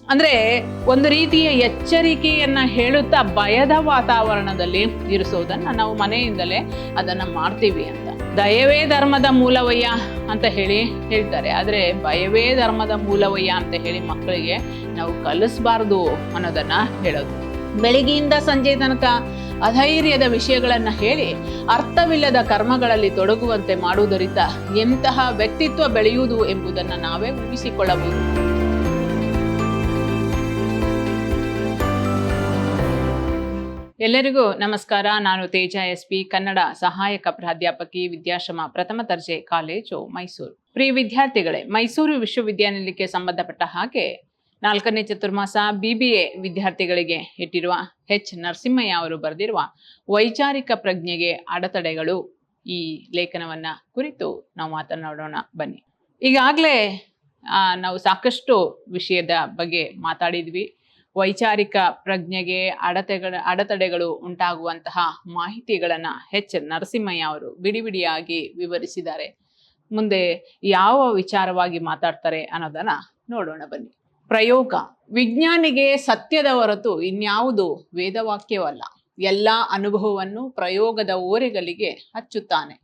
ಅಂದ್ರೆ ಒಂದು ರೀತಿಯ ಎಚ್ಚರಿಕೆಯನ್ನ ಹೇಳುತ್ತಾ ಭಯದ ವಾತಾವರಣದಲ್ಲಿ ಇರಿಸೋದನ್ನ ನಾವು ಮನೆಯಿಂದಲೇ ಅದನ್ನ ಮಾಡ್ತೀವಿ ಅಂತ. ದಯವೇ ಧರ್ಮದ ಮೂಲವಯ್ಯ ಅಂತ ಹೇಳ್ತಾರೆ. ಆದ್ರೆ ಭಯವೇ ಧರ್ಮದ ಮೂಲವಯ್ಯ ಅಂತ ಹೇಳಿ ಮಕ್ಕಳಿಗೆ ನಾವು ಕಲಿಸ್ಬಾರ್ದು ಅನ್ನೋದನ್ನ ಹೇಳೋದು. ಬೆಳಿಗ್ಗೆಯಿಂದ ಸಂಜೆ ತನಕ ಅಧೈರ್ಯದ ವಿಷಯಗಳನ್ನ ಹೇಳಿ ಅರ್ಥವಿಲ್ಲದ ಕರ್ಮಗಳಲ್ಲಿ ತೊಡಗುವಂತೆ ಮಾಡುವುದರಿಂದ ಎಂತಹ ವ್ಯಕ್ತಿತ್ವ ಬೆಳೆಯುವುದು ಎಂಬುದನ್ನು ನಾವೇ ಊಹಿಸಿಕೊಳ್ಳಬಹುದು. ಎಲ್ಲರಿಗೂ ನಮಸ್ಕಾರ. ನಾನು ತೇಜ SP, ಕನ್ನಡ ಸಹಾಯಕ ಪ್ರಾಧ್ಯಾಪಕಿ, ವಿದ್ಯಾಶ್ರಮ ಪ್ರಥಮ ದರ್ಜೆ ಕಾಲೇಜು, ಮೈಸೂರು. ಪ್ರಿಯ ವಿದ್ಯಾರ್ಥಿಗಳೇ, ಮೈಸೂರು ವಿಶ್ವವಿದ್ಯಾನಿಲಯಕ್ಕೆ ಸಂಬಂಧಪಟ್ಟ ಹಾಗೆ 4ನೇ ಚತುರ್ಮಾಸ BBA ವಿದ್ಯಾರ್ಥಿಗಳಿಗೆ ಇಟ್ಟಿರುವ H. ನರಸಿಂಹಯ್ಯ ಅವರು ಬರೆದಿರುವ ವೈಚಾರಿಕ ಪ್ರಜ್ಞೆಗೆ ಅಡೆತಡೆಗಳು ಈ ಲೇಖನವನ್ನ ಕುರಿತು ನಾವು ಮಾತನಾಡೋಣ ಬನ್ನಿ. ಈಗಾಗಲೇ ನಾವು ಸಾಕಷ್ಟು ವಿಷಯದ ಬಗ್ಗೆ ಮಾತಾಡಿದ್ವಿ. ವೈಚಾರಿಕ ಪ್ರಜ್ಞೆಗೆ ಅಡೆತಡೆಗಳು ಉಂಟಾಗುವಂತಹ ಮಾಹಿತಿಗಳನ್ನ H. ನರಸಿಂಹಯ್ಯ ಅವರು ಬಿಡಿಯಾಗಿ ವಿವರಿಸಿದ್ದಾರೆ. ಮುಂದೆ ಯಾವ ವಿಚಾರವಾಗಿ ಮಾತಾಡ್ತಾರೆ ಅನ್ನೋದನ್ನ ನೋಡೋಣ ಬನ್ನಿ. ಪ್ರಯೋಗ. ವಿಜ್ಞಾನಿಗೆ ಸತ್ಯದ ಹೊರತು ಇನ್ಯಾವುದು ವೇದವಾಕ್ಯವಲ್ಲ. ಎಲ್ಲ ಅನುಭವವನ್ನು ಪ್ರಯೋಗದ ಓರೆಗಲಿಗೆ ಹಚ್ಚುತ್ತಾನೆ.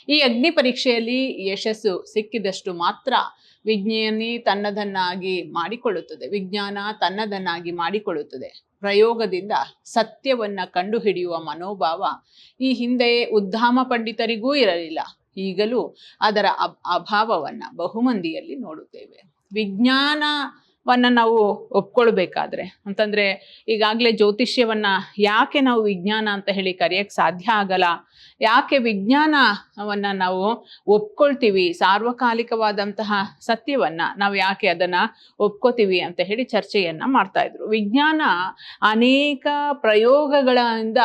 ಈ ಅಗ್ನಿ ಪರೀಕ್ಷೆಯಲ್ಲಿ ಯಶಸ್ಸು ಸಿಕ್ಕಿದಷ್ಟು ಮಾತ್ರ ವಿಜ್ಞಾನ ತನ್ನದನ್ನಾಗಿ ಮಾಡಿಕೊಳ್ಳುತ್ತದೆ. ಪ್ರಯೋಗದಿಂದ ಸತ್ಯವನ್ನ ಕಂಡುಹಿಡಿಯುವ ಮನೋಭಾವ ಈ ಹಿಂದೆ ಉದ್ದಾಮ ಪಂಡಿತರಿಗೂ ಇರಲಿಲ್ಲ. ಈಗಲೂ ಅದರ ಅಭಾವವನ್ನ ಬಹುಮಂದಿಯಲ್ಲಿ ನೋಡುತ್ತೇವೆ. ವಿಜ್ಞಾನವನ್ನ ನಾವು ಒಪ್ಕೊಳ್ಬೇಕಾದ್ರೆ ಅಂತಂದ್ರೆ, ಈಗಾಗಲೇ ಜ್ಯೋತಿಷ್ಯವನ್ನ ಯಾಕೆ ನಾವು ವಿಜ್ಞಾನ ಅಂತ ಹೇಳಿ ಕರೆಯಕ್ಕೆ ಸಾಧ್ಯ ಆಗಲ್ಲ, ಯಾಕೆ ವಿಜ್ಞಾನವನ್ನ ನಾವು ಒಪ್ಕೊಳ್ತೀವಿ, ಸಾರ್ವಕಾಲಿಕವಾದಂತಹ ಸತ್ಯವನ್ನ ನಾವು ಯಾಕೆ ಅದನ್ನ ಒಪ್ಕೋತೀವಿ ಅಂತ ಹೇಳಿ ಚರ್ಚೆಯನ್ನ ಮಾಡ್ತಾ ಇದ್ರು. ವಿಜ್ಞಾನ ಅನೇಕ ಪ್ರಯೋಗಗಳಿಂದ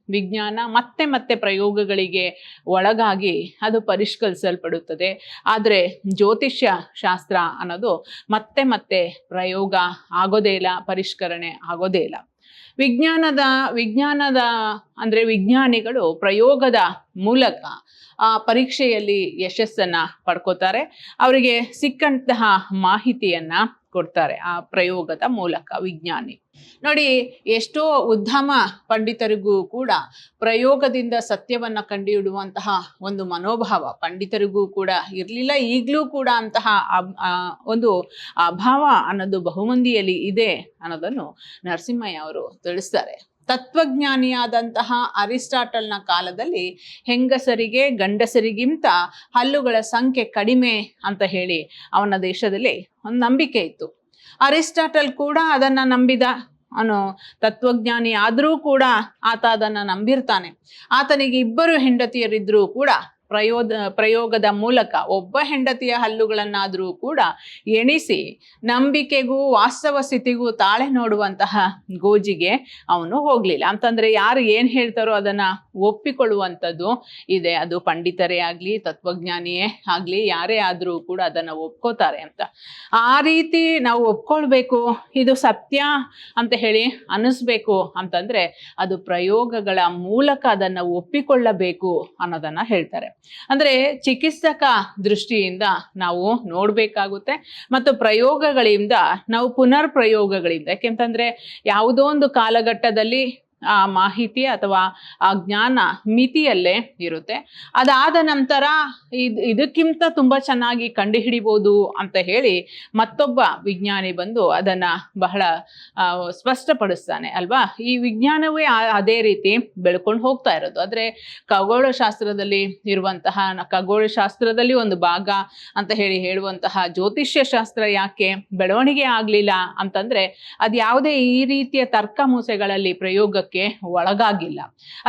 ವಿಜ್ಞಾನ ಮತ್ತೆ ಪ್ರಯೋಗಗಳಿಗೆ ಒಳಗಾಗಿ ಅದು ಪರಿಷ್ಕರಿಸಲ್ಪಡುತ್ತದೆ. ಆದರೆ ಜ್ಯೋತಿಷ್ಯ ಶಾಸ್ತ್ರ ಅನ್ನೋದು ಮತ್ತೆ ಪ್ರಯೋಗ ಆಗೋದೇ ಇಲ್ಲ, ಪರಿಷ್ಕರಣೆ ಆಗೋದೇ ಇಲ್ಲ. ವಿಜ್ಞಾನದ ಅಂದ್ರೆ ವಿಜ್ಞಾನಿಗಳು ಪ್ರಯೋಗದ ಮೂಲಕ ಆ ಪರೀಕ್ಷೆಯಲ್ಲಿ ಯಶಸ್ಸನ್ನ ಪಡ್ಕೋತಾರೆ. ಅವರಿಗೆ ಸಿಕ್ಕಂತಹ ಮಾಹಿತಿಯನ್ನ ಕೊಡ್ತಾರೆ ಆ ಪ್ರಯೋಗದ ಮೂಲಕ ವಿಜ್ಞಾನಿ. ನೋಡಿ, ಎಷ್ಟೋ ಉದ್ದಾಮ ಪಂಡಿತರಿಗೂ ಕೂಡ ಪ್ರಯೋಗದಿಂದ ಸತ್ಯವನ್ನ ಕಂಡುಹಿಡುವಂತಹ ಒಂದು ಮನೋಭಾವ ಪಂಡಿತರಿಗೂ ಕೂಡ ಇರಲಿಲ್ಲ. ಈಗಲೂ ಕೂಡ ಅಂತಹ ಒಂದು ಅಭಾವ ಅನ್ನೋದು ಬಹುಮಂದಿಯಲ್ಲಿ ಇದೆ ಅನ್ನೋದನ್ನು ನರಸಿಂಹಯ್ಯ ಅವರು ತಿಳಿಸ್ತಾರೆ. ತತ್ವಜ್ಞಾನಿಯಾದಂತಹ ಅರಿಸ್ಟಾಟಲ್ನ ಕಾಲದಲ್ಲಿ ಹೆಂಗಸರಿಗೆ ಗಂಡಸರಿಗಿಂತ ಹಲ್ಲುಗಳ ಸಂಖ್ಯೆ ಕಡಿಮೆ ಅಂತ ಹೇಳಿ ಅವನ ದೇಶದಲ್ಲಿ ಒಂದು ನಂಬಿಕೆ ಇತ್ತು. ಅರಿಸ್ಟಾಟಲ್ ಕೂಡ ಅದನ್ನ ನಂಬಿದ. ಅವನು ತತ್ವಜ್ಞಾನಿ ಆದರೂ ಕೂಡ ಆತ ಅದನ್ನ ನಂಬಿರ್ತಾನೆ. ಆತನಿಗೆ 2 ಹೆಂಡತಿಯರಿದ್ರೂ ಕೂಡ ಪ್ರಯೋಗದ ಮೂಲಕ ಒಬ್ಬ ಹೆಂಡತಿಯ ಹಲ್ಲುಗಳನ್ನಾದರೂ ಕೂಡ ಎಣಿಸಿ ನಂಬಿಕೆಗೂ ವಾಸ್ತವ ಸ್ಥಿತಿಗೂ ತಾಳೆ ನೋಡುವಂತಹ ಗೋಜಿಗೆ ಅವನು ಹೋಗ್ಲಿಲ್ಲ. ಅಂತಂದ್ರೆ ಯಾರು ಏನ್ ಹೇಳ್ತಾರೋ ಅದನ್ನ ಒಪ್ಪಿಕೊಳ್ಳುವಂಥದ್ದು ಇದೆ. ಅದು ಪಂಡಿತರೇ ಆಗ್ಲಿ, ತತ್ವಜ್ಞಾನಿಯೇ ಆಗ್ಲಿ, ಯಾರೇ ಆದ್ರೂ ಕೂಡ ಅದನ್ನ ಒಪ್ಕೋತಾರೆ ಅಂತ. ಆ ರೀತಿ ನಾವು ಒಪ್ಕೊಳ್ಬೇಕು, ಇದು ಸತ್ಯ ಅಂತ ಹೇಳಿ ಅನ್ನಿಸ್ಬೇಕು ಅಂತಂದ್ರೆ ಅದು ಪ್ರಯೋಗಗಳ ಮೂಲಕ ಅದನ್ನ ಒಪ್ಪಿಕೊಳ್ಳಬೇಕು ಅನ್ನೋದನ್ನ ಹೇಳ್ತಾರೆ. ಅಂದ್ರೆ ಚಿಕಿತ್ಸಕ ದೃಷ್ಟಿಯಿಂದ ನಾವು ನೋಡ್ಬೇಕಾಗುತ್ತೆ ಮತ್ತು ಪ್ರಯೋಗಗಳಿಂದ ನಾವು ಪುನರ್ ಪ್ರಯೋಗಗಳಿಂದ, ಯಾಕೆಂತಂದ್ರೆ ಯಾವುದೋ ಒಂದು ಕಾಲಘಟ್ಟದಲ್ಲಿ ಆ ಮಾಹಿತಿ ಅಥವಾ ಆ ಜ್ಞಾನ ಮಿತಿಯಲ್ಲೇ ಇರುತ್ತೆ. ಅದಾದ ನಂತರ ಇದಕ್ಕಿಂತ ತುಂಬಾ ಚೆನ್ನಾಗಿ ಕಂಡುಹಿಡಿಬೋದು ಅಂತ ಹೇಳಿ ಮತ್ತೊಬ್ಬ ವಿಜ್ಞಾನಿ ಬಂದು ಅದನ್ನ ಬಹಳ ಸ್ಪಷ್ಟಪಡಿಸ್ತಾನೆ ಅಲ್ವಾ. ಈ ವಿಜ್ಞಾನವೇ ಅದೇ ರೀತಿ ಬೆಳ್ಕೊಂಡು ಹೋಗ್ತಾ ಇರೋದು. ಆದ್ರೆ ಖಗೋಳಶಾಸ್ತ್ರದಲ್ಲಿ ಇರುವಂತಹ, ಖಗೋಳಶಾಸ್ತ್ರದಲ್ಲಿ ಒಂದು ಭಾಗ ಅಂತ ಹೇಳುವಂತಹ ಜ್ಯೋತಿಷ್ಯ ಶಾಸ್ತ್ರ ಯಾಕೆ ಬೆಳವಣಿಗೆ ಆಗ್ಲಿಲ್ಲ ಅಂತಂದ್ರೆ ಅದು ಯಾವುದೇ ಈ ರೀತಿಯ ತರ್ಕ ಮೂಸೆಗಳಲ್ಲಿ ಪ್ರಯೋಗಕ್ಕೆ ಒಳಗಾಗಿಲ್ಲ.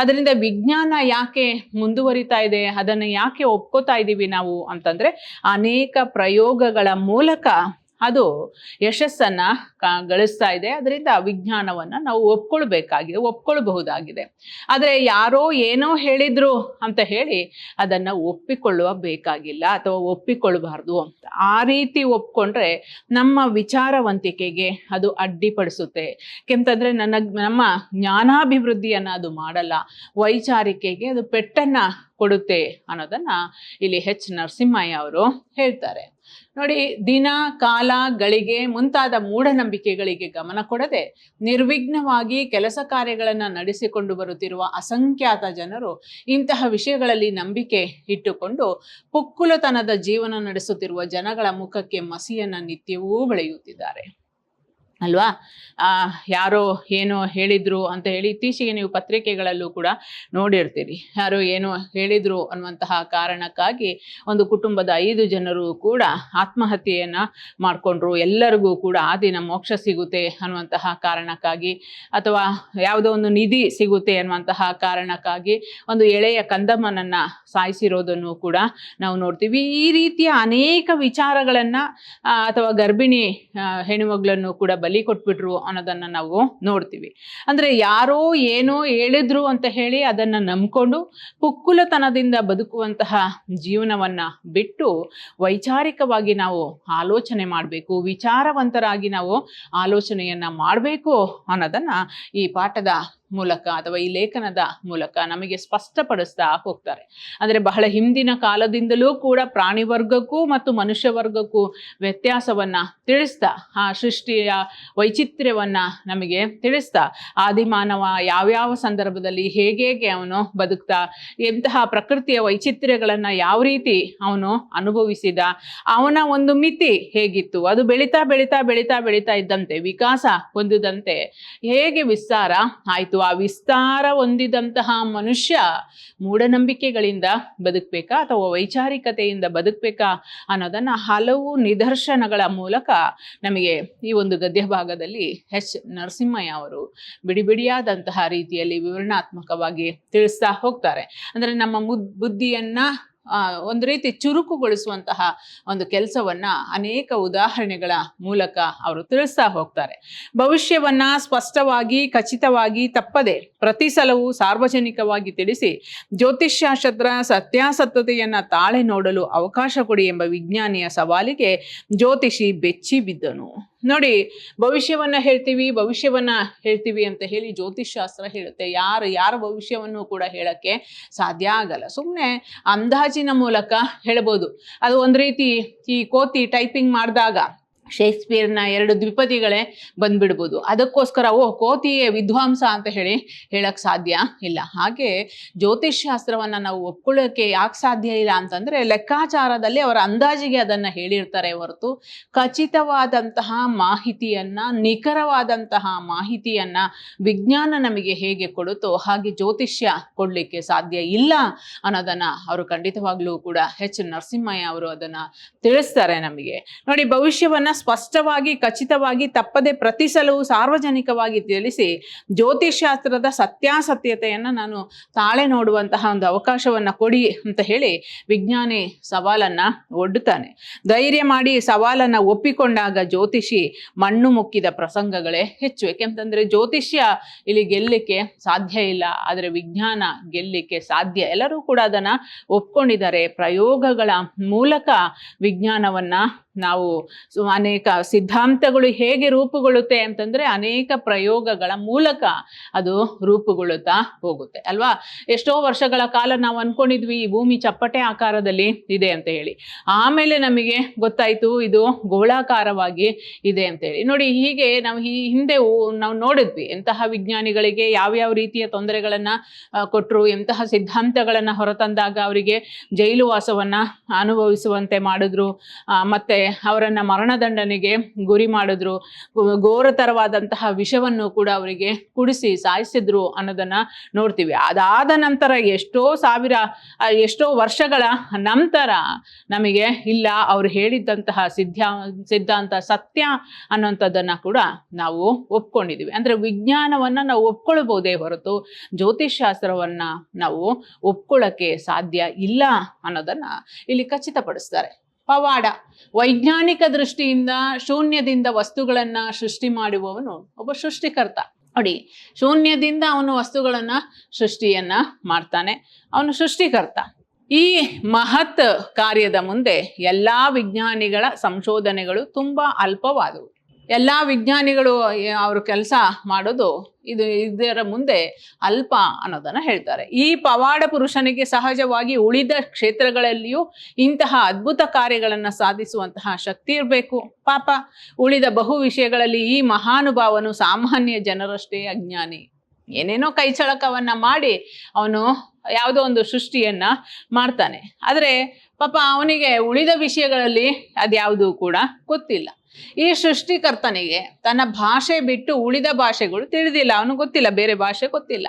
ಅದರಿಂದ ವಿಜ್ಞಾನ ಯಾಕೆ ಮುಂದುವರಿತಾ ಇದೆ, ಅದನ್ನ ಯಾಕೆ ಒಪ್ಕೋತಾ ಇದ್ದೀವಿ ನಾವು ಅಂತಂದ್ರೆ ಅನೇಕ ಪ್ರಯೋಗಗಳ ಮೂಲಕ ಅದು ಯಶಸ್ಸನ್ನ ಗಳಿಸ್ತಾ ಇದೆ. ಅದರಿಂದ ವಿಜ್ಞಾನವನ್ನ ನಾವು ಒಪ್ಕೊಳ್ಬಹುದಾಗಿದೆ. ಆದ್ರೆ ಯಾರೋ ಏನೋ ಹೇಳಿದ್ರು ಅಂತ ಹೇಳಿ ಅದನ್ನ ಒಪ್ಪಿಕೊಳ್ಳುವ ಬೇಕಾಗಿಲ್ಲ ಅಥವಾ ಒಪ್ಪಿಕೊಳ್ಳಬಾರ್ದು ಅಂತ. ಆ ರೀತಿ ಒಪ್ಕೊಂಡ್ರೆ ನಮ್ಮ ವಿಚಾರವಂತಿಕೆಗೆ ಅದು ಅಡ್ಡಿಪಡಿಸುತ್ತೆ. ಯಾಕೆಂತಂದ್ರೆ ನಮ್ಮ ಜ್ಞಾನಾಭಿವೃದ್ಧಿಯನ್ನ ಅದು ಮಾಡಲ್ಲ, ವೈಚಾರಿಕೆಗೆ ಅದು ಪೆಟ್ಟನ್ನ ಕೊಡುತ್ತೆ ಅನ್ನೋದನ್ನ ಇಲ್ಲಿ H. ನರಸಿಂಹಯ್ಯ ಅವರು ಹೇಳ್ತಾರೆ. ನೋಡಿ, ದಿನ, ಕಾಲ, ಗಳಿಗೆ ಮುಂತಾದ ಮೂಢನಂಬಿಕೆಗಳಿಗೆ ಗಮನ ಕೊಡದೆ ನಿರ್ವಿಘ್ನವಾಗಿ ಕೆಲಸ ಕಾರ್ಯಗಳನ್ನು ನಡೆಸಿಕೊಂಡು ಬರುತ್ತಿರುವ ಅಸಂಖ್ಯಾತ ಜನರು ಇಂತಹ ವಿಷಯಗಳಲ್ಲಿ ನಂಬಿಕೆ ಇಟ್ಟುಕೊಂಡು ಪುಕ್ಕುಲತನದ ಜೀವನ ನಡೆಸುತ್ತಿರುವ ಜನಗಳ ಮುಖಕ್ಕೆ ಮಸಿಯನ್ನ ನಿತ್ಯವೂ ಬೆಳೆಯುತ್ತಿದ್ದಾರೆ ಅಲ್ವಾ. ಯಾರೋ ಏನೋ ಹೇಳಿದ್ರು ಅಂತ ಹೇಳಿ ಇತ್ತೀಚೆಗೆ ನೀವು ಪತ್ರಿಕೆಗಳಲ್ಲೂ ಕೂಡ ನೋಡಿರ್ತೀರಿ. ಯಾರೋ ಏನೋ ಹೇಳಿದ್ರು ಅನ್ನುವಂತಹ ಕಾರಣಕ್ಕಾಗಿ ಒಂದು ಕುಟುಂಬದ 5 ಜನರು ಕೂಡ ಆತ್ಮಹತ್ಯೆಯನ್ನ ಮಾಡಿಕೊಂಡ್ರು. ಎಲ್ಲರಿಗೂ ಕೂಡ ಆ ದಿನ ಮೋಕ್ಷ ಸಿಗುತ್ತೆ ಅನ್ನುವಂತಹ ಕಾರಣಕ್ಕಾಗಿ, ಅಥವಾ ಯಾವುದೋ ಒಂದು ನಿಧಿ ಸಿಗುತ್ತೆ ಅನ್ನುವಂತಹ ಕಾರಣಕ್ಕಾಗಿ ಒಂದು ಎಳೆಯ ಕಂದಮ್ಮನನ್ನ ಸಾಯಿಸಿರೋದನ್ನು ಕೂಡ ನಾವು ನೋಡ್ತೀವಿ. ಈ ರೀತಿಯ ಅನೇಕ ವಿಚಾರಗಳನ್ನ ಅಥವಾ ಗರ್ಭಿಣಿ ಹೆಣ್ಣುಮಗಳನ್ನು ಕೂಡ ಬಲಿ ಕೊಟ್ಬಿಟ್ರು ಅನ್ನೋದನ್ನ ನಾವು ನೋಡ್ತೀವಿ. ಅಂದ್ರೆ ಯಾರೋ ಏನೋ ಹೇಳಿದ್ರು ಅಂತ ಹೇಳಿ ಅದನ್ನ ನಂಬ್ಕೊಂಡು ಪುಕ್ಕುಲತನದಿಂದ ಬದುಕುವಂತಹ ಜೀವನವನ್ನ ಬಿಟ್ಟು ವೈಚಾರಿಕವಾಗಿ ನಾವು ಆಲೋಚನೆ ಮಾಡಬೇಕು, ವಿಚಾರವಂತರಾಗಿ ನಾವು ಆಲೋಚನೆಯನ್ನ ಮಾಡಬೇಕು ಅನ್ನೋದನ್ನ ಈ ಪಾಠದ ಮೂಲಕ ಅಥವಾ ಈ ಲೇಖನದ ಮೂಲಕ ನಮಗೆ ಸ್ಪಷ್ಟಪಡಿಸ್ತಾ ಹೋಗ್ತಾರೆ. ಅಂದರೆ ಬಹಳ ಹಿಂದಿನ ಕಾಲದಿಂದಲೂ ಕೂಡ ಪ್ರಾಣಿ ವರ್ಗಕ್ಕೂ ಮತ್ತು ಮನುಷ್ಯ ವರ್ಗಕ್ಕೂ ವ್ಯತ್ಯಾಸವನ್ನ ತಿಳಿಸ್ತಾ, ಆ ಸೃಷ್ಟಿಯ ವೈಚಿತ್ರ್ಯವನ್ನ ನಮಗೆ ತಿಳಿಸ್ತಾ, ಆದಿಮಾನವ ಯಾವ್ಯಾವ ಸಂದರ್ಭದಲ್ಲಿ ಹೇಗೆ ಅವನು ಬದುಕ್ತಾ, ಎಂತಹ ಪ್ರಕೃತಿಯ ವೈಚಿತ್ರ್ಯಗಳನ್ನ ಯಾವ ರೀತಿ ಅವನು ಅನುಭವಿಸಿದ, ಅವನ ಒಂದು ಮಿತಿ ಹೇಗಿತ್ತು, ಅದು ಬೆಳೀತಾ ಬೆಳೀತಾ ಬೆಳೀತಾ ಬೆಳೀತಾ ಇದ್ದಂತೆ, ವಿಕಾಸ ಹೊಂದಿದಂತೆ ಹೇಗೆ ವಿಸ್ತಾರ ಆಯ್ತು. ಆ ವಿಸ್ತಾರ ಹೊಂದಿದಂತಹ ಮನುಷ್ಯ ಮೂಢನಂಬಿಕೆಗಳಿಂದ ಬದುಕಬೇಕಾ ಅಥವಾ ವೈಚಾರಿಕತೆಯಿಂದ ಬದುಕಬೇಕಾ ಅನ್ನೋದನ್ನ ಹಲವು ನಿದರ್ಶನಗಳ ಮೂಲಕ ನಮಗೆ ಈ ಒಂದು ಗದ್ಯ ಭಾಗದಲ್ಲಿ ಎಚ್ ನರಸಿಂಹಯ್ಯ ಅವರು ಬಿಡಿಬಿಡಿಯಾದಂತಹ ರೀತಿಯಲ್ಲಿ ವಿವರಣಾತ್ಮಕವಾಗಿ ತಿಳಿಸ್ತಾ ಹೋಗ್ತಾರೆ. ಅಂದ್ರೆ ನಮ್ಮ ಬುದ್ಧಿಯನ್ನ ಒಂದು ರೀತಿ ಚುರುಕುಗೊಳಿಸುವಂತಹ ಒಂದು ಕೆಲಸವನ್ನ ಅನೇಕ ಉದಾಹರಣೆಗಳ ಮೂಲಕ ಅವರು ತಿಳಿಸ್ತಾ ಹೋಗ್ತಾರೆ. ಭವಿಷ್ಯವನ್ನ ಸ್ಪಷ್ಟವಾಗಿ, ಖಚಿತವಾಗಿ, ತಪ್ಪದೆ ಪ್ರತಿ ಸಲವೂ ಸಾರ್ವಜನಿಕವಾಗಿ ತಿಳಿಸಿ ಜ್ಯೋತಿಷ್ಶಾಸ್ತ್ರ ಸತ್ಯಾಸತ್ಯತೆಯನ್ನ ತಾಳೆ ನೋಡಲು ಅವಕಾಶ ಕೊಡಿ ಎಂಬ ವಿಜ್ಞಾನಿಯ ಸವಾಲಿಗೆ ಜ್ಯೋತಿಷಿ ಬೆಚ್ಚಿ ಬಿದ್ದನು. ನೋಡಿ, ಭವಿಷ್ಯವನ್ನ ಹೇಳ್ತೀವಿ ಅಂತ ಹೇಳಿ ಜ್ಯೋತಿಷ್ಶಾಸ್ತ್ರ ಹೇಳುತ್ತೆ. ಯಾರ ಭವಿಷ್ಯವನ್ನು ಕೂಡ ಹೇಳಕ್ಕೆ ಸಾಧ್ಯ ಆಗಲ್ಲ. ಸುಮ್ಮನೆ ಅಂದಾಜಿನ ಮೂಲಕ ಹೇಳ್ಬೋದು. ಅದು ಒಂದು ರೀತಿ ಈ ಕೋತಿ ಟೈಪಿಂಗ್ ಮಾಡಿದಾಗ ಶೇಕ್ಸ್ಪಿಯರ್ನ 2 ದ್ವಿಪದಿಗಳೇ ಬಂದ್ಬಿಡ್ಬೋದು. ಅದಕ್ಕೋಸ್ಕರ ಕೋತಿಯೇ ವಿದ್ವಾಂಸ ಅಂತ ಹೇಳಿ ಹೇಳಕ್ ಸಾಧ್ಯ ಇಲ್ಲ. ಹಾಗೆ ಜ್ಯೋತಿಷ್ಶಾಸ್ತ್ರವನ್ನ ನಾವು ಒಪ್ಕೊಳ್ಳೋಕೆ ಯಾಕೆ ಸಾಧ್ಯ ಇಲ್ಲ ಅಂತಂದ್ರೆ, ಲೆಕ್ಕಾಚಾರದಲ್ಲಿ ಅವರ ಅಂದಾಜಿಗೆ ಅದನ್ನ ಹೇಳಿರ್ತಾರೆ ಹೊರತು ಖಚಿತವಾದಂತಹ ಮಾಹಿತಿಯನ್ನ, ನಿಖರವಾದಂತಹ ಮಾಹಿತಿಯನ್ನ ವಿಜ್ಞಾನ ನಮಗೆ ಹೇಗೆ ಕೊಡುತ್ತೋ ಹಾಗೆ ಜ್ಯೋತಿಷ್ಯ ಕೊಡ್ಲಿಕ್ಕೆ ಸಾಧ್ಯ ಇಲ್ಲ ಅನ್ನೋದನ್ನ ಅವರು ಖಂಡಿತವಾಗ್ಲೂ ಕೂಡ ಎಚ್ ನರಸಿಂಹಯ್ಯ ಅವರು ಅದನ್ನ ತಿಳಿಸ್ತಾರೆ ನಮಗೆ. ನೋಡಿ, ಭವಿಷ್ಯವನ್ನ ಸ್ಪಷ್ಟವಾಗಿ, ಖಚಿತವಾಗಿ, ತಪ್ಪದೆ ಪ್ರತಿ ಸಲವೂ ಸಾರ್ವಜನಿಕವಾಗಿ ತಿಳಿಸಿ ಜ್ಯೋತಿಷ್ಶಾಸ್ತ್ರದ ಸತ್ಯಾಸತ್ಯತೆಯನ್ನ ನಾನು ತಾಳೆ ನೋಡುವಂತಹ ಒಂದು ಅವಕಾಶವನ್ನ ಕೊಡಿ ಅಂತ ಹೇಳಿ ವಿಜ್ಞಾನಿ ಸವಾಲನ್ನ ಒಡ್ಡುತ್ತಾನೆ. ಧೈರ್ಯ ಮಾಡಿ ಸವಾಲನ್ನ ಒಪ್ಪಿಕೊಂಡಾಗ ಜ್ಯೋತಿಷಿ ಮಣ್ಣು ಮುಕ್ಕಿದ ಪ್ರಸಂಗಗಳೇ ಹೆಚ್ಚು. ಯಾಕೆಂತಂದ್ರೆ ಜ್ಯೋತಿಷ್ಯ ಇಲ್ಲಿ ಗೆಲ್ಲಲಿಕ್ಕೆ ಸಾಧ್ಯ ಇಲ್ಲ, ಆದರೆ ವಿಜ್ಞಾನ ಗೆಲ್ಲಲಿಕ್ಕೆ ಸಾಧ್ಯ. ಎಲ್ಲರೂ ಕೂಡ ಅದನ್ನ ಒಪ್ಕೊಂಡಿದ್ದಾರೆ. ಪ್ರಯೋಗಗಳ ಮೂಲಕ ವಿಜ್ಞಾನವನ್ನ ನಾವು ಅನೇಕ ಸಿದ್ಧಾಂತಗಳು ಹೇಗೆ ರೂಪುಗೊಳ್ಳುತ್ತೆ ಅಂತಂದ್ರೆ ಅನೇಕ ಪ್ರಯೋಗಗಳ ಮೂಲಕ ಅದು ರೂಪುಗೊಳ್ಳುತ್ತಾ ಹೋಗುತ್ತೆ ಅಲ್ವಾ. ಎಷ್ಟೋ ವರ್ಷಗಳ ಕಾಲ ನಾವು ಅನ್ಕೊಂಡಿದ್ವಿ ಈ ಭೂಮಿ ಚಪ್ಪಟೆ ಆಕಾರದಲ್ಲಿ ಇದೆ ಅಂತ ಹೇಳಿ. ಆಮೇಲೆ ನಮಗೆ ಗೊತ್ತಾಯ್ತು ಇದು ಗೋಳಾಕಾರವಾಗಿ ಇದೆ ಅಂತ ಹೇಳಿ. ನೋಡಿ, ಹೀಗೆ ನಾವು ಈ ಹಿಂದೆ ನಾವು ನೋಡಿದ್ವಿ ಎಂತಹ ವಿಜ್ಞಾನಿಗಳಿಗೆ ಯಾವ್ಯಾವ ರೀತಿಯ ತೊಂದರೆಗಳನ್ನ ಕೊಟ್ಟರು, ಎಂತಹ ಸಿದ್ಧಾಂತಗಳನ್ನ ಹೊರತಂದಾಗ ಅವರಿಗೆ ಜೈಲು ವಾಸವನ್ನ ಅನುಭವಿಸುವಂತೆ ಮಾಡಿದ್ರು, ಮತ್ತೆ ಅವರನ್ನ ಮರಣದಂಡನೆಗೆ ಗುರಿ ಮಾಡಿದ್ರು, ಘೋರತರವಾದಂತಹ ವಿಷವನ್ನು ಕೂಡ ಅವರಿಗೆ ಕುಡಿಸಿ ಸಾಯಿಸಿದ್ರು ಅನ್ನೋದನ್ನ ನೋಡ್ತೀವಿ. ಅದಾದ ನಂತರ ಎಷ್ಟೋ ವರ್ಷಗಳ ನಂತರ ನಮಗೆ ಇಲ್ಲ, ಅವ್ರು ಹೇಳಿದ್ದಂತಹ ಸಿದ್ಧಾಂತ ಸತ್ಯ ಅನ್ನೋಂಥದ್ದನ್ನ ಕೂಡ ನಾವು ಒಪ್ಕೊಂಡಿದೀವಿ. ಅಂದ್ರೆ ವಿಜ್ಞಾನವನ್ನ ನಾವು ಒಪ್ಕೊಳ್ಬಹುದೇ ಹೊರತು ಜ್ಯೋತಿಷ್ಶಾಸ್ತ್ರವನ್ನ ನಾವು ಒಪ್ಕೊಳ್ಳಕ್ಕೆ ಸಾಧ್ಯ ಇಲ್ಲ ಅನ್ನೋದನ್ನ ಇಲ್ಲಿ ಖಚಿತಪಡಿಸ್ತಾರೆ. ಪವಾಡ, ವೈಜ್ಞಾನಿಕ ದೃಷ್ಟಿಯಿಂದ ಶೂನ್ಯದಿಂದ ವಸ್ತುಗಳನ್ನ ಸೃಷ್ಟಿ ಮಾಡುವವನು ಒಬ್ಬ ಸೃಷ್ಟಿಕರ್ತ. ನೋಡಿ, ಶೂನ್ಯದಿಂದ ಅವನು ವಸ್ತುಗಳನ್ನ ಸೃಷ್ಟಿಯನ್ನ ಮಾಡ್ತಾನೆ, ಅವನು ಸೃಷ್ಟಿಕರ್ತ. ಈ ಮಹತ್ ಕಾರ್ಯದ ಮುಂದೆ ಎಲ್ಲಾ ವಿಜ್ಞಾನಿಗಳ ಸಂಶೋಧನೆಗಳು ತುಂಬಾ ಅಲ್ಪವಾದವು. ಎಲ್ಲ ವಿಜ್ಞಾನಿಗಳು ಅವರು ಕೆಲಸ ಮಾಡೋದು ಇದರ ಮುಂದೆ ಅಲ್ಪ ಅನ್ನೋದನ್ನ ಹೇಳ್ತಾರೆ. ಈ ಪವಾಡ ಪುರುಷನಿಗೆ ಸಹಜವಾಗಿ ಉಳಿದ ಕ್ಷೇತ್ರಗಳಲ್ಲಿಯೂ ಇಂತಹ ಅದ್ಭುತ ಕಾರ್ಯಗಳನ್ನು ಸಾಧಿಸುವಂತಹ ಶಕ್ತಿ ಇರಬೇಕು. ಪಾಪ ಉಳಿದ ಬಹು ವಿಷಯಗಳಲ್ಲಿ ಈ ಮಹಾನುಭಾವನು ಸಾಮಾನ್ಯ ಜನರಷ್ಟೇ ಅಜ್ಞಾನಿ. ಏನೇನೋ ಕೈಚಳಕವನ್ನ ಮಾಡಿ ಅವನು ಯಾವುದೋ ಒಂದು ಸೃಷ್ಟಿಯನ್ನ ಮಾಡ್ತಾನೆ. ಆದರೆ ಪಾಪ ಅವನಿಗೆ ಉಳಿದ ವಿಷಯಗಳಲ್ಲಿ ಅದ್ಯಾವುದೂ ಕೂಡ ಗೊತ್ತಿಲ್ಲ. ಈ ಸೃಷ್ಟಿಕರ್ತನಿಗೆ ತನ್ನ ಭಾಷೆ ಬಿಟ್ಟು ಉಳಿದ ಭಾಷೆಗಳು ತಿಳಿದಿಲ್ಲ, ಅವನು ಗೊತ್ತಿಲ್ಲ, ಬೇರೆ ಭಾಷೆ ಗೊತ್ತಿಲ್ಲ.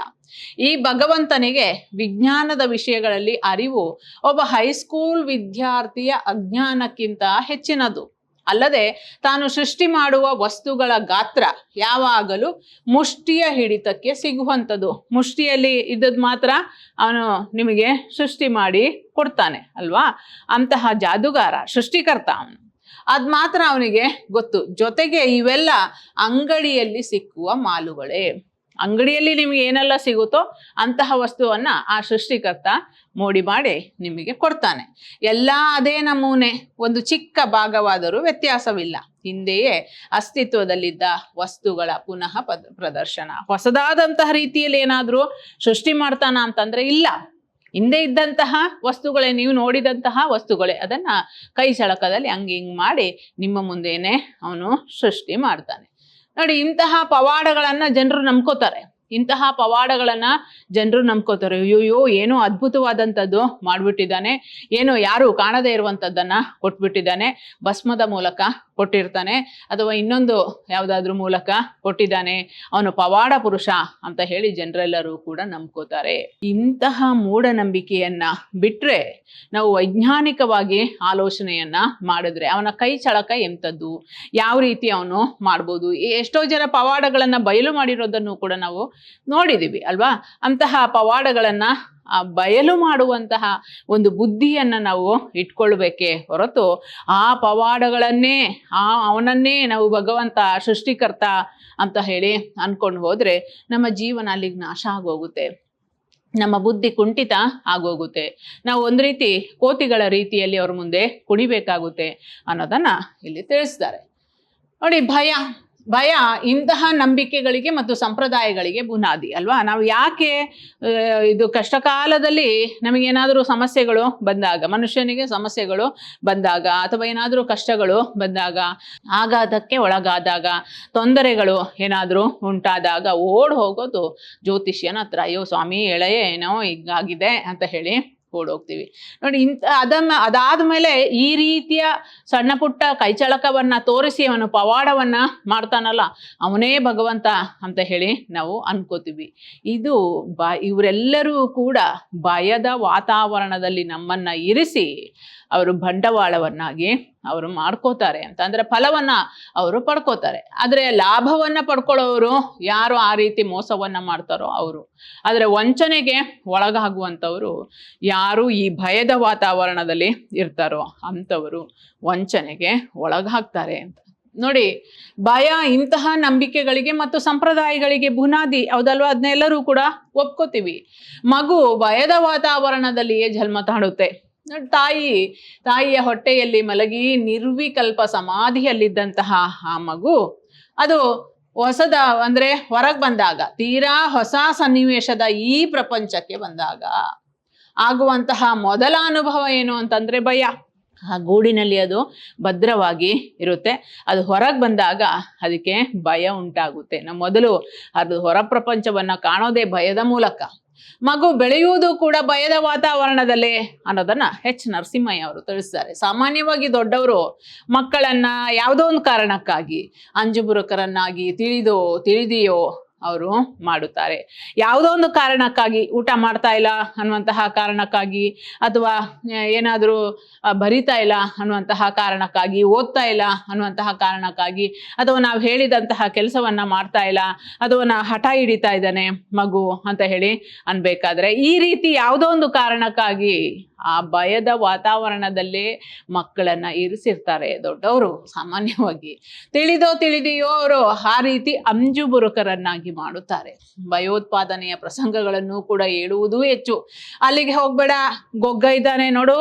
ಈ ಭಗವಂತನಿಗೆ ವಿಜ್ಞಾನದ ವಿಷಯಗಳಲ್ಲಿ ಅರಿವು ಒಬ್ಬ ಹೈಸ್ಕೂಲ್ ವಿದ್ಯಾರ್ಥಿಯ ಅಜ್ಞಾನಕ್ಕಿಂತ ಹೆಚ್ಚಿನದು. ಅಲ್ಲದೆ ತಾನು ಸೃಷ್ಟಿ ಮಾಡುವ ವಸ್ತುಗಳ ಗಾತ್ರ ಯಾವಾಗಲೂ ಮುಷ್ಟಿಯ ಹಿಡಿತಕ್ಕೆ ಸಿಗುವಂಥದ್ದು. ಮುಷ್ಟಿಯಲ್ಲಿ ಇದ್ದದ್ದು ಮಾತ್ರ ಅವನು ನಿಮಗೆ ಸೃಷ್ಟಿ ಮಾಡಿ ಕೊಡ್ತಾನೆ ಅಲ್ವಾ. ಅಂತಹ ಜಾದುಗಾರ ಸೃಷ್ಟಿಕರ್ತ ಅವನು, ಅದ್ ಮಾತ್ರ ಅವನಿಗೆ ಗೊತ್ತು. ಜೊತೆಗೆ ಇವೆಲ್ಲ ಅಂಗಡಿಯಲ್ಲಿ ಸಿಕ್ಕುವ ಮಾಲುಗಳೇ. ಅಂಗಡಿಯಲ್ಲಿ ನಿಮಗೆ ಏನೆಲ್ಲ ಸಿಗುತ್ತೋ ಅಂತಹ ವಸ್ತುವನ್ನ ಆ ಸೃಷ್ಟಿಕರ್ತ ಮೋಡಿ ಮಾಡಿ ನಿಮಗೆ ಕೊಡ್ತಾನೆ. ಎಲ್ಲ ಅದೇ ನಮೂನೆ, ಒಂದು ಚಿಕ್ಕ ಭಾಗವಾದರೂ ವ್ಯತ್ಯಾಸವಿಲ್ಲ. ಹಿಂದೆಯೇ ಅಸ್ತಿತ್ವದಲ್ಲಿದ್ದ ವಸ್ತುಗಳ ಪುನಃ ಪ್ರದರ್ಶನ. ಹೊಸದಾದಂತಹ ರೀತಿಯಲ್ಲಿ ಏನಾದರೂ ಸೃಷ್ಟಿ ಮಾಡ್ತಾನ ಅಂತಂದ್ರೆ ಇಲ್ಲ, ಹಿಂದೆ ಇದ್ದಂತಹ ವಸ್ತುಗಳೇ, ನೀವು ನೋಡಿದಂತಹ ವಸ್ತುಗಳೇ, ಅದನ್ನ ಕೈ ಚಳಕದಲ್ಲಿ ಹಿಂಗ್ ಮಾಡಿ ನಿಮ್ಮ ಮುಂದೆನೆ ಅವನು ಸೃಷ್ಟಿ ಮಾಡ್ತಾನೆ. ನೋಡಿ, ಇಂತಹ ಪವಾಡಗಳನ್ನ ಜನರು ನಂಬ್ಕೋತಾರೆ. ಅಯ್ಯೋ ಏನೋ ಅದ್ಭುತವಾದಂಥದ್ದು ಮಾಡ್ಬಿಟ್ಟಿದ್ದಾನೆ, ಏನೋ ಯಾರು ಕಾಣದೇ ಇರುವಂಥದ್ದನ್ನ ಕೊಟ್ಬಿಟ್ಟಿದ್ದಾನೆ, ಭಸ್ಮದ ಮೂಲಕ ಕೊಟ್ಟಿರ್ತಾನೆ ಅಥವಾ ಇನ್ನೊಂದು ಯಾವುದಾದ್ರೂ ಮೂಲಕ ಕೊಟ್ಟಿದ್ದಾನೆ, ಅವನು ಪವಾಡ ಪುರುಷ ಅಂತ ಹೇಳಿ ಜನರೆಲ್ಲರೂ ಕೂಡ ನಂಬ್ಕೋತಾರೆ. ಇಂತಹ ಮೂಢನಂಬಿಕೆಯನ್ನ ಬಿಟ್ರೆ ನಾವು ವೈಜ್ಞಾನಿಕವಾಗಿ ಆಲೋಚನೆಯನ್ನ ಮಾಡಿದ್ರೆ ಅವನ ಕೈ ಚಳಕ ಎಂಥದ್ದು, ಯಾವ ರೀತಿ ಅವನು ಮಾಡ್ಬೋದು. ಎಷ್ಟೋ ಜನ ಪವಾಡಗಳನ್ನ ಬಯಲು ಮಾಡಿರೋದನ್ನು ಕೂಡ ನಾವು ನೋಡಿದೀವಿ ಅಲ್ವಾ. ಅಂತಹ ಪವಾಡಗಳನ್ನ ಬಯಲು ಮಾಡುವಂತಹ ಒಂದು ಬುದ್ಧಿಯನ್ನ ನಾವು ಇಟ್ಕೊಳ್ಬೇಕೇ ಹೊರತು ಆ ಪವಾಡಗಳನ್ನೇ ಅವನನ್ನೇ ನಾವು ಭಗವಂತ ಸೃಷ್ಟಿಕರ್ತ ಅಂತ ಹೇಳಿ ಅನ್ಕೊಂಡು ಹೋದ್ರೆ ನಮ್ಮ ಜೀವನ ಅಲ್ಲಿಗೆ ನಾಶ ಆಗೋಗುತ್ತೆ, ನಮ್ಮ ಬುದ್ಧಿ ಕುಂಠಿತ ಆಗೋಗುತ್ತೆ. ನಾವು ಒಂದು ರೀತಿ ಕೋತಿಗಳ ರೀತಿಯಲ್ಲಿ ಅವ್ರ ಮುಂದೆ ಕುಣಿಬೇಕಾಗುತ್ತೆ ಅನ್ನೋದನ್ನ ಇಲ್ಲಿ ತಿಳಿಸ್ತಾರೆ. ನೋಡಿ, ಭಯ ಇಂತಹ ನಂಬಿಕೆಗಳಿಗೆ ಮತ್ತು ಸಂಪ್ರದಾಯಗಳಿಗೆ ಬುನಾದಿ ಅಲ್ವಾ. ನಾವು ಯಾಕೆ ಇದು ಕಷ್ಟಕಾಲದಲ್ಲಿ ನಮಗೇನಾದರೂ ಸಮಸ್ಯೆಗಳು ಬಂದಾಗ, ಮನುಷ್ಯನಿಗೆ ಸಮಸ್ಯೆಗಳು ಬಂದಾಗ ಅಥವಾ ಏನಾದರೂ ಕಷ್ಟಗಳು ಬಂದಾಗ, ಆಘಾತಕ್ಕೆ ಒಳಗಾದಾಗ, ತೊಂದರೆಗಳು ಏನಾದರೂ ಉಂಟಾದಾಗ ಓಡ್ ಹೋಗೋದು ಜ್ಯೋತಿಷ್ಯನ ಹತ್ರ. ಅಯ್ಯೋ ಸ್ವಾಮಿ ಎಳೆಯೇ ಏನೋ ಹೀಗಾಗಿದೆ ಅಂತ ಹೇಳಿ ಓಡೋಗ್ತೀವಿ. ನೋಡಿ, ಅದಾದ್ಮೇಲೆ ಈ ರೀತಿಯ ಸಣ್ಣ ಪುಟ್ಟ ಕೈಚಳಕವನ್ನ ತೋರಿಸಿ ಅವನು ಪವಾಡವನ್ನ ಮಾಡ್ತಾನಲ್ಲ, ಅವನೇ ಭಗವಂತ ಅಂತ ಹೇಳಿ ನಾವು ಅನ್ಕೋತೀವಿ. ಇದು ಇವರೆಲ್ಲರೂ ಕೂಡ ಭಯದ ವಾತಾವರಣದಲ್ಲಿ ನಮ್ಮನ್ನ ಇರಿಸಿ ಅವರು ಬಂಡವಾಳವನ್ನಾಗಿ ಅವರು ಮಾಡ್ಕೋತಾರೆ ಅಂತ ಅಂದ್ರೆ ಫಲವನ್ನ ಅವರು ಪಡ್ಕೋತಾರೆ. ಆದ್ರೆ ಲಾಭವನ್ನ ಪಡ್ಕೊಳ್ಳೋರು ಯಾರು ಆ ರೀತಿ ಮೋಸವನ್ನ ಮಾಡ್ತಾರೋ ಅವರು. ಆದ್ರೆ ವಂಚನೆಗೆ ಒಳಗಾಗುವಂಥವ್ರು ಯಾರು ಈ ಭಯದ ವಾತಾವರಣದಲ್ಲಿ ಇರ್ತಾರೋ ಅಂಥವರು ವಂಚನೆಗೆ ಒಳಗಾಗ್ತಾರೆ ಅಂತ. ನೋಡಿ, ಭಯ ಇಂತಹ ನಂಬಿಕೆಗಳಿಗೆ ಮತ್ತು ಸಂಪ್ರದಾಯಗಳಿಗೆ ಬುನಾದಿ ಹೌದಲ್ವಾ. ಅದನ್ನೆಲ್ಲರೂ ಕೂಡ ಒಪ್ಕೋತೀವಿ. ಮಗು ಭಯದ ವಾತಾವರಣದಲ್ಲಿಯೇ ಜನ್ಮ ತಾಳುತ್ತೆ. ತಾಯಿಯ ಹೊಟ್ಟೆಯಲ್ಲಿ ಮಲಗಿ ನಿರ್ವಿಕಲ್ಪ ಸಮಾಧಿಯಲ್ಲಿದ್ದಂತಹ ಆ ಮಗು ಅದು ಅಂದ್ರೆ ಹೊರಗೆ ಬಂದಾಗ, ತೀರಾ ಹೊಸ ಸನ್ನಿವೇಶದ ಈ ಪ್ರಪಂಚಕ್ಕೆ ಬಂದಾಗ ಆಗುವಂತಹ ಮೊದಲ ಅನುಭವ ಏನು ಅಂತಂದ್ರೆ ಭಯ. ಆ ಗೂಡಿನಲ್ಲಿ ಅದು ಭದ್ರವಾಗಿ ಇರುತ್ತೆ, ಅದು ಹೊರಗೆ ಬಂದಾಗ ಅದಕ್ಕೆ ಭಯ ಉಂಟಾಗುತ್ತೆ. ನಾವು ಮೊದಲು ಅದು ಹೊರ ಪ್ರಪಂಚವನ್ನ ಕಾಣೋದೇ ಭಯದ ಮೂಲಕ. ಮಗು ಬೆಳೆಯುವುದು ಕೂಡ ಭಯದ ವಾತಾವರಣದಲ್ಲೇ ಅನ್ನೋದನ್ನ ಎಚ್ ನರಸಿಂಹಯ್ಯ ಅವರು ತಿಳಿಸ್ತಾರೆ. ಸಾಮಾನ್ಯವಾಗಿ ದೊಡ್ಡವರು ಮಕ್ಕಳನ್ನ ಯಾವುದೋ ಒಂದು ಕಾರಣಕ್ಕಾಗಿ ಅಂಜುಬುರುಕರನ್ನಾಗಿ ತಿಳಿದೆಯೋ ಅವರು ಮಾಡುತ್ತಾರೆ. ಯಾವುದೋ ಒಂದು ಕಾರಣಕ್ಕಾಗಿ, ಊಟ ಮಾಡ್ತಾ ಇಲ್ಲ ಅನ್ನುವಂತಹ ಕಾರಣಕ್ಕಾಗಿ, ಅಥವಾ ಏನಾದರೂ ಬರಿತಾ ಇಲ್ಲ ಅನ್ನುವಂತಹ ಕಾರಣಕ್ಕಾಗಿ, ಓದ್ತಾ ಇಲ್ಲ ಅನ್ನುವಂತಹ ಕಾರಣಕ್ಕಾಗಿ, ಅಥವಾ ನಾವು ಹೇಳಿದಂತಹ ಕೆಲಸವನ್ನ ಮಾಡ್ತಾ ಇಲ್ಲ, ಅಥವಾ ಹಠ ಹಿಡಿತಾ ಇದ್ದಾನೆ ಮಗು ಅಂತ ಹೇಳಿ ಅನ್ಬೇಕಾದ್ರೆ, ಈ ರೀತಿ ಯಾವುದೋ ಒಂದು ಕಾರಣಕ್ಕಾಗಿ ಆ ಭಯದ ವಾತಾವರಣದಲ್ಲೇ ಮಕ್ಕಳನ್ನ ಇರಿಸಿರ್ತಾರೆ ದೊಡ್ಡವರು. ಸಾಮಾನ್ಯವಾಗಿ ತಿಳಿದೆಯೋ ಅವರು ಆ ರೀತಿ ಅಂಜುಬುರುಕರನ್ನಾಗಿ ಮಾಡುತ್ತಾರೆ. ಭಯೋತ್ಪಾದನೆಯ ಪ್ರಸಂಗಗಳನ್ನು ಕೂಡ ಹೇಳುವುದೂ ಹೆಚ್ಚು. ಅಲ್ಲಿಗೆ ಹೋಗ್ಬೇಡ, ಗೊಗ್ಗ ಇದ್ದಾನೆ ನೋಡು,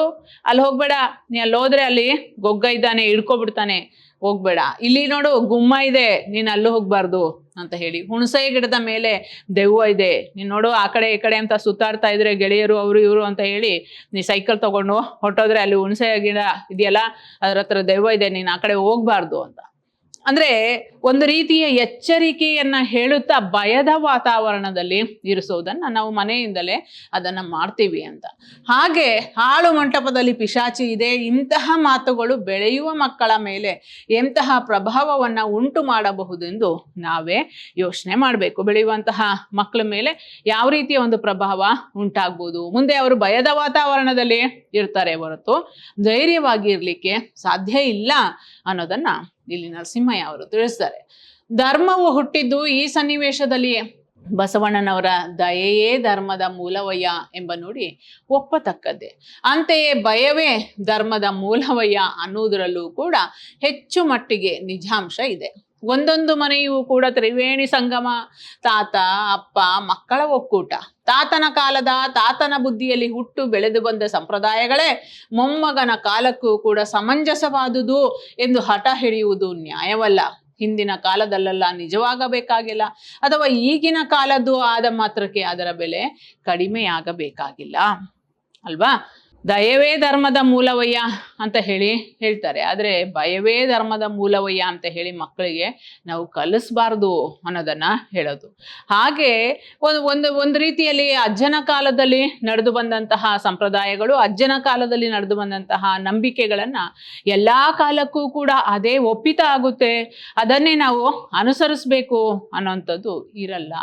ಅಲ್ಲಿ ಹೋಗ್ಬೇಡ, ನೀ ಅಲ್ಲಿ ಹೋದ್ರೆ ಅಲ್ಲಿ ಗೊಗ್ಗ ಇದ್ದಾನೆ, ಹಿಡ್ಕೊಬಿಡ್ತಾನೆ, ಹೋಗ್ಬೇಡ, ಇಲ್ಲಿ ನೋಡು ಗುಮ್ಮ ಇದೆ, ನೀನ್ ಅಲ್ಲೂ ಹೋಗ್ಬಾರ್ದು ಅಂತ ಹೇಳಿ. ಹುಣಸೆ ಗಿಡದ ಮೇಲೆ ದೆವ್ವ ಇದೆ, ನೀನ್ ನೋಡು ಆ ಕಡೆ ಈ ಕಡೆ ಅಂತ ಸುತ್ತಾಡ್ತಾ ಇದ್ರೆ ಗೆಳೆಯರು ಅವರು ಇವರು ಅಂತ ಹೇಳಿ ನೀ ಸೈಕಲ್ ತಗೊಂಡು ಹೊಟ್ಟೋದ್ರೆ ಅಲ್ಲಿ ಹುಣಸೆ ಗಿಡ ಇದೆಯಲ್ಲ ಅದ್ರ ಹತ್ರ ದೆವ್ವ ಇದೆ, ನೀನ್ ಆ ಕಡೆ ಹೋಗ್ಬಾರ್ದು ಅಂತ. ಅಂದ್ರೆ ಒಂದು ರೀತಿಯ ಎಚ್ಚರಿಕೆಯನ್ನ ಹೇಳುತ್ತಾ ಭಯದ ವಾತಾವರಣದಲ್ಲಿ ಇರಿಸೋದನ್ನ ನಾವು ಮನೆಯಿಂದಲೇ ಅದನ್ನ ಮಾಡ್ತೀವಿ ಅಂತ. ಹಾಗೆ ಹಾಳು ಮಂಟಪದಲ್ಲಿ ಪಿಶಾಚಿ ಇದೆ, ಇಂತಹ ಮಾತುಗಳು ಬೆಳೆಯುವ ಮಕ್ಕಳ ಮೇಲೆ ಎಂತಹ ಪ್ರಭಾವವನ್ನ ಉಂಟು ಮಾಡಬಹುದೆಂದು ನಾವೇ ಯೋಚನೆ ಮಾಡಬೇಕು. ಬೆಳೆಯುವಂತಹ ಮಕ್ಕಳ ಮೇಲೆ ಯಾವ ರೀತಿಯ ಒಂದು ಪ್ರಭಾವ ಉಂಟಾಗ್ಬೋದು, ಮುಂದೆ ಅವರು ಭಯದ ವಾತಾವರಣದಲ್ಲಿ ಇರ್ತಾರೆ ಹೊರತು ಧೈರ್ಯವಾಗಿ ಇರ್ಲಿಕ್ಕೆ ಸಾಧ್ಯ ಇಲ್ಲ ಅನ್ನೋದನ್ನ ಇಲ್ಲಿ ನರಸಿಂಹಯ್ಯ ಅವರು ತಿಳಿಸ್ತಾರೆ. ಧರ್ಮವು ಹುಟ್ಟಿದ್ದು ಈ ಸನ್ನಿವೇಶದಲ್ಲಿ ಬಸವಣ್ಣನವರ ದಯೆಯೇ ಧರ್ಮದ ಮೂಲವಯ್ಯ ಎಂಬ ನುಡಿ ಒಪ್ಪತಕ್ಕದ್ದೇ. ಅಂತೆಯೇ ಭಯವೇ ಧರ್ಮದ ಮೂಲವಯ್ಯ ಅನ್ನುವುದರಲ್ಲೂ ಕೂಡ ಹೆಚ್ಚು ಮಟ್ಟಿಗೆ ನಿಜಾಂಶ ಇದೆ. ಒಂದೊಂದು ಮನೆಯೂ ಕೂಡ ತ್ರಿವೇಣಿ ಸಂಗಮ, ತಾತ ಅಪ್ಪ ಮಕ್ಕಳ ಒಕ್ಕೂಟ. ತಾತನ ಕಾಲದ ತಾತನ ಬುದ್ಧಿಯಲ್ಲಿ ಹುಟ್ಟು ಬೆಳೆದು ಬಂದ ಸಂಪ್ರದಾಯಗಳೇ ಮೊಮ್ಮಗನ ಕಾಲಕ್ಕೂ ಕೂಡ ಸಮಂಜಸವಾದುದು ಎಂದು ಹಠ ಹಿಡಿಯುವುದು ನ್ಯಾಯವಲ್ಲ. ಹಿಂದಿನ ಕಾಲದಲ್ಲೆಲ್ಲ ನಿಜವಾಗಬೇಕಾಗಿಲ್ಲ, ಅಥವಾ ಈಗಿನ ಕಾಲದ್ದು ಆದ ಮಾತ್ರಕ್ಕೆ ಅದರ ಬೆಲೆ ಕಡಿಮೆಯಾಗಬೇಕಾಗಿಲ್ಲ ಅಲ್ವಾ. ದಯವೇ ಧರ್ಮದ ಮೂಲವಯ್ಯ ಅಂತ ಹೇಳ್ತಾರೆ, ಆದರೆ ಭಯವೇ ಧರ್ಮದ ಮೂಲವಯ್ಯ ಅಂತ ಹೇಳಿ ಮಕ್ಕಳಿಗೆ ನಾವು ಕಲಿಸ್ಬಾರ್ದು ಅನ್ನೋದನ್ನ ಹೇಳೋದು. ಹಾಗೆ ಒಂದು ರೀತಿಯಲ್ಲಿ ಅಜ್ಜನ ಕಾಲದಲ್ಲಿ ನಡೆದು ಬಂದಂತಹ ಸಂಪ್ರದಾಯಗಳು, ಅಜ್ಜನ ಕಾಲದಲ್ಲಿ ನಡೆದು ಬಂದಂತಹ ನಂಬಿಕೆಗಳನ್ನ ಎಲ್ಲಾ ಕಾಲಕ್ಕೂ ಕೂಡ ಅದೇ ಒಪ್ಪಿತ ಆಗುತ್ತೆ, ಅದನ್ನೇ ನಾವು ಅನುಸರಿಸ್ಬೇಕು ಅನ್ನೋಂಥದ್ದು ಇರಲ್ಲ.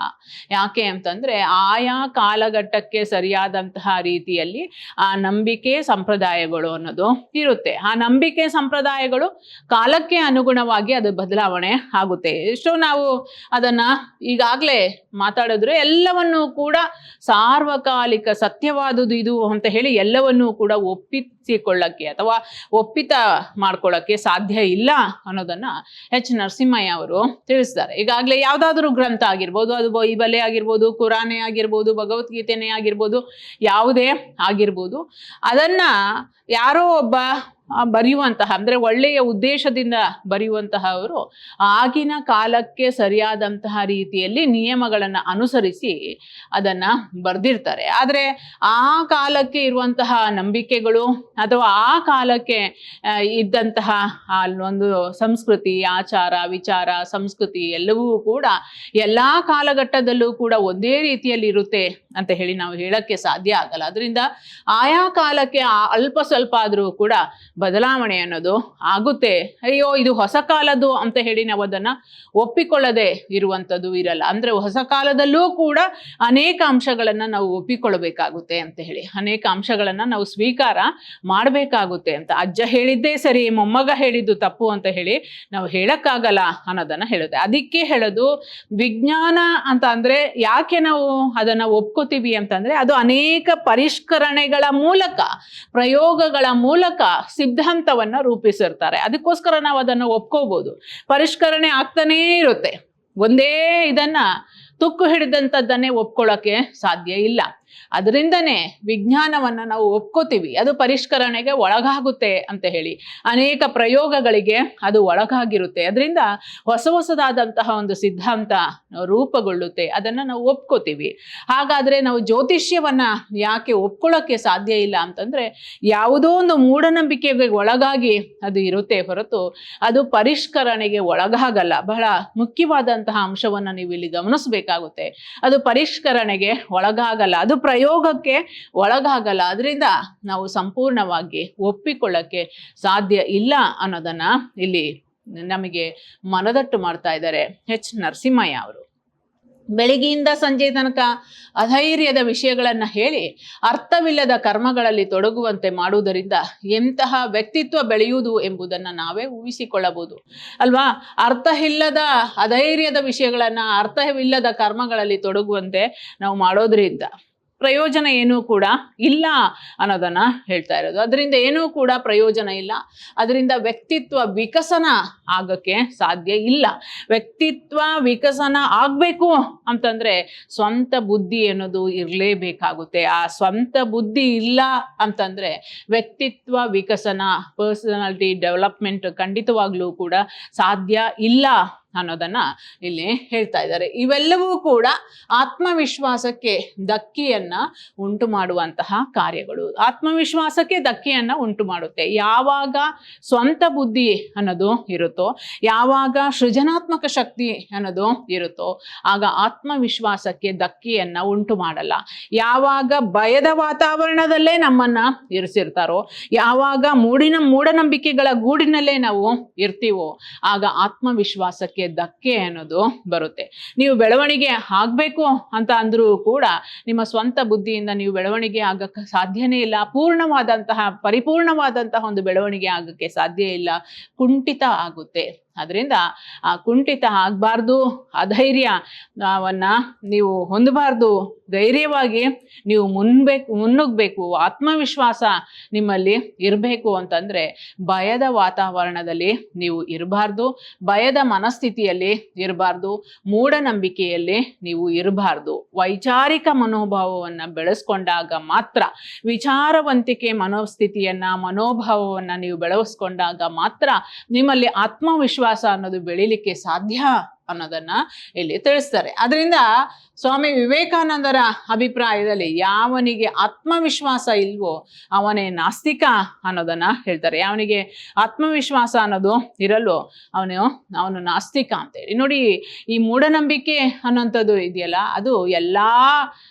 ಯಾಕೆ ಅಂತಂದ್ರೆ ಆಯಾ ಕಾಲಘಟ್ಟಕ್ಕೆ ಸರಿಯಾದಂತಹ ರೀತಿಯಲ್ಲಿ ಆ ನಂಬಿಕೆ ಸಂಪ್ರದಾಯಗಳು ಅನ್ನೋದು ಇರುತ್ತೆ. ಆ ನಂಬಿಕೆ ಸಂಪ್ರದಾಯಗಳು ಕಾಲಕ್ಕೆ ಅನುಗುಣವಾಗಿ ಅದು ಬದಲಾವಣೆ ಆಗುತ್ತೆ. ಎಷ್ಟೋ ನಾವು ಅದನ್ನ ಈಗಾಗಲೇ ಮಾತಾಡಿದ್ರೆ ಎಲ್ಲವನ್ನೂ ಕೂಡ ಸಾರ್ವಕಾಲಿಕ ಸತ್ಯವಾದುದು ಇದು ಅಂತ ಹೇಳಿ ಎಲ್ಲವನ್ನೂ ಕೂಡ ಒಪ್ಪಿಸಿಕೊಳ್ಳಕ್ಕೆ ಅಥವಾ ಒಪ್ಪಿತ ಮಾಡ್ಕೊಳ್ಳಕ್ಕೆ ಸಾಧ್ಯ ಇಲ್ಲ ಅನ್ನೋದನ್ನ ಎಚ್ ನರಸಿಂಹಯ್ಯ ಅವರು ತಿಳಿಸ್ತಾರೆ. ಈಗಾಗಲೇ ಯಾವ್ದಾದ್ರು ಗ್ರಂಥ ಆಗಿರ್ಬೋದು, ಅದು ಬೈಬಲೇ ಆಗಿರ್ಬೋದು, ಕುರಾನೇ ಆಗಿರ್ಬೋದು, ಭಗವದ್ಗೀತೆನೇ ಆಗಿರ್ಬೋದು, ಯಾವುದೇ ಆಗಿರ್ಬೋದು, ಅದನ್ನ ಯಾರೋ ಒಬ್ಬ ಬರೆಯುವಂತಹ ಅಂದ್ರೆ ಒಳ್ಳೆಯ ಉದ್ದೇಶದಿಂದ ಬರೆಯುವಂತಹವರು ಆಗಿನ ಕಾಲಕ್ಕೆ ಸರಿಯಾದಂತಹ ರೀತಿಯಲ್ಲಿ ನಿಯಮಗಳನ್ನ ಅನುಸರಿಸಿ ಅದನ್ನ ಬರೆದಿರ್ತಾರೆ. ಆದ್ರೆ ಆ ಕಾಲಕ್ಕೆ ಇರುವಂತಹ ನಂಬಿಕೆಗಳು ಅಥವಾ ಆ ಕಾಲಕ್ಕೆ ಇದ್ದಂತಹ ಒಂದು ಸಂಸ್ಕೃತಿ, ಆಚಾರ ವಿಚಾರ, ಸಂಸ್ಕೃತಿ ಎಲ್ಲವೂ ಕೂಡ ಎಲ್ಲಾ ಕಾಲಘಟ್ಟದಲ್ಲೂ ಕೂಡ ಒಂದೇ ರೀತಿಯಲ್ಲಿ ಇರುತ್ತೆ ಅಂತ ಹೇಳಿ ನಾವು ಹೇಳಕ್ಕೆ ಸಾಧ್ಯ ಆಗಲ್ಲ. ಅದರಿಂದ ಆಯಾ ಕಾಲಕ್ಕೆ ಅಲ್ಪ ಸ್ವಲ್ಪ ಆದ್ರೂ ಕೂಡ ಬದಲಾವಣೆ ಅನ್ನೋದು ಆಗುತ್ತೆ. ಅಯ್ಯೋ ಇದು ಹೊಸ ಕಾಲದ್ದು ಅಂತ ಹೇಳಿ ನಾವು ಅದನ್ನ ಒಪ್ಪಿಕೊಳ್ಳದೆ ಇರುವಂಥದ್ದು ಇರಲ್ಲ. ಅಂದ್ರೆ ಹೊಸ ಕಾಲದಲ್ಲೂ ಕೂಡ ಅನೇಕ ಅಂಶಗಳನ್ನ ನಾವು ಒಪ್ಪಿಕೊಳ್ಳಬೇಕಾಗುತ್ತೆ ಅಂತ ಹೇಳಿ, ಅನೇಕ ಅಂಶಗಳನ್ನ ನಾವು ಸ್ವೀಕಾರ ಮಾಡಬೇಕಾಗುತ್ತೆ ಅಂತ. ಅಜ್ಜ ಹೇಳಿದ್ದೇ ಸರಿ, ಮೊಮ್ಮಗ ಹೇಳಿದ್ದು ತಪ್ಪು ಅಂತ ಹೇಳಿ ನಾವು ಹೇಳಕ್ಕಾಗಲ್ಲ ಅನ್ನೋದನ್ನ ಹೇಳುತ್ತೆ. ಅದಕ್ಕೆ ಹೇಳೋದು ವಿಜ್ಞಾನ ಅಂತ ಅಂದ್ರೆ ಯಾಕೆ ನಾವು ಅದನ್ನ ಒಪ್ಕೋತೀವಿ ಅಂತಂದ್ರೆ ಅದು ಅನೇಕ ಪರಿಷ್ಕರಣೆಗಳ ಮೂಲಕ, ಪ್ರಯೋಗಗಳ ಮೂಲಕ ಸಿದ್ಧಾಂತವನ್ನ ರೂಪಿಸಿರ್ತಾರೆ. ಅದಕ್ಕೋಸ್ಕರ ನಾವು ಅದನ್ನು ಒಪ್ಕೋಬಹುದು. ಪರಿಷ್ಕರಣೆ ಆಗ್ತಾನೇ ಇರುತ್ತೆ. ಒಂದೇ ಇದನ್ನ ತುಕ್ಕು ಹಿಡಿದಂಥದ್ದನ್ನೇ ಒಪ್ಕೊಳ್ಳೋಕೆ ಸಾಧ್ಯ ಇಲ್ಲ. ಅದರಿಂದನೇ ವಿಜ್ಞಾನವನ್ನ ನಾವು ಒಪ್ಕೋತೀವಿ, ಅದು ಪರಿಷ್ಕರಣೆಗೆ ಒಳಗಾಗುತ್ತೆ ಅಂತ ಹೇಳಿ, ಅನೇಕ ಪ್ರಯೋಗಗಳಿಗೆ ಅದು ಒಳಗಾಗಿರುತ್ತೆ. ಅದರಿಂದ ಹೊಸದಾದಂತಹ ಒಂದು ಸಿದ್ಧಾಂತ ರೂಪುಗೊಳ್ಳುತ್ತೆ, ಅದನ್ನ ನಾವು ಒಪ್ಕೋತೀವಿ. ಹಾಗಾದ್ರೆ ನಾವು ಜ್ಯೋತಿಷ್ಯವನ್ನ ಯಾಕೆ ಒಪ್ಕೊಳ್ಳೋಕೆ ಸಾಧ್ಯ ಇಲ್ಲ ಅಂತಂದ್ರೆ ಯಾವುದೋ ಒಂದು ಮೂಢನಂಬಿಕೆಗೆ ಒಳಗಾಗಿ ಅದು ಇರುತ್ತೆ ಹೊರತು ಅದು ಪರಿಷ್ಕರಣೆಗೆ ಒಳಗಾಗಲ್ಲ. ಬಹಳ ಮುಖ್ಯವಾದಂತಹ ಅಂಶವನ್ನ ನೀವು ಇಲ್ಲಿ ಗಮನಿಸಬೇಕಾಗುತ್ತೆ. ಅದು ಪರಿಷ್ಕರಣೆಗೆ ಒಳಗಾಗಲ್ಲ, ಅದು ಪ್ರಯೋಗಕ್ಕೆ ಒಳಗಾಗಲ್ಲ. ಅದರಿಂದ ನಾವು ಸಂಪೂರ್ಣವಾಗಿ ಒಪ್ಪಿಕೊಳ್ಳಕ್ಕೆ ಸಾಧ್ಯ ಇಲ್ಲ ಅನ್ನೋದನ್ನ ಇಲ್ಲಿ ನಮಗೆ ಮನದಟ್ಟು ಮಾಡ್ತಾ ಇದ್ದಾರೆ ಎಚ್ ನರಸಿಂಹಯ್ಯ ಅವರು. ಬೆಳಗ್ಗೆಯಿಂದ ಸಂಜೆ ತನಕ ಅಧೈರ್ಯದ ವಿಷಯಗಳನ್ನ ಹೇಳಿ ಅರ್ಥವಿಲ್ಲದ ಕರ್ಮಗಳಲ್ಲಿ ತೊಡಗುವಂತೆ ಮಾಡುವುದರಿಂದ ಎಂತಹ ವ್ಯಕ್ತಿತ್ವ ಬೆಳೆಯುವುದು ಎಂಬುದನ್ನು ನಾವೇ ಊಹಿಸಿಕೊಳ್ಳಬಹುದು ಅಲ್ವಾ. ಅರ್ಥವಿಲ್ಲದ ಅಧೈರ್ಯದ ವಿಷಯಗಳನ್ನ, ಅರ್ಥವಿಲ್ಲದ ಕರ್ಮಗಳಲ್ಲಿ ತೊಡಗುವಂತೆ ನಾವು ಮಾಡೋದ್ರಿಂದ ಪ್ರಯೋಜನ ಏನೂ ಕೂಡ ಇಲ್ಲ ಅನ್ನೋದನ್ನ ಹೇಳ್ತಾ ಇರೋದು. ಅದರಿಂದ ಏನೂ ಕೂಡ ಪ್ರಯೋಜನ ಇಲ್ಲ, ಅದರಿಂದ ವ್ಯಕ್ತಿತ್ವ ವಿಕಸನ ಆಗಕ್ಕೆ ಸಾಧ್ಯ ಇಲ್ಲ. ವ್ಯಕ್ತಿತ್ವ ವಿಕಸನ ಆಗ್ಬೇಕು ಅಂತಂದ್ರೆ ಸ್ವಂತ ಬುದ್ಧಿ ಅನ್ನೋದು ಇರಲೇಬೇಕಾಗುತ್ತೆ. ಆ ಸ್ವಂತ ಬುದ್ಧಿ ಇಲ್ಲ ಅಂತಂದ್ರೆ ವ್ಯಕ್ತಿತ್ವ ವಿಕಸನ, ಪರ್ಸನಾಲಿಟಿ ಡೆವಲಪ್ಮೆಂಟ್ ಖಂಡಿತವಾಗ್ಲೂ ಕೂಡ ಸಾಧ್ಯ ಇಲ್ಲ ಅನ್ನೋದನ್ನ ಇಲ್ಲಿ ಹೇಳ್ತಾ ಇದ್ದಾರೆ. ಇವೆಲ್ಲವೂ ಕೂಡ ಆತ್ಮವಿಶ್ವಾಸಕ್ಕೆ ಧಕ್ಕೆಯನ್ನ ಉಂಟು ಮಾಡುವಂತಹ ಕಾರ್ಯಗಳು. ಆತ್ಮವಿಶ್ವಾಸಕ್ಕೆ ಧಕ್ಕೆಯನ್ನ ಉಂಟು ಮಾಡುತ್ತೆ. ಯಾವಾಗ ಸ್ವಂತ ಬುದ್ಧಿ ಅನ್ನೋದು ಇರುತ್ತೋ, ಯಾವಾಗ ಸೃಜನಾತ್ಮಕ ಶಕ್ತಿ ಅನ್ನೋದು ಇರುತ್ತೋ, ಆಗ ಆತ್ಮವಿಶ್ವಾಸಕ್ಕೆ ಧಕ್ಕೆಯನ್ನ ಉಂಟು ಮಾಡಲ್ಲ. ಯಾವಾಗ ಭಯದ ವಾತಾವರಣದಲ್ಲೇ ನಮ್ಮನ್ನ ಇರಿಸಿರ್ತಾರೋ, ಯಾವಾಗ ಮೂಢನಂಬಿಕೆಗಳ ಗೂಡಿನಲ್ಲೇ ನಾವು ಇರ್ತೀವೋ, ಆಗ ಆತ್ಮವಿಶ್ವಾಸಕ್ಕೆ ಧಕ್ಕೆ ಅನ್ನೋದು ಬರುತ್ತೆ. ನೀವು ಬೆಳವಣಿಗೆ ಆಗ್ಬೇಕು ಅಂತ ಅಂದ್ರೂ ಕೂಡ ನಿಮ್ಮ ಸ್ವಂತ ಬುದ್ಧಿಯಿಂದ ನೀವು ಬೆಳವಣಿಗೆ ಆಗಕ್ಕೆ ಸಾಧ್ಯನೇ ಇಲ್ಲ. ಪರಿಪೂರ್ಣವಾದಂತಹ ಒಂದು ಬೆಳವಣಿಗೆ ಆಗಕ್ಕೆ ಸಾಧ್ಯ ಇಲ್ಲ, ಕುಂಠಿತ ಆಗುತ್ತೆ. ಅದರಿಂದ ಆ ಕುಂಠಿತ ಆಗಬಾರ್ದು, ಅಧೈರ್ಯವನ್ನ ನೀವು ಹೊಂದಬಾರ್ದು. ಧೈರ್ಯವಾಗಿ ನೀವು ಮುನ್ನುಗ್ಬೇಕು. ಆತ್ಮವಿಶ್ವಾಸ ನಿಮ್ಮಲ್ಲಿ ಇರಬೇಕು ಅಂತಂದ್ರೆ ಭಯದ ವಾತಾವರಣದಲ್ಲಿ ನೀವು ಇರಬಾರ್ದು, ಭಯದ ಮನಸ್ಥಿತಿಯಲ್ಲಿ ಇರಬಾರ್ದು, ಮೂಢನಂಬಿಕೆಯಲ್ಲಿ ನೀವು ಇರಬಾರ್ದು. ವೈಚಾರಿಕ ಮನೋಭಾವವನ್ನು ಬೆಳೆಸ್ಕೊಂಡಾಗ ಮಾತ್ರ, ವಿಚಾರವಂತಿಕೆ ಮನೋಭಾವವನ್ನು ನೀವು ಬೆಳೆಸ್ಕೊಂಡಾಗ ಮಾತ್ರ ನಿಮ್ಮಲ್ಲಿ ಆತ್ಮವಿಶ್ವಾಸ ಅನ್ನೋದು ಬೆಳಿಲಿಕ್ಕೆ ಸಾಧ್ಯ ಅನ್ನೋದನ್ನ ಇಲ್ಲಿ ತಿಳಿಸ್ತಾರೆ. ಅದರಿಂದ ಸ್ವಾಮಿ ವಿವೇಕಾನಂದರ ಅಭಿಪ್ರಾಯದಲ್ಲಿ ಯಾವನಿಗೆ ಆತ್ಮವಿಶ್ವಾಸ ಇಲ್ವೋ ಅವನೇ ನಾಸ್ತಿಕ ಅನ್ನೋದನ್ನ ಹೇಳ್ತಾರೆ. ಯಾವನಿಗೆ ಆತ್ಮವಿಶ್ವಾಸ ಅನ್ನೋದು ಇರಲ್ವೋ ಅವನು ನಾಸ್ತಿಕ ಅಂತೇಳಿ. ನೋಡಿ, ಈ ಮೂಢನಂಬಿಕೆ ಅನ್ನೋಂಥದ್ದು ಇದೆಯಲ್ಲ, ಅದು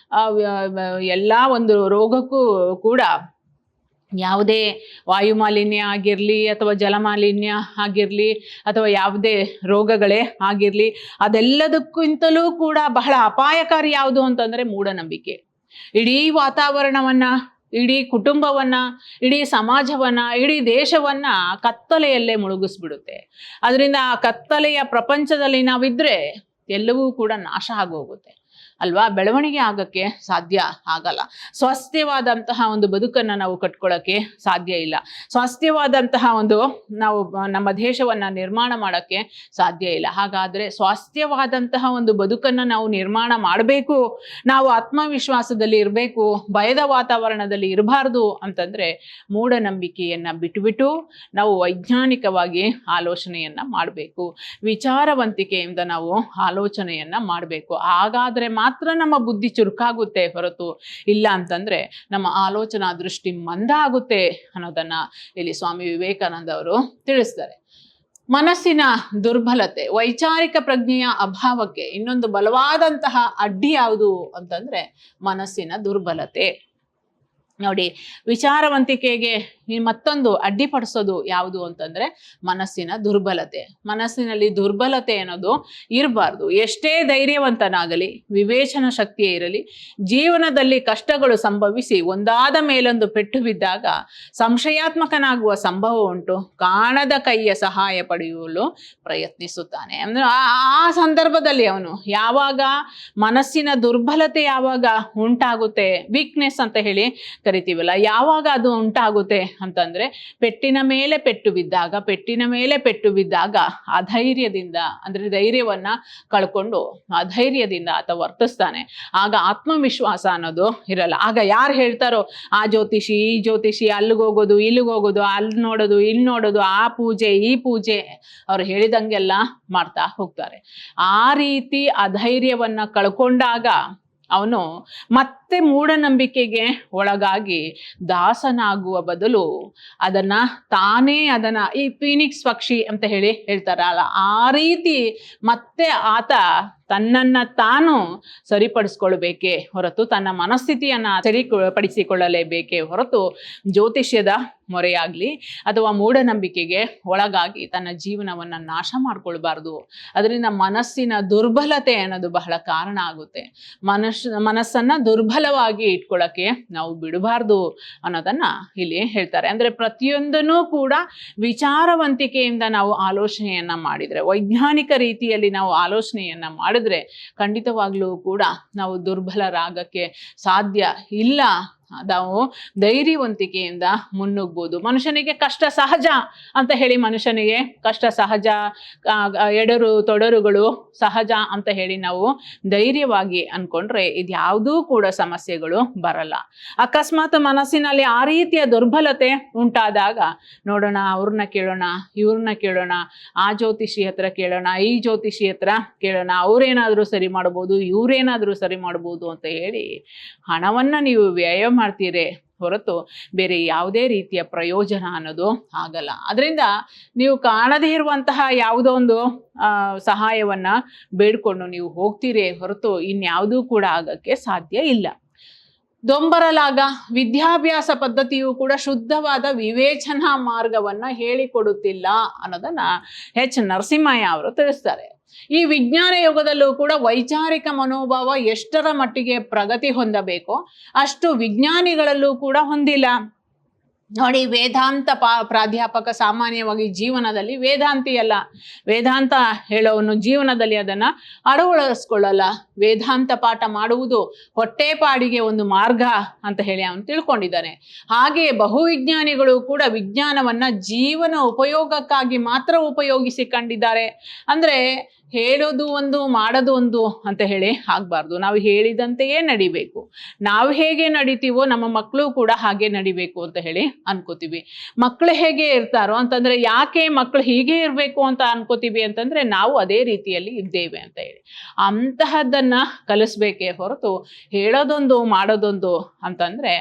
ಎಲ್ಲ ಒಂದು ರೋಗಕ್ಕೂ ಕೂಡ, ಯಾವುದೇ ವಾಯುಮಾಲಿನ್ಯ ಆಗಿರಲಿ ಅಥವಾ ಜಲಮಾಲಿನ್ಯ ಆಗಿರಲಿ ಅಥವಾ ಯಾವುದೇ ರೋಗಗಳೇ ಆಗಿರಲಿ, ಅದೆಲ್ಲದಕ್ಕಿಂತಲೂ ಕೂಡ ಬಹಳ ಅಪಾಯಕಾರಿ ಯಾವುದು ಅಂತಂದ್ರೆ ಮೂಢನಂಬಿಕೆ. ಇಡೀ ವಾತಾವರಣವನ್ನ, ಇಡೀ ಕುಟುಂಬವನ್ನ, ಇಡೀ ಸಮಾಜವನ್ನ, ಇಡೀ ದೇಶವನ್ನ ಕತ್ತಲೆಯಲ್ಲೇ ಮುಳುಗಿಸ್ಬಿಡುತ್ತೆ. ಅದರಿಂದ ಆ ಕತ್ತಲೆಯ ಪ್ರಪಂಚದಲ್ಲಿ ನಾವಿದ್ರೆ ಎಲ್ಲವೂ ಕೂಡ ನಾಶ ಆಗೋಗುತ್ತೆ ಅಲ್ವಾ? ಬೆಳವಣಿಗೆ ಆಗಕ್ಕೆ ಸಾಧ್ಯ ಆಗಲ್ಲ. ಸ್ವಾಸ್ಥ್ಯವಾದಂತಹ ಒಂದು ಬದುಕನ್ನು ನಾವು ಕಟ್ಕೊಳ್ಳೋಕ್ಕೆ ಸಾಧ್ಯ ಇಲ್ಲ. ಸ್ವಾಸ್ಥ್ಯವಾದಂತಹ ನಾವು ನಮ್ಮ ದೇಶವನ್ನು ನಿರ್ಮಾಣ ಮಾಡೋಕ್ಕೆ ಸಾಧ್ಯ ಇಲ್ಲ. ಹಾಗಾದರೆ ಸ್ವಾಸ್ಥ್ಯವಾದಂತಹ ಒಂದು ಬದುಕನ್ನು ನಾವು ನಿರ್ಮಾಣ ಮಾಡಬೇಕು, ನಾವು ಆತ್ಮವಿಶ್ವಾಸದಲ್ಲಿ ಇರಬೇಕು, ಭಯದ ವಾತಾವರಣದಲ್ಲಿ ಇರಬಾರ್ದು ಅಂತಂದರೆ ಮೂಢನಂಬಿಕೆಯನ್ನು ಬಿಟ್ಟುಬಿಟ್ಟು ನಾವು ವೈಜ್ಞಾನಿಕವಾಗಿ ಆಲೋಚನೆಯನ್ನು ಮಾಡಬೇಕು, ವಿಚಾರವಂತಿಕೆಯಿಂದ ನಾವು ಆಲೋಚನೆಯನ್ನು ಮಾಡಬೇಕು. ಹಾಗಾದರೆ ಮಾತ್ರ ನಮ್ಮ ಬುದ್ಧಿ ಚುರುಕಾಗುತ್ತೆ, ಹೊರತು ಇಲ್ಲ ಅಂತಂದ್ರೆ ನಮ್ಮ ಆಲೋಚನಾ ದೃಷ್ಟಿ ಮಂದ ಆಗುತ್ತೆ ಅನ್ನೋದನ್ನ ಇಲ್ಲಿ ಸ್ವಾಮಿ ವಿವೇಕಾನಂದ ಅವರು ತಿಳಿಸ್ತಾರೆ. ಮನಸ್ಸಿನ ದುರ್ಬಲತೆ, ವೈಚಾರಿಕ ಪ್ರಜ್ಞೆಯ ಅಭಾವಕ್ಕೆ ಇನ್ನೊಂದು ಬಲವಾದಂತಹ ಅಡ್ಡಿ ಯಾವುದು ಅಂತಂದ್ರೆ ಮನಸ್ಸಿನ ದುರ್ಬಲತೆ. ನೋಡಿ, ವಿಚಾರವಂತಿಕೆಗೆ ಮತ್ತೊಂದು ಅಡ್ಡಿಪಡಿಸೋದು ಯಾವುದು ಅಂತಂದ್ರೆ ಮನಸ್ಸಿನ ದುರ್ಬಲತೆ. ಮನಸ್ಸಿನಲ್ಲಿ ದುರ್ಬಲತೆ ಅನ್ನೋದು ಇರಬಾರ್ದು. ಎಷ್ಟೇ ಧೈರ್ಯವಂತನಾಗಲಿ, ವಿವೇಚನ ಶಕ್ತಿಯೇ ಇರಲಿ, ಜೀವನದಲ್ಲಿ ಕಷ್ಟಗಳು ಸಂಭವಿಸಿ ಒಂದಾದ ಮೇಲೊಂದು ಪೆಟ್ಟು ಬಿದ್ದಾಗ ಸಂಶಯಾತ್ಮಕನಾಗುವ ಸಂಭವ ಉಂಟು. ಕಾಣದ ಕೈಯ ಸಹಾಯ ಪಡೆಯಲು ಪ್ರಯತ್ನಿಸುತ್ತಾನೆ. ಅಂದ್ರೆ ಆ ಸಂದರ್ಭದಲ್ಲಿ ಅವನು ಯಾವಾಗ ಮನಸ್ಸಿನ ದುರ್ಬಲತೆ ಯಾವಾಗ ಉಂಟಾಗುತ್ತೆ, ವೀಕ್ನೆಸ್ ಅಂತ ಹೇಳಿ ಕರಿತೀವಲ್ಲ, ಯಾವಾಗ ಅದು ಉಂಟಾಗುತ್ತೆ ಅಂತಂದ್ರೆ ಪೆಟ್ಟಿನ ಮೇಲೆ ಪೆಟ್ಟು ಬಿದ್ದಾಗ ಅಧೈರ್ಯದಿಂದ, ಅಂದ್ರೆ ಧೈರ್ಯವನ್ನ ಕಳ್ಕೊಂಡು ಅಧೈರ್ಯದಿಂದ ಆತ ವರ್ತಿಸ್ತಾನೆ. ಆಗ ಆತ್ಮವಿಶ್ವಾಸ ಅನ್ನೋದು ಇರಲ್ಲ. ಆಗ ಯಾರು ಹೇಳ್ತಾರೋ ಆ ಜ್ಯೋತಿಷಿ ಈ ಜ್ಯೋತಿಷಿ, ಅಲ್ಲಿಗೋಗೋದು ಇಲ್ಲಿಗೋಗೋದು, ಅಲ್ಲಿ ನೋಡೋದು ಇಲ್ಲಿ ನೋಡೋದು, ಆ ಪೂಜೆ ಈ ಪೂಜೆ, ಅವ್ರು ಹೇಳಿದಂಗೆಲ್ಲ ಮಾಡ್ತಾ ಹೋಗ್ತಾರೆ. ಆ ರೀತಿ ಅಧೈರ್ಯವನ್ನ ಕಳ್ಕೊಂಡಾಗ ಅವನು ಮತ್ತೆ ಮೂಢನಂಬಿಕೆಗೆ ಒಳಗಾಗಿ ದಾಸನಾಗುವ ಬದಲು ಅದನ್ನ ಈ ಫೀನಿಕ್ಸ್ ಪಕ್ಷಿ ಅಂತ ಹೇಳ್ತಾರಲ್ಲ, ಆ ರೀತಿ ಮತ್ತೆ ಆತ ತನ್ನನ್ನ ತಾನು ಸರಿಪಡಿಸ್ಕೊಳ್ಬೇಕೇ ಹೊರತು, ತನ್ನ ಮನಸ್ಥಿತಿಯನ್ನ ಸರಿಪಡಿಸಿಕೊಳ್ಳಲೇಬೇಕೇ ಹೊರತು ಜ್ಯೋತಿಷ್ಯದ ಮೊರೆಯಾಗ್ಲಿ ಅಥವಾ ಮೂಢನಂಬಿಕೆಗೆ ಒಳಗಾಗಿ ತನ್ನ ಜೀವನವನ್ನ ನಾಶ ಮಾಡ್ಕೊಳ್ಬಾರ್ದು. ಅದರಿಂದ ಮನಸ್ಸಿನ ದುರ್ಬಲತೆ ಅನ್ನೋದು ಬಹಳ ಕಾರಣ ಆಗುತ್ತೆ. ಮನಸ್ಸನ್ನ ದುರ್ಬಲವಾಗಿ ಇಟ್ಕೊಳ್ಳಕ್ಕೆ ನಾವು ಬಿಡಬಾರ್ದು ಅನ್ನೋದನ್ನ ಇಲ್ಲಿ ಹೇಳ್ತಾರೆ. ಅಂದ್ರೆ ಪ್ರತಿಯೊಂದನ್ನು ಕೂಡ ವಿಚಾರವಂತಿಕೆಯಿಂದ ನಾವು ಆಲೋಚನೆಯನ್ನ ಮಾಡಿದ್ರೆ, ವೈಜ್ಞಾನಿಕ ರೀತಿಯಲ್ಲಿ ನಾವು ಆಲೋಚನೆಯನ್ನ ಮಾಡಿದ್ರೆ ಖಂಡಿತವಾಗ್ಲೂ ಕೂಡ ನಾವು ದುರ್ಬಲರಾಗಕ್ಕೆ ಸಾಧ್ಯ ಇಲ್ಲ. ನಾವು ಧೈರ್ಯವಂತಿಕೆಯಿಂದ ಮುನ್ನುಗ್ಬೋದು. ಮನುಷ್ಯನಿಗೆ ಕಷ್ಟ ಸಹಜ ಅಂತ ಹೇಳಿ, ಮನುಷ್ಯನಿಗೆ ಕಷ್ಟ ಸಹಜ, ಎಡರು ತೊಡರುಗಳು ಸಹಜ ಅಂತ ಹೇಳಿ ನಾವು ಧೈರ್ಯವಾಗಿ ಅನ್ಕೊಂಡ್ರೆ ಇದ್ಯಾವುದೂ ಕೂಡ ಸಮಸ್ಯೆಗಳು ಬರಲ್ಲ. ಅಕಸ್ಮಾತ್ ಮನಸ್ಸಿನಲ್ಲಿ ಆ ರೀತಿಯ ದುರ್ಬಲತೆ ಉಂಟಾದಾಗ ನೋಡೋಣ, ಅವ್ರನ್ನ ಕೇಳೋಣ, ಇವ್ರನ್ನ ಕೇಳೋಣ, ಆ ಜ್ಯೋತಿಷಿ ಹತ್ರ ಕೇಳೋಣ, ಈ ಜ್ಯೋತಿಷಿ ಹತ್ರ ಕೇಳೋಣ, ಅವ್ರೇನಾದ್ರೂ ಸರಿ ಮಾಡ್ಬೋದು, ಇವ್ರೇನಾದ್ರೂ ಸರಿ ಮಾಡ್ಬೋದು ಅಂತ ಹೇಳಿ ಹಣವನ್ನ ನೀವು ವ್ಯಯ ಮಾಡ್ತೀರಿ ಹೊರತು ಬೇರೆ ಯಾವುದೇ ರೀತಿಯ ಪ್ರಯೋಜನ ಅನ್ನೋದು ಆಗಲ್ಲ. ಅದರಿಂದ ನೀವು ಕಾಣದೇ ಇರುವಂತಹ ಯಾವುದೋ ಒಂದು ಸಹಾಯವನ್ನ ಬೇಡ್ಕೊಂಡು ನೀವು ಹೋಗ್ತೀರಿ ಹೊರತು ಇನ್ಯಾವುದೂ ಕೂಡ ಆಗಕ್ಕೆ ಸಾಧ್ಯ ಇಲ್ಲ. ದೊಂಬರಲಾಗ ವಿದ್ಯಾಭ್ಯಾಸ ಪದ್ಧತಿಯು ಕೂಡ ಶುದ್ಧವಾದ ವಿವೇಚನಾ ಮಾರ್ಗವನ್ನ ಹೇಳಿಕೊಡುತ್ತಿಲ್ಲ ಅನ್ನೋದನ್ನ ಎಚ್ ನರಸಿಂಹಯ್ಯ ಅವರು ತಿಳಿಸ್ತಾರೆ. ಈ ವಿಜ್ಞಾನ ಯುಗದಲ್ಲೂ ಕೂಡ ವೈಚಾರಿಕ ಮನೋಭಾವ ಎಷ್ಟರ ಮಟ್ಟಿಗೆ ಪ್ರಗತಿ ಹೊಂದಬೇಕೋ ಅಷ್ಟು ವಿಜ್ಞಾನಿಗಳಲ್ಲೂ ಕೂಡ ಹೊಂದಿಲ್ಲ. ನೋಡಿ, ವೇದಾಂತ ಪ್ರಾಧ್ಯಾಪಕ ಸಾಮಾನ್ಯವಾಗಿ ಜೀವನದಲ್ಲಿ ವೇದಾಂತಿ ಅಲ್ಲ. ವೇದಾಂತ ಹೇಳೋನು ಜೀವನದಲ್ಲಿ ಅದನ್ನ ಅಳವಡಿಸ್ಕೊಳ್ಳಲ್ಲ. ವೇದಾಂತ ಪಾಠ ಮಾಡುವುದು ಹೊಟ್ಟೆಪಾಡಿಗೆ ಒಂದು ಮಾರ್ಗ ಅಂತ ಹೇಳಿ ಅವನು ತಿಳ್ಕೊಂಡಿದ್ದಾನೆ. ಹಾಗೆಯೇ ಬಹುವಿಜ್ಞಾನಿಗಳು ಕೂಡ ವಿಜ್ಞಾನವನ್ನ ಜೀವನ ಉಪಯೋಗಕ್ಕಾಗಿ ಮಾತ್ರ ಉಪಯೋಗಿಸಿಕೊಂಡಿದ್ದಾರೆ. ಅಂದ್ರೆ ಹೇಳೋದು ಒಂದು ಮಾಡೋದು ಒಂದು ಅಂತ ಹೇಳಿ ಆಗ್ಬಾರ್ದು. ನಾವು ಹೇಳಿದಂತೆಯೇ ನಡಿಬೇಕು. ನಾವು ಹೇಗೆ ನಡಿತೀವೋ ನಮ್ಮ ಮಕ್ಕಳು ಕೂಡ ಹಾಗೆ ನಡಿಬೇಕು ಅಂತ ಹೇಳಿ ಅನ್ಕೋತೀವಿ. ಮಕ್ಕಳು ಹೇಗೆ ಇರ್ತಾರೋ ಅಂತಂದ್ರೆ, ಯಾಕೆ ಮಕ್ಕಳು ಹೀಗೆ ಇರಬೇಕು ಅಂತ ಅನ್ಕೋತೀವಿ ಅಂತಂದ್ರೆ ನಾವು ಅದೇ ರೀತಿಯಲ್ಲಿ ಇದ್ದೇವೆ ಅಂತ ಹೇಳಿ ಅಂತಹದ್ದನ್ನ ಕಲಿಸ್ಬೇಕೇ ಹೊರತು ಹೇಳೋದೊಂದು ಮಾಡೋದೊಂದು ಅಂತಂದ್ರೆ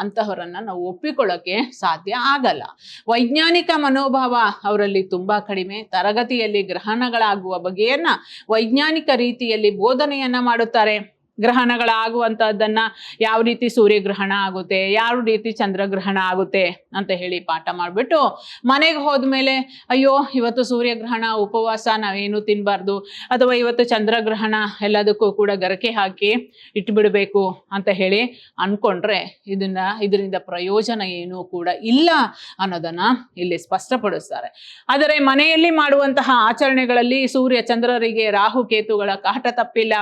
ಅಂತಹವರನ್ನ ನಾವು ಒಪ್ಪಿಕೊಳ್ಳೋಕೆ ಸಾಧ್ಯ ಆಗಲ್ಲ. ವೈಜ್ಞಾನಿಕ ಮನೋಭಾವ ಅವರಲ್ಲಿ ತುಂಬಾ ಕಡಿಮೆ. ತರಗತಿಯಲ್ಲಿ ಗ್ರಹಣಗಳ ಬಗೆಯನ್ನ ವೈಜ್ಞಾನಿಕ ರೀತಿಯಲ್ಲಿ ಬೋಧನೆಯನ್ನ ಮಾಡುತ್ತಾರೆ. ಗ್ರಹಣಗಳಾಗುವಂತಹದ್ದನ್ನ ಯಾವ ರೀತಿ ಸೂರ್ಯಗ್ರಹಣ ಆಗುತ್ತೆ, ಯಾವ ರೀತಿ ಚಂದ್ರಗ್ರಹಣ ಆಗುತ್ತೆ ಅಂತ ಹೇಳಿ ಪಾಠ ಮಾಡಿಬಿಟ್ಟು ಮನೆಗೆ ಹೋದ್ಮೇಲೆ ಅಯ್ಯೋ ಇವತ್ತು ಸೂರ್ಯಗ್ರಹಣ, ಉಪವಾಸ, ನಾವೇನು ತಿನ್ಬಾರ್ದು, ಅಥವಾ ಇವತ್ತು ಚಂದ್ರಗ್ರಹಣ, ಎಲ್ಲದಕ್ಕೂ ಕೂಡ ಗರಕೆ ಹಾಕಿ ಇಟ್ಬಿಡ್ಬೇಕು ಅಂತ ಹೇಳಿ ಅನ್ಕೊಂಡ್ರೆ ಇದರಿಂದ ಪ್ರಯೋಜನ ಏನೂ ಕೂಡ ಇಲ್ಲ ಅನ್ನೋದನ್ನ ಇಲ್ಲಿ ಸ್ಪಷ್ಟಪಡಿಸ್ತಾರೆ. ಆದರೆ ಮನೆಯಲ್ಲಿ ಮಾಡುವಂತಹ ಆಚರಣೆಗಳಲ್ಲಿ ಸೂರ್ಯ ಚಂದ್ರರಿಗೆ ರಾಹು ಕೇತುಗಳ ಕಾಟ ತಪ್ಪಿಲ್ಲ.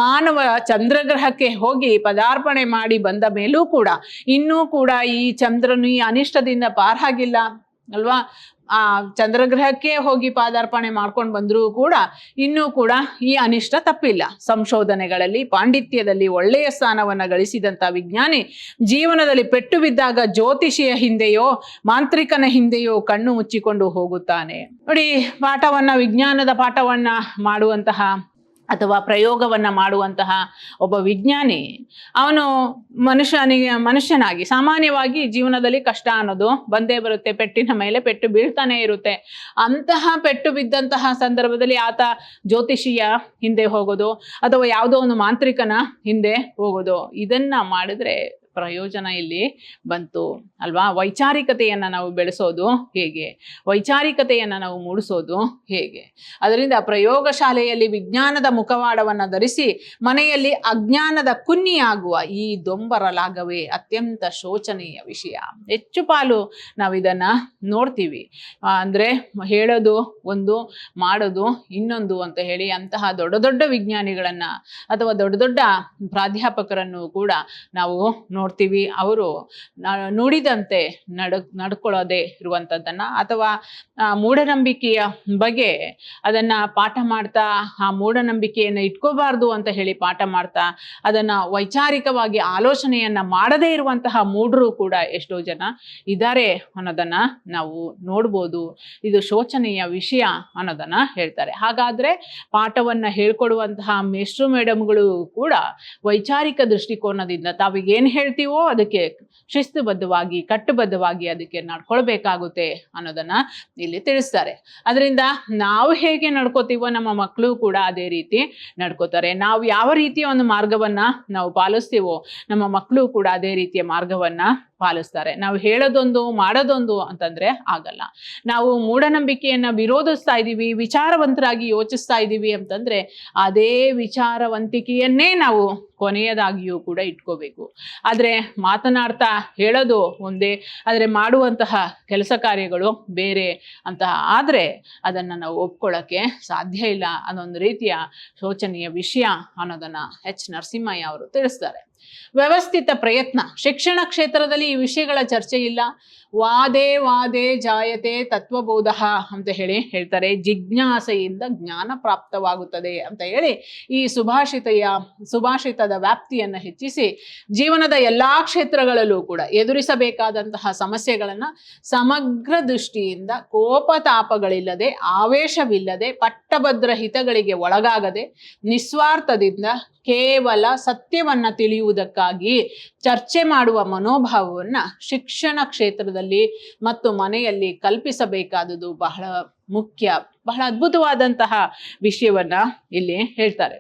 ಮಾನವ ಚಂದ್ರಗ್ರಹಕ್ಕೆ ಹೋಗಿ ಪದಾರ್ಪಣೆ ಮಾಡಿ ಬಂದ ಮೇಲೂ ಕೂಡ ಇನ್ನೂ ಕೂಡ ಈ ಚಂದ್ರನು ಈ ಅನಿಷ್ಟದಿಂದ ಪಾರಾಗಿಲ್ಲ ಅಲ್ವಾ. ಆ ಚಂದ್ರಗ್ರಹಕ್ಕೆ ಹೋಗಿ ಪಾದಾರ್ಪಣೆ ಮಾಡ್ಕೊಂಡು ಬಂದರೂ ಕೂಡ ಇನ್ನೂ ಕೂಡ ಈ ಅನಿಷ್ಟ ತಪ್ಪಿಲ್ಲ. ಸಂಶೋಧನೆಗಳಲ್ಲಿ ಪಾಂಡಿತ್ಯದಲ್ಲಿ ಒಳ್ಳೆಯ ಸ್ಥಾನವನ್ನ ಗಳಿಸಿದಂಥ ವಿಜ್ಞಾನಿ ಜೀವನದಲ್ಲಿ ಪೆಟ್ಟು ಬಿದ್ದಾಗ ಜ್ಯೋತಿಷಿಯ ಹಿಂದೆಯೋ ಮಾಂತ್ರಿಕನ ಹಿಂದೆಯೋ ಕಣ್ಣು ಮುಚ್ಚಿಕೊಂಡು ಹೋಗುತ್ತಾನೆ. ನೋಡಿ, ವಿಜ್ಞಾನದ ಪಾಠವನ್ನ ಮಾಡುವಂತಹ ಅಥವಾ ಪ್ರಯೋಗವನ್ನ ಮಾಡುವಂತಹ ಒಬ್ಬ ವಿಜ್ಞಾನಿ ಅವನು ಮನುಷ್ಯನಾಗಿ ಸಾಮಾನ್ಯವಾಗಿ ಜೀವನದಲ್ಲಿ ಕಷ್ಟ ಅನ್ನೋದು ಬಂದೇ ಬರುತ್ತೆ. ಪೆಟ್ಟಿನ ಮೇಲೆ ಪೆಟ್ಟು ಬೀಳ್ತಾನೆ ಇರುತ್ತೆ. ಅಂತಹ ಪೆಟ್ಟು ಬಿದ್ದಂತಹ ಸಂದರ್ಭದಲ್ಲಿ ಆತ ಜ್ಯೋತಿಷಿಯ ಹಿಂದೆ ಹೋಗೋದು ಅಥವಾ ಯಾವುದೋ ಒಂದು ಮಾಂತ್ರಿಕನ ಹಿಂದೆ ಹೋಗೋದು, ಇದನ್ನ ಮಾಡಿದ್ರೆ ಪ್ರಯೋಜನ ಇಲ್ಲಿ ಬಂತು ಅಲ್ವಾ. ವೈಚಾರಿಕತೆಯನ್ನ ನಾವು ಬೆಳೆಸೋದು ಹೇಗೆ, ವೈಚಾರಿಕತೆಯನ್ನ ನಾವು ಮೂಡಿಸೋದು ಹೇಗೆ? ಅದರಿಂದ ಪ್ರಯೋಗಶಾಲೆಯಲ್ಲಿ ವಿಜ್ಞಾನದ ಮುಖವಾಡವನ್ನ ಧರಿಸಿ ಮನೆಯಲ್ಲಿ ಅಜ್ಞಾನದ ಕುನ್ನಿಯಾಗುವ ಈ ದೊಂಬರಲಾಗವೇ ಅತ್ಯಂತ ಶೋಚನೀಯ ವಿಷಯ. ಹೆಚ್ಚು ಪಾಲು ನಾವಿದನ್ನ ನೋಡ್ತೀವಿ. ಅಂದ್ರೆ ಹೇಳೋದು ಒಂದು, ಮಾಡೋದು ಇನ್ನೊಂದು ಅಂತ ಹೇಳಿ ಅಂತಹ ದೊಡ್ಡ ದೊಡ್ಡ ವಿಜ್ಞಾನಿಗಳನ್ನ ಅಥವಾ ದೊಡ್ಡ ದೊಡ್ಡ ಪ್ರಾಧ್ಯಾಪಕರನ್ನು ಕೂಡ ನಾವು ನೋಡ್ತೀವಿ. ಅವರು ನುಡಿದಂತೆ ನಡ್ಕೊಳ್ಳೋದೇ ಇರುವಂಥದ್ದನ್ನ ಅಥವಾ ಮೂಢನಂಬಿಕೆಯ ಬಗ್ಗೆ ಅದನ್ನ ಪಾಠ ಮಾಡ್ತಾ, ಆ ಮೂಢನಂಬಿಕೆಯನ್ನು ಇಟ್ಕೋಬಾರ್ದು ಅಂತ ಹೇಳಿ ಪಾಠ ಮಾಡ್ತಾ ಅದನ್ನ ವೈಚಾರಿಕವಾಗಿ ಆಲೋಚನೆಯನ್ನ ಮಾಡದೇ ಇರುವಂತಹ ಮೂಢರು ಕೂಡ ಎಷ್ಟೋ ಜನ ಇದ್ದಾರೆ ಅನ್ನೋದನ್ನ ನಾವು ನೋಡ್ಬೋದು. ಇದು ಶೋಚನೀಯ ವಿಷಯ ಅನ್ನೋದನ್ನ ಹೇಳ್ತಾರೆ. ಹಾಗಾದ್ರೆ ಪಾಠವನ್ನ ಹೇಳ್ಕೊಡುವಂತಹ ಮೇಷ್ಟ್ರು ಮೇಡಮ್ಗಳು ಕೂಡ ವೈಚಾರಿಕ ದೃಷ್ಟಿಕೋನದಿಂದ ತಾವಿಗೇನು ಹೇಳ್ತೀವೋ ಅದಕ್ಕೆ ಶಿಸ್ತುಬದ್ಧವಾಗಿ ಕಟ್ಟುಬದ್ಧವಾಗಿ ಅದಕ್ಕೆ ನಡ್ಕೊಳ್ಬೇಕಾಗುತ್ತೆ ಅನ್ನೋದನ್ನ ಇಲ್ಲಿ ತಿಳಿಸ್ತಾರೆ. ಅದರಿಂದ ನಾವು ಹೇಗೆ ನಡ್ಕೋತೀವೋ ನಮ್ಮ ಮಕ್ಕಳು ಕೂಡ ಅದೇ ರೀತಿ ನಡ್ಕೋತಾರೆ. ನಾವು ಯಾವ ರೀತಿಯ ಒಂದು ಮಾರ್ಗವನ್ನ ನಾವು ಪಾಲಿಸ್ತೀವೋ ನಮ್ಮ ಮಕ್ಕಳು ಕೂಡ ಅದೇ ರೀತಿಯ ಮಾರ್ಗವನ್ನ ಪಾಲಿಸ್ತಾರೆ. ನಾವು ಹೇಳೋದೊಂದು ಮಾಡೋದೊಂದು ಅಂತಂದ್ರೆ ಆಗಲ್ಲ. ನಾವು ಮೂಢನಂಬಿಕೆಯನ್ನ ವಿರೋಧಿಸ್ತಾ ಇದ್ದೀವಿ, ವಿಚಾರವಂತರಾಗಿ ಯೋಚಿಸ್ತಾ ಇದ್ದೀವಿ ಅಂತಂದ್ರೆ ಅದೇ ವಿಚಾರವಂತಿಕೆಯನ್ನೇ ನಾವು ಕೊನೆಯದಾಗಿಯೂ ಕೂಡ ಇಟ್ಕೋಬೇಕು. ಆದರೆ ಮಾತನಾಡ್ತಾ ಹೇಳೋದು ಒಂದೇ, ಆದರೆ ಮಾಡುವಂತಹ ಕೆಲಸ ಕಾರ್ಯಗಳು ಬೇರೆ ಅಂತ ಆದರೆ ಅದನ್ನು ನಾವು ಒಪ್ಕೊಳ್ಳೋಕ್ಕೆ ಸಾಧ್ಯ ಇಲ್ಲ. ಅದೊಂದು ರೀತಿಯ ಶೋಚನೀಯ ವಿಷಯ ಅನ್ನೋದನ್ನು ಎಚ್ ನರಸಿಂಹಯ್ಯ ಅವರು ತಿಳಿಸ್ತಾರೆ. ವ್ಯವಸ್ಥಿತ ಪ್ರಯತ್ನ. ಶಿಕ್ಷಣ ಕ್ಷೇತ್ರದಲ್ಲಿ ಈ ವಿಷಯಗಳ ಚರ್ಚೆ ಇಲ್ಲ. ವಾದೇ ವಾದೇ ಜಾಯತೆ ತತ್ವಬೋಧ ಅಂತ ಹೇಳ್ತಾರೆ. ಜಿಜ್ಞಾಸೆಯಿಂದ ಜ್ಞಾನ ಪ್ರಾಪ್ತವಾಗುತ್ತದೆ ಅಂತ ಹೇಳಿ ಈ ಸುಭಾಷಿತದ ವ್ಯಾಪ್ತಿಯನ್ನು ಹೆಚ್ಚಿಸಿ ಜೀವನದ ಎಲ್ಲಾ ಕ್ಷೇತ್ರಗಳಲ್ಲೂ ಕೂಡ ಎದುರಿಸಬೇಕಾದಂತಹ ಸಮಸ್ಯೆಗಳನ್ನು ಸಮಗ್ರ ದೃಷ್ಟಿಯಿಂದ ಕೋಪತಾಪಗಳಿಲ್ಲದೆ, ಆವೇಶವಿಲ್ಲದೆ, ಪಟ್ಟಭದ್ರ ಹಿತಗಳಿಗೆ ಒಳಗಾಗದೆ, ನಿಸ್ವಾರ್ಥದಿಂದ ಕೇವಲ ಸತ್ಯವನ್ನ ತಿಳಿಯುವುದಕ್ಕಾಗಿ ಚರ್ಚೆ ಮಾಡುವ ಮನೋಭಾವವನ್ನ ಶಿಕ್ಷಣ ಕ್ಷೇತ್ರದಲ್ಲಿ ಮತ್ತು ಮನೆಯಲ್ಲಿ ಕಲ್ಪಿಸಬೇಕಾದುದು ಬಹಳ ಮುಖ್ಯ. ಬಹಳ ಅದ್ಭುತವಾದಂತಹ ವಿಷಯವನ್ನ ಇಲ್ಲಿ ಹೇಳ್ತಾರೆ.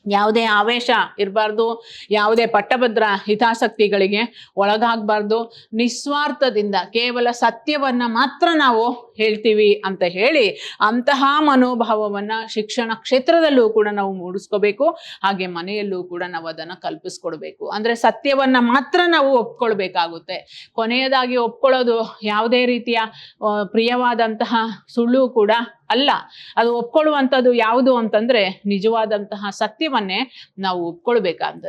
ಯಾವುದೇ ಆವೇಶ ಇರಬಾರ್ದು, ಯಾವುದೇ ಪಟ್ಟಭದ್ರ ಹಿತಾಸಕ್ತಿಗಳಿಗೆ ಒಳಗಾಗಬಾರ್ದು, ನಿಸ್ವಾರ್ಥದಿಂದ ಕೇವಲ ಸತ್ಯವನ್ನ ಮಾತ್ರ ನಾವು ಹೇಳ್ತೀವಿ ಅಂತ ಹೇಳಿ ಅಂತಹ ಮನೋಭಾವವನ್ನ ಶಿಕ್ಷಣ ಕ್ಷೇತ್ರದಲ್ಲೂ ಕೂಡ ನಾವು ಮೂಡಿಸ್ಕೋಬೇಕು. ಹಾಗೆ ಮನೆಯಲ್ಲೂ ಕೂಡ ನಾವು ಅದನ್ನು ಕಲ್ಪಿಸ್ಕೊಡ್ಬೇಕು. ಅಂದ್ರೆ ಸತ್ಯವನ್ನ ಮಾತ್ರ ನಾವು ಒಪ್ಕೊಳ್ಬೇಕಾಗುತ್ತೆ. ಕೊನೆಯದಾಗಿ ಒಪ್ಕೊಳ್ಳೋದು ಯಾವುದೇ ರೀತಿಯ ಪ್ರಿಯವಾದಂತಹ ಸುಳ್ಳು ಕೂಡ ಅಲ್ಲ. ಅದು ಒಪ್ಕೊಳ್ಳುವಂಥದ್ದು ಯಾವುದು ಅಂತಂದ್ರೆ ನಿಜವಾದಂತಹ ಸತ್ಯವನ್ನೇ ನಾವು ಒಪ್ಕೊಳ್ಬೇಕಂತ.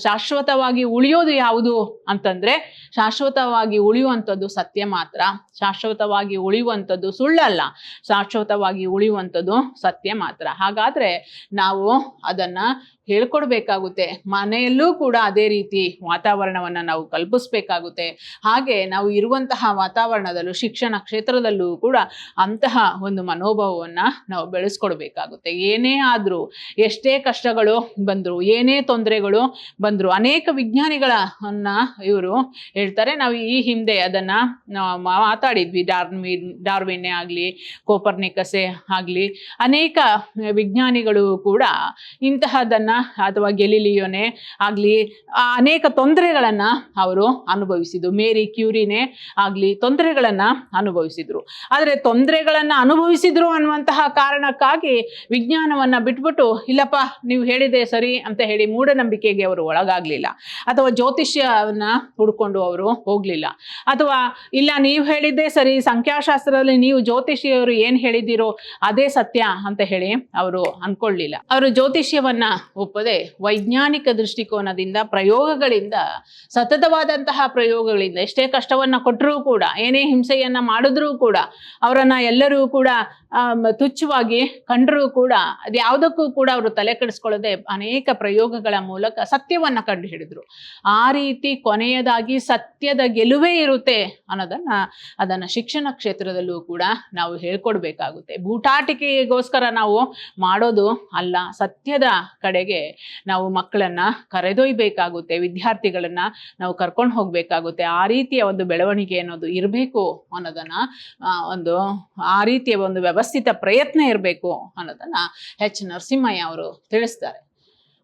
ಶಾಶ್ವತವಾಗಿ ಉಳಿಯೋದು ಯಾವುದು ಅಂತಂದ್ರೆ ಶಾಶ್ವತವಾಗಿ ಉಳಿಯುವಂಥದ್ದು ಸತ್ಯ ಮಾತ್ರ. ಶಾಶ್ವತವಾಗಿ ಉಳಿಯುವಂಥದ್ದು ಸುಳ್ಳಲ್ಲ, ಶಾಶ್ವತವಾಗಿ ಉಳಿಯುವಂಥದ್ದು ಸತ್ಯ ಮಾತ್ರ. ಹಾಗಾದ್ರೆ ನಾವು ಅದನ್ನ ಹೇಳ್ಕೊಡ್ಬೇಕಾಗುತ್ತೆ. ಮನೆಯಲ್ಲೂ ಕೂಡ ಅದೇ ರೀತಿ ವಾತಾವರಣವನ್ನ ನಾವು ಕಲ್ಪಿಸ್ಬೇಕಾಗುತ್ತೆ. ಹಾಗೆ ನಾವು ಇರುವಂತಹ ವಾತಾವರಣದಲ್ಲೂ ಶಿಕ್ಷಣ ಕ್ಷೇತ್ರದಲ್ಲೂ ಕೂಡ ಅಂತಹ ಒಂದು ಮನೋಭಾವವನ್ನ ನಾವು ಬೆಳೆಸ್ಕೊಡ್ಬೇಕಾಗುತ್ತೆ. ಏನೇ ಆದ್ರೂ, ಎಷ್ಟೇ ಕಷ್ಟಗಳು ಬಂದ್ರು, ಏನೇ ತೊಂದರೆಗಳು ಬಂದ್ರು, ಅನೇಕ ವಿಜ್ಞಾನಿಗಳನ್ನ ಇವರು ಹೇಳ್ತಾರೆ. ನಾವು ಈ ಹಿಂದೆ ಅದನ್ನ ಮಾತಾಡಿದ್ವಿ. ಡಾರ್ವಿನ್ನೇ ಆಗ್ಲಿ, ಕೋಪರ್ನಿಕಸೇ ಆಗ್ಲಿ, ಅನೇಕ ವಿಜ್ಞಾನಿಗಳು ಕೂಡ ಇಂತಹದನ್ನ, ಅಥವಾ ಗೆಲಿಲಿಯೋನೇ ಆಗ್ಲಿ, ಅನೇಕ ತೊಂದರೆಗಳನ್ನ ಅವರು ಅನುಭವಿಸಿದ್ರು. ಮೇರಿ ಕ್ಯೂರಿನೇ ಆಗ್ಲಿ ತೊಂದರೆಗಳನ್ನ ಅನುಭವಿಸಿದ್ರು. ಆದರೆ ತೊಂದರೆಗಳನ್ನ ಅನುಭವಿಸಿದ್ರು ಅನ್ನುವಂತಹ ಕಾರಣಕ್ಕಾಗಿ ವಿಜ್ಞಾನವನ್ನ ಬಿಟ್ಬಿಟ್ಟು ಇಲ್ಲಪ್ಪ ನೀವು ಹೇಳಿದೆ ಸರಿ ಅಂತ ಹೇಳಿ ಮೂಢನಂಬಿಕೆಗೆ ಅವರು ಒಳಗಾಗ್ಲಿಲ್ಲ, ಅಥವಾ ಜ್ಯೋತಿಷ್ಯವನ್ನ ಹುಡ್ಕೊಂಡು ಅವರು ಹೋಗ್ಲಿಲ್ಲ, ಅಥವಾ ಇಲ್ಲ ನೀವು ಹೇಳಿದ್ದೇ ಸರಿ, ಸಂಖ್ಯಾಶಾಸ್ತ್ರದಲ್ಲಿ ನೀವು ಜ್ಯೋತಿಷಿಯವರು ಏನ್ ಹೇಳಿದಿರೋ ಅದೇ ಸತ್ಯ ಅಂತ ಹೇಳಿ ಅವರು ಅನ್ಕೊಳ್ಳಿಲ್ಲ. ಅವರು ಜ್ಯೋತಿಷ್ಯವನ್ನ ಒಪ್ಪದೆ ವೈಜ್ಞಾನಿಕ ದೃಷ್ಟಿಕೋನದಿಂದ, ಪ್ರಯೋಗಗಳಿಂದ, ಸತತವಾದಂತಹ ಪ್ರಯೋಗಗಳಿಂದ, ಎಷ್ಟೇ ಕಷ್ಟವನ್ನ ಕೊಟ್ಟರೂ ಕೂಡ, ಏನೇ ಹಿಂಸೆಯನ್ನ ಮಾಡಿದ್ರೂ ಕೂಡ, ಅವರನ್ನ ಎಲ್ಲರೂ ಕೂಡ ತುಚ್ಛವಾಗಿ ಕಂಡರೂ ಕೂಡ ಅದ್ಯಾವುದಕ್ಕೂ ಕೂಡ ಅವರು ತಲೆ ಕೆಡಿಸ್ಕೊಳ್ಳದೆ ಅನೇಕ ಪ್ರಯೋಗಗಳ ಮೂಲಕ ಸತ್ಯವನ್ನ ಕಂಡು ಹಿಡಿದ್ರು. ಆ ರೀತಿ ಕೊನೆಯದಾಗಿ ಸತ್ಯದ ಗೆಲುವೇ ಇರುತ್ತೆ ಅದನ್ನ ಶಿಕ್ಷಣ ಕ್ಷೇತ್ರದಲ್ಲೂ ಕೂಡ ನಾವು ಹೇಳ್ಕೊಡ್ಬೇಕಾಗುತ್ತೆ. ಬೂಟಾಟಿಕೆಗೋಸ್ಕರ ನಾವು ಮಾಡೋದು ಅಲ್ಲ, ಸತ್ಯದ ಕಡೆಗೆ ನಾವು ಮಕ್ಕಳನ್ನ ಕರೆದೊಯ್ಬೇಕಾಗುತ್ತೆ, ವಿದ್ಯಾರ್ಥಿಗಳನ್ನ ನಾವು ಕರ್ಕೊಂಡು ಹೋಗ್ಬೇಕಾಗುತ್ತೆ. ಆ ರೀತಿಯ ಒಂದು ಬೆಳವಣಿಗೆ ಅನ್ನೋದು ಇರಬೇಕು ಅನ್ನೋದನ್ನ, ಆ ರೀತಿಯ ಒಂದು ವ್ಯವಸ್ಥಿತ ಪ್ರಯತ್ನ ಇರಬೇಕು ಅನ್ನೋದನ್ನ ಎಚ್ ನರಸಿಂಹಯ್ಯ ಅವರು ತಿಳಿಸ್ತಾರೆ.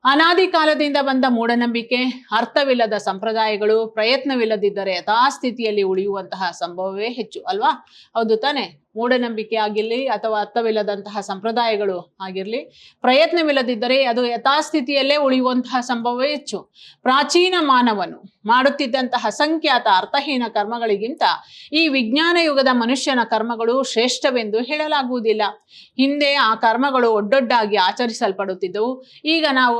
ಅನಾದಿ ಕಾಲದಿಂದ ಬಂದ ಮೂಢನಂಬಿಕೆ, ಅರ್ಥವಿಲ್ಲದ ಸಂಪ್ರದಾಯಗಳು, ಪ್ರಯತ್ನವಿಲ್ಲದಿದ್ದರೆ ಯಥಾಸ್ಥಿತಿಯಲ್ಲಿ ಉಳಿಯುವಂತಹ ಸಂಭವವೇ ಹೆಚ್ಚು ಅಲ್ವಾ? ಹೌದು ತಾನೆ? ಮೂಢನಂಬಿಕೆ ಆಗಿರಲಿ ಅಥವಾ ಅರ್ಥವಿಲ್ಲದಂತಹ ಸಂಪ್ರದಾಯಗಳು ಆಗಿರಲಿ, ಪ್ರಯತ್ನವಿಲ್ಲದಿದ್ದರೆ ಅದು ಯಥಾಸ್ಥಿತಿಯಲ್ಲೇ ಉಳಿಯುವಂತಹ ಸಂಭವವೇ ಹೆಚ್ಚು. ಪ್ರಾಚೀನ ಮಾನವನು ಮಾಡುತ್ತಿದ್ದಂತಹ ಅಸಂಖ್ಯಾತ ಅರ್ಥಹೀನ ಕರ್ಮಗಳಿಗಿಂತ ಈ ವಿಜ್ಞಾನ ಯುಗದ ಮನುಷ್ಯನ ಕರ್ಮಗಳು ಶ್ರೇಷ್ಠವೆಂದು ಹೇಳಲಾಗುವುದಿಲ್ಲ. ಹಿಂದೆ ಆ ಕರ್ಮಗಳು ಒಡ್ಡೊಡ್ಡಾಗಿ ಆಚರಿಸಲ್ಪಡುತ್ತಿದ್ದವು. ಈಗ ನಾವು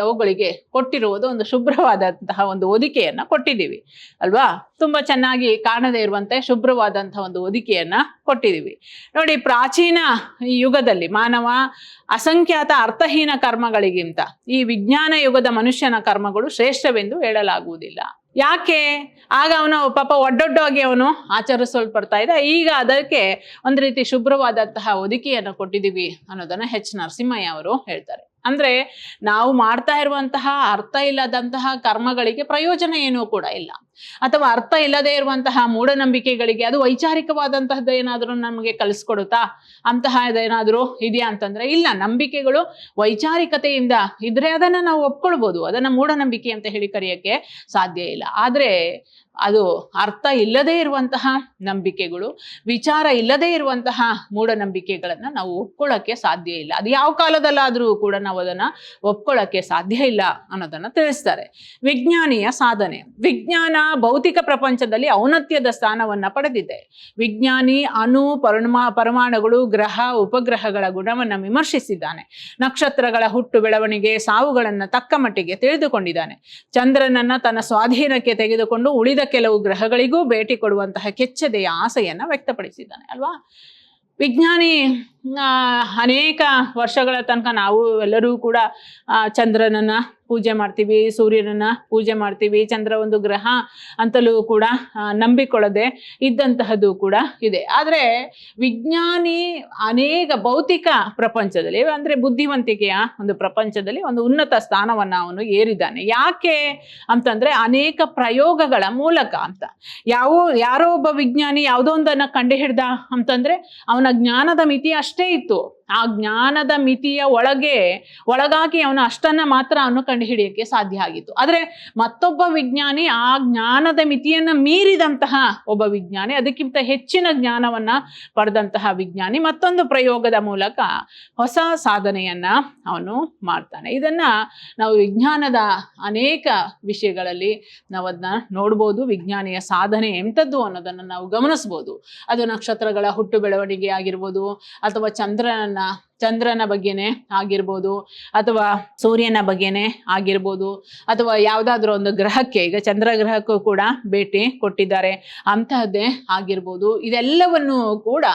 ಅವುಗಳಿಗೆ ಕೊಟ್ಟಿರುವುದು ಒಂದು ಶುಭ್ರವಾದಂತಹ ಒಂದು ಹೊದಿಕೆಯನ್ನ ಕೊಟ್ಟಿದ್ದೀವಿ ಅಲ್ವಾ? ತುಂಬಾ ಚೆನ್ನಾಗಿ ಕಾಣದೇ ಇರುವಂತೆ ಶುಭ್ರವಾದಂತಹ ಒಂದು ಹೊದಿಕೆಯನ್ನ ಕೊಟ್ಟಿದ್ದೀವಿ. ನೋಡಿ, ಪ್ರಾಚೀನ ಯುಗದಲ್ಲಿ ಮಾನವ ಅಸಂಖ್ಯಾತ ಅರ್ಥಹೀನ ಕರ್ಮಗಳಿಗಿಂತ ಈ ವಿಜ್ಞಾನ ಯುಗದ ಮನುಷ್ಯನ ಕರ್ಮಗಳು ಶ್ರೇಷ್ಠವೆಂದು ಹೇಳಲಾಗುವುದಿಲ್ಲ. ಯಾಕೆ? ಆಗ ಅವನು ಪಾಪ ಒಡ್ಡೊಡ್ಡಾಗಿ ಅವನು ಆಚರಿಸಲ್ಪಡ್ತಾ ಇದ್ದ. ಈಗ ಅದಕ್ಕೆ ಒಂದು ರೀತಿ ಶುಭ್ರವಾದಂತಹ ಹೊದಿಕೆಯನ್ನು ಕೊಟ್ಟಿದ್ದೀವಿ ಅನ್ನೋದನ್ನ ಎಚ್ ನರಸಿಂಹಯ್ಯ ಅವರು ಹೇಳ್ತಾರೆ. ಅಂದ್ರೆ ನಾವು ಮಾಡ್ತಾ ಇರುವಂತಹ ಅರ್ಥ ಇಲ್ಲದಂತಹ ಕರ್ಮಗಳಿಗೆ ಪ್ರಯೋಜನ ಏನೂ ಕೂಡ ಇಲ್ಲ. ಅಥವಾ ಅರ್ಥ ಇಲ್ಲದೆ ಇರುವಂತಹ ಮೂಢನಂಬಿಕೆಗಳಿಗೆ ಅದು ವೈಚಾರಿಕವಾದಂತಹದ್ದು ಏನಾದರೂ ನಮಗೆ ಕಲಿಸ್ಕೊಡುತ್ತಾ, ಅಂತಹದೇನಾದ್ರೂ ಇದೆಯಾ ಅಂತಂದ್ರೆ ಇಲ್ಲ. ನಂಬಿಕೆಗಳು ವೈಚಾರಿಕತೆಯಿಂದ ಇದ್ರೆ ಅದನ್ನ ನಾವು ಒಪ್ಕೊಳ್ಬಹುದು, ಅದನ್ನ ಮೂಢನಂಬಿಕೆ ಅಂತ ಹೇಳಿ ಕರೆಯಕ್ಕೆ ಸಾಧ್ಯ ಇಲ್ಲ. ಆದ್ರೆ ಅದು ಅರ್ಥ ಇಲ್ಲದೆ ಇರುವಂತಹ ನಂಬಿಕೆಗಳು, ವಿಚಾರ ಇಲ್ಲದೆ ಇರುವಂತಹ ಮೂಢನಂಬಿಕೆಗಳನ್ನ ನಾವು ಒಪ್ಕೊಳ್ಳೋಕ್ಕೆ ಸಾಧ್ಯ ಇಲ್ಲ. ಅದು ಯಾವ ಕಾಲದಲ್ಲಾದ್ರೂ ಕೂಡ ನಾವು ಅದನ್ನ ಒಪ್ಕೊಳ್ಳೋಕ್ಕೆ ಸಾಧ್ಯ ಇಲ್ಲ ಅನ್ನೋದನ್ನ ತಿಳಿಸ್ತಾರೆ. ವಿಜ್ಞಾನಿಯ ಸಾಧನೆ. ವಿಜ್ಞಾನ ಭೌತಿಕ ಪ್ರಪಂಚದಲ್ಲಿ ಔನ್ನತ್ಯದ ಸ್ಥಾನವನ್ನ ಪಡೆದಿದೆ. ವಿಜ್ಞಾನಿ ಪರಮಾಣುಗಳು, ಗ್ರಹ ಉಪಗ್ರಹಗಳ ಗುಣವನ್ನ ವಿಮರ್ಶಿಸಿದ್ದಾನೆ. ನಕ್ಷತ್ರಗಳ ಹುಟ್ಟು ಬೆಳವಣಿಗೆ ಸಾವುಗಳನ್ನ ತಕ್ಕ ಮಟ್ಟಿಗೆ ತಿಳಿದುಕೊಂಡಿದ್ದಾನೆ. ಚಂದ್ರನನ್ನ ತನ್ನ ಸ್ವಾಧೀನಕ್ಕೆ ತೆಗೆದುಕೊಂಡು ಉಳಿದ ಕೆಲವು ಗ್ರಹಗಳಿಗೂ ಭೇಟಿ ಕೊಡುವಂತಹ ಕೆಚ್ಚದೆಯ ಆಸೆಯನ್ನ ವ್ಯಕ್ತಪಡಿಸಿದ್ದಾನೆ ಅಲ್ವಾ. ವಿಜ್ಞಾನಿ ಅನೇಕ ವರ್ಷಗಳ ತನಕ ನಾವು ಎಲ್ಲರೂ ಕೂಡ ಚಂದ್ರನನ್ನ ಪೂಜೆ ಮಾಡ್ತೀವಿ, ಸೂರ್ಯನನ್ನ ಪೂಜೆ ಮಾಡ್ತೀವಿ. ಚಂದ್ರ ಒಂದು ಗ್ರಹ ಅಂತಲೂ ಕೂಡ ನಂಬಿಕೊಳ್ಳದೆ ಇದ್ದಂತಹದ್ದು ಕೂಡ ಇದೆ. ಆದರೆ ವಿಜ್ಞಾನಿ ಅನೇಕ ಭೌತಿಕ ಪ್ರಪಂಚದಲ್ಲಿ ಅಂದ್ರೆ ಬುದ್ಧಿವಂತಿಕೆಯ ಒಂದು ಪ್ರಪಂಚದಲ್ಲಿ ಒಂದು ಉನ್ನತ ಸ್ಥಾನವನ್ನ ಅವನು ಏರಿದ್ದಾನೆ. ಯಾಕೆ ಅಂತಂದ್ರೆ ಅನೇಕ ಪ್ರಯೋಗಗಳ ಮೂಲಕ ಅಂತ. ಯಾರೋ ಒಬ್ಬ ವಿಜ್ಞಾನಿ ಯಾವುದೋ ಒಂದನ್ನ ಕಂಡು ಹಿಡ್ದ ಅಂತಂದ್ರೆ ಅವನ ಜ್ಞಾನದ ಮಿತಿ ಅಷ್ಟೇ ಇತ್ತು. ಆ ಜ್ಞಾನದ ಮಿತಿಯ ಒಳಗಾಗಿ ಅವನು ಅಷ್ಟನ್ನ ಮಾತ್ರ ಅವನು ಕಂಡು ಹಿಡಿಯಕ್ಕೆ ಸಾಧ್ಯ ಆಗಿತ್ತು. ಆದ್ರೆ ಮತ್ತೊಬ್ಬ ವಿಜ್ಞಾನಿ ಆ ಜ್ಞಾನದ ಮಿತಿಯನ್ನ ಮೀರಿದಂತಹ ಒಬ್ಬ ವಿಜ್ಞಾನಿ, ಅದಕ್ಕಿಂತ ಹೆಚ್ಚಿನ ಜ್ಞಾನವನ್ನ ಪಡೆದಂತಹ ವಿಜ್ಞಾನಿ ಮತ್ತೊಂದು ಪ್ರಯೋಗದ ಮೂಲಕ ಹೊಸ ಸಾಧನೆಯನ್ನ ಅವನು ಮಾಡ್ತಾನೆ. ಇದನ್ನ ನಾವು ವಿಜ್ಞಾನದ ಅನೇಕ ವಿಷಯಗಳಲ್ಲಿ ನಾವು ಅದನ್ನ ನೋಡ್ಬೋದು. ವಿಜ್ಞಾನಿಯ ಸಾಧನೆ ಎಂಥದ್ದು ಅನ್ನೋದನ್ನ ನಾವು ಗಮನಿಸ್ಬೋದು. ಅದು ನಕ್ಷತ್ರಗಳ ಹುಟ್ಟು ಬೆಳವಣಿಗೆ ಆಗಿರ್ಬೋದು, ಅಥವಾ ಚಂದ್ರನ ಬಗ್ಗೆನೆ ಆಗಿರ್ಬೋದು, ಅಥವಾ ಸೂರ್ಯನ ಬಗ್ಗೆನೆ ಆಗಿರ್ಬೋದು, ಅಥವಾ ಯಾವುದಾದ್ರೂ ಒಂದು ಗ್ರಹಕ್ಕೆ, ಈಗ ಚಂದ್ರ ಗ್ರಹಕ್ಕೂ ಕೂಡ ಭೇಟಿ ಕೊಟ್ಟಿದ್ದಾರೆ, ಅಂತಹದ್ದೇ ಆಗಿರ್ಬೋದು. ಇದೆಲ್ಲವನ್ನು ಕೂಡ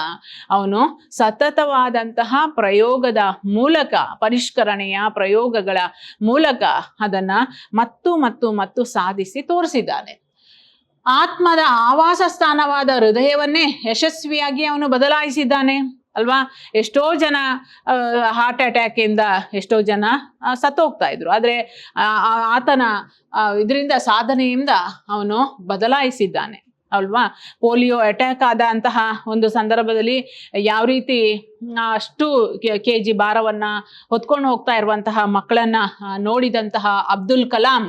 ಅವನು ಸತತವಾದಂತಹ ಪ್ರಯೋಗದ ಮೂಲಕ, ಪರಿಷ್ಕರಣೆಯ ಪ್ರಯೋಗಗಳ ಮೂಲಕ ಅದನ್ನ ಮತ್ತು ಸಾಧಿಸಿ ತೋರಿಸಿದ್ದಾನೆ. ಆತ್ಮದ ಆವಾಸ ಸ್ಥಾನವಾದ ಹೃದಯವನ್ನೇ ಯಶಸ್ವಿಯಾಗಿ ಅವನು ಬದಲಾಯಿಸಿದ್ದಾನೆ ಅಲ್ವಾ. ಎಷ್ಟೋ ಜನ ಹಾರ್ಟ್ ಅಟ್ಯಾಕ್ ಇಂದ ಎಷ್ಟೋ ಜನ ಸತ್ತೋಗ್ತಾ ಇದ್ರು. ಆದ್ರೆ ಆತನ ಇದರಿಂದ ಸಾಧನೆಯಿಂದ ಅವನು ಬದಲಾಯಿಸಿದ್ದಾನೆ ಅಲ್ವಾ. ಪೋಲಿಯೋ ಅಟ್ಯಾಕ್ ಆದ ಅಂತಹ ಒಂದು ಸಂದರ್ಭದಲ್ಲಿ ಯಾವ ರೀತಿ ಅಷ್ಟು kg ಭಾರವನ್ನ ಹೊತ್ಕೊಂಡು ಹೋಗ್ತಾ ಇರುವಂತಹ ಮಕ್ಕಳನ್ನ ನೋಡಿದಂತಹ ಅಬ್ದುಲ್ ಕಲಾಂ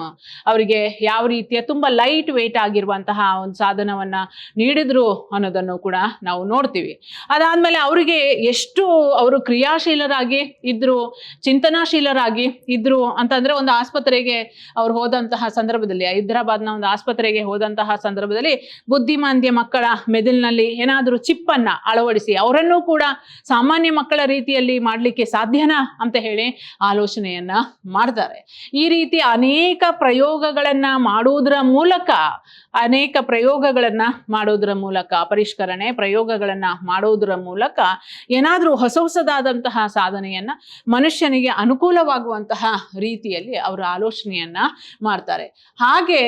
ಅವರಿಗೆ ಯಾವ ರೀತಿಯ ತುಂಬಾ ಲೈಟ್ ವೇಟ್ ಆಗಿರುವಂತಹ ಒಂದು ಸಾಧನವನ್ನ ನೀಡಿದ್ರು ಅನ್ನೋದನ್ನು ಕೂಡ ನಾವು ನೋಡ್ತೀವಿ. ಅದಾದ್ಮೇಲೆ ಅವರಿಗೆ ಎಷ್ಟು ಅವರು ಕ್ರಿಯಾಶೀಲರಾಗಿ ಇದ್ರು, ಚಿಂತನಾಶೀಲರಾಗಿ ಇದ್ರು ಅಂತಂದ್ರೆ, ಒಂದು ಆಸ್ಪತ್ರೆಗೆ ಅವ್ರು ಹೋದಂತಹ ಸಂದರ್ಭದಲ್ಲಿ, ಹೈದರಾಬಾದ್ನ ಒಂದು ಆಸ್ಪತ್ರೆಗೆ ಹೋದಂತಹ ಸಂದರ್ಭದಲ್ಲಿ ಬುದ್ಧಿಮಾಂದ್ಯ ಮಕ್ಕಳ ಮೆದುಳಿನಲ್ಲಿ ಏನಾದರೂ ಚಿಪ್ಪನ್ನ ಅಳವಡಿಸಿ ಅವರನ್ನು ಕೂಡ ಸಾಮಾನ್ಯ ಮಕ್ಕಳ ರೀತಿಯಲ್ಲಿ ಮಾಡ್ಲಿಕ್ಕೆ ಸಾಧ್ಯನಾ ಅಂತ ಹೇಳಿ ಆಲೋಚನೆಯನ್ನ ಮಾಡ್ತಾರೆ. ಈ ರೀತಿ ಅನೇಕ ಪ್ರಯೋಗಗಳನ್ನ ಮಾಡುವುದರ ಮೂಲಕ ಪರಿಷ್ಕರಣೆ ಪ್ರಯೋಗಗಳನ್ನ ಮಾಡೋದ್ರ ಮೂಲಕ ಏನಾದ್ರೂ ಹೊಸದಾದಂತಹ ಸಾಧನೆಯನ್ನ ಮನುಷ್ಯನಿಗೆ ಅನುಕೂಲವಾಗುವಂತಹ ರೀತಿಯಲ್ಲಿ ಅವರ ಆಲೋಚನೆಯನ್ನ ಮಾಡ್ತಾರೆ. ಹಾಗೆ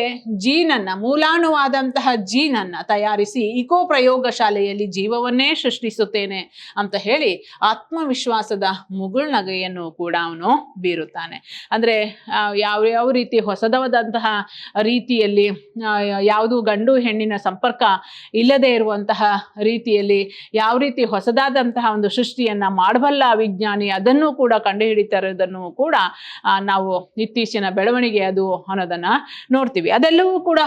ಮೂಲಾಣುವಾದಂತಹ ಜೀನನ್ನ ತಯಾರಿಸಿ ಇಕೋ ಪ್ರಯೋಗಶಾಲೆಯಲ್ಲಿ ಜೀವವನ್ನೇ ಸೃಷ್ಟಿಸುತ್ತೇನೆ ಅಂತ ಹೇಳಿ ಆತ್ಮವಿಶ್ವಾಸದ ಮುಗುಳ್ನಗೆಯನ್ನು ಕೂಡ ಅವನು ಬೀರುತ್ತಾನೆ. ಅಂದ್ರೆ ಯಾವ ರೀತಿ ಹೊಸದಾದಂತಹ ರೀತಿಯಲ್ಲಿ, ಯಾವುದು ಗಂಡು ಹೆಣ್ಣಿನ ಸಂಪರ್ಕ ಇಲ್ಲದೆ ಇರುವಂತಹ ರೀತಿಯಲ್ಲಿ ಯಾವ ರೀತಿ ಹೊಸದಾದಂತಹ ಒಂದು ಸೃಷ್ಟಿಯನ್ನ ಮಾಡಬಲ್ಲ ವಿಜ್ಞಾನಿ, ಅದನ್ನು ಕೂಡ ಕಂಡುಹಿಡಿತಾ ಇರೋದನ್ನು ಕೂಡ ನಾವು ಇತ್ತೀಚಿನ ಬೆಳವಣಿಗೆ ಅದು ಅನ್ನೋದನ್ನ ನೋಡ್ತೀವಿ. ಅದೆಲ್ಲವೂ ಕೂಡ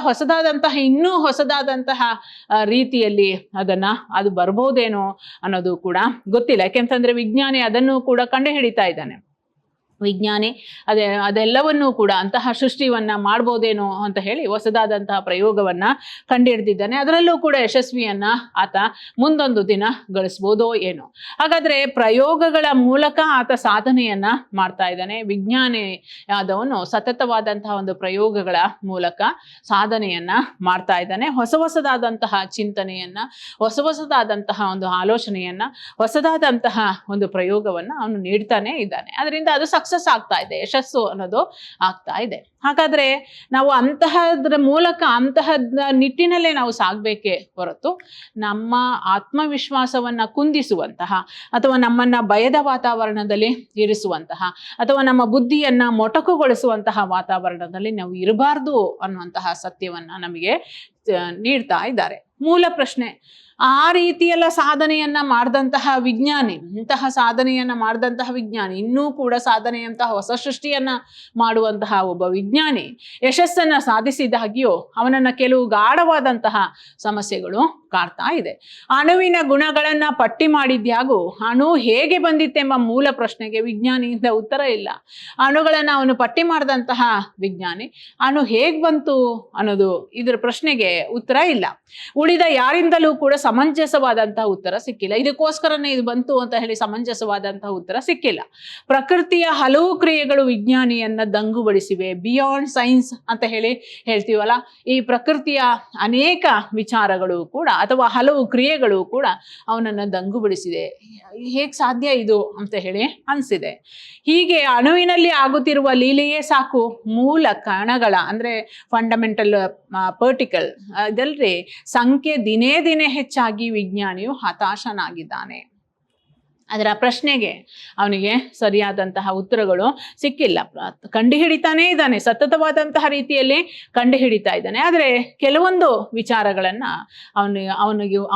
ಇನ್ನೂ ಹೊಸದಾದಂತಹ ರೀತಿಯಲ್ಲಿ ಅದು ಬರ್ಬೋದೇನೋ ಅನ್ನೋದು ಕೂಡ ಗೊತ್ತಿಲ್ಲ. ಯಾಕೆಂತಂದ್ರೆ ವಿಜ್ಞಾನಿ ಅದನ್ನು ಕೂಡ ಕಂಡು ಹಿಡಿತಾ ಇದ್ದಾನೆ. ವಿಜ್ಞಾನಿ ಅದೆಲ್ಲವನ್ನೂ ಕೂಡ ಅಂತಹ ಸೃಷ್ಟಿವನ್ನ ಮಾಡ್ಬೋದೇನೋ ಅಂತ ಹೇಳಿ ಹೊಸದಾದಂತಹ ಪ್ರಯೋಗವನ್ನ ಕಂಡುಹಿಡಿದಿದ್ದಾನೆ. ಅದರಲ್ಲೂ ಕೂಡ ಯಶಸ್ವಿಯನ್ನ ಆತ ಮುಂದೊಂದು ದಿನ ಗಳಿಸ್ಬೋದೋ ಏನೋ. ಹಾಗಾದ್ರೆ ಪ್ರಯೋಗಗಳ ಮೂಲಕ ಆತ ಸಾಧನೆಯನ್ನ ಮಾಡ್ತಾ ಇದ್ದಾನೆ. ವಿಜ್ಞಾನಿ ಆದವನು ಸತತವಾದಂತಹ ಒಂದು ಪ್ರಯೋಗಗಳ ಮೂಲಕ ಸಾಧನೆಯನ್ನ ಮಾಡ್ತಾ ಇದ್ದಾನೆ. ಹೊಸದಾದಂತಹ ಚಿಂತನೆಯನ್ನ, ಹೊಸದಾದಂತಹ ಒಂದು ಆಲೋಚನೆಯನ್ನ, ಹೊಸದಾದಂತಹ ಒಂದು ಪ್ರಯೋಗವನ್ನ ಅವನು ನೀಡ್ತಾನೆ ಇದ್ದಾನೆ. ಅದರಿಂದ ಅದು ಸಕ್ಸಸ್ ಆಗ್ತಾ ಇದೆ, ಯಶಸ್ಸು ಅನ್ನೋದು ಆಗ್ತಾ ಇದೆ. ಹಾಗಾದ್ರೆ ನಾವು ಅಂತಹದ್ರ ಮೂಲಕ ಅಂತಹ ನಿಟ್ಟಿನಲ್ಲೇ ನಾವು ಸಾಗಬೇಕೇ ಹೊರತು ನಮ್ಮ ಆತ್ಮವಿಶ್ವಾಸವನ್ನ ಕುಂದಿಸುವಂತಹ ಅಥವಾ ನಮ್ಮನ್ನ ಭಯದ ವಾತಾವರಣದಲ್ಲಿ ಇರಿಸುವಂತಹ ಅಥವಾ ನಮ್ಮ ಬುದ್ಧಿಯನ್ನ ಮೊಟಕುಗೊಳಿಸುವಂತಹ ವಾತಾವರಣದಲ್ಲಿ ನಾವು ಇರಬಾರ್ದು ಅನ್ನುವಂತಹ ಸತ್ಯವನ್ನ ನಮಗೆ ನೀಡ್ತಾ ಇದ್ದಾರೆ. ಮೂಲ ಪ್ರಶ್ನೆ, ಆ ರೀತಿಯೆಲ್ಲ ಸಾಧನೆಯನ್ನ ಮಾಡಿದಂತಹ ವಿಜ್ಞಾನಿ, ಇಂತಹ ಸಾಧನೆಯನ್ನ ಮಾಡಿದಂತಹ ವಿಜ್ಞಾನಿ, ಇನ್ನೂ ಕೂಡ ಸಾಧನೆಯಂತಹ ಹೊಸ ಸೃಷ್ಟಿಯನ್ನ ಮಾಡುವಂತಹ ಒಬ್ಬ ವಿಜ್ಞಾನಿ ಯಶಸ್ಸನ್ನ ಸಾಧಿಸಿದಾಗ್ಯೂ ಅವನನ್ನ ಕೆಲವು ಗಾಢವಾದಂತಹ ಸಮಸ್ಯೆಗಳು ಕಾಡ್ತಾ ಇದೆ. ಅಣುವಿನ ಗುಣಗಳನ್ನ ಪಟ್ಟಿ ಮಾಡಿದ್ಯಾಗೂ ಅಣು ಹೇಗೆ ಬಂದಿತ್ತೆಂಬ ಮೂಲ ಪ್ರಶ್ನೆಗೆ ವಿಜ್ಞಾನಿಯಿಂದ ಉತ್ತರ ಇಲ್ಲ. ಅಣುಗಳನ್ನ ಅವನು ಪಟ್ಟಿ ಮಾಡಿದಂತಹ ವಿಜ್ಞಾನಿ ಅಣು ಹೇಗ್ ಬಂತು ಅನ್ನೋದು ಇದರ ಪ್ರಶ್ನೆಗೆ ಉತ್ತರ ಇಲ್ಲ. ಉಳಿದ ಯಾರಿಂದಲೂ ಕೂಡ ಸಮಂಜಸವಾದಂತಹ ಉತ್ತರ ಸಿಕ್ಕಿಲ್ಲ. ಇದಕ್ಕೋಸ್ಕರನೇ ಇದು ಬಂತು ಅಂತ ಹೇಳಿ ಸಮಂಜಸವಾದಂತಹ ಉತ್ತರ ಸಿಕ್ಕಿಲ್ಲ. ಪ್ರಕೃತಿಯ ಹಲವು ಕ್ರಿಯೆಗಳು ವಿಜ್ಞಾನಿಯನ್ನ ದಂಗುಬಡಿಸಿವೆ. ಬಿಯಾಂಡ್ ಸೈನ್ಸ್ ಅಂತ ಹೇಳ್ತೀವಲ್ಲ, ಈ ಪ್ರಕೃತಿಯ ಅನೇಕ ವಿಚಾರಗಳು ಕೂಡ ಅಥವಾ ಹಲವು ಕ್ರಿಯೆಗಳು ಕೂಡ ಅವನನ್ನ ದಂಗುಬಡಿಸಿದೆ. ಹೇಗ್ ಸಾಧ್ಯ ಇದು ಅಂತ ಹೇಳಿ ಅನ್ಸಿದೆ. ಹೀಗೆ ಅಣುವಿನಲ್ಲಿ ಆಗುತ್ತಿರುವ ಲೀಲೆಯೇ ಸಾಕು ಮೂಲ ಕಣಗಳ ಅಂದ್ರೆ ಫಂಡಮೆಂಟಲ್ ಪಾರ್ಟಿಕಲ್ ಇದಲ್ರಿ ಸಂಖ್ಯೆ ದಿನೇ ದಿನೇ ಹೆಚ್ಚಾಗಿ ವಿಜ್ಞಾನಿಯು ಹತಾಶನಾಗಿದ್ದಾನೆ. ಅದರ ಪ್ರಶ್ನೆಗೆ ಅವನಿಗೆ ಸರಿಯಾದಂತಹ ಉತ್ತರಗಳು ಸಿಕ್ಕಿಲ್ಲ. ಕಂಡುಹಿಡಿತಾನೇ ಇದ್ದಾನೆ, ಸತತವಾದಂತಹ ರೀತಿಯಲ್ಲಿ ಕಂಡುಹಿಡಿತಾ ಇದ್ದಾನೆ. ಆದರೆ ಕೆಲವೊಂದು ವಿಚಾರಗಳನ್ನ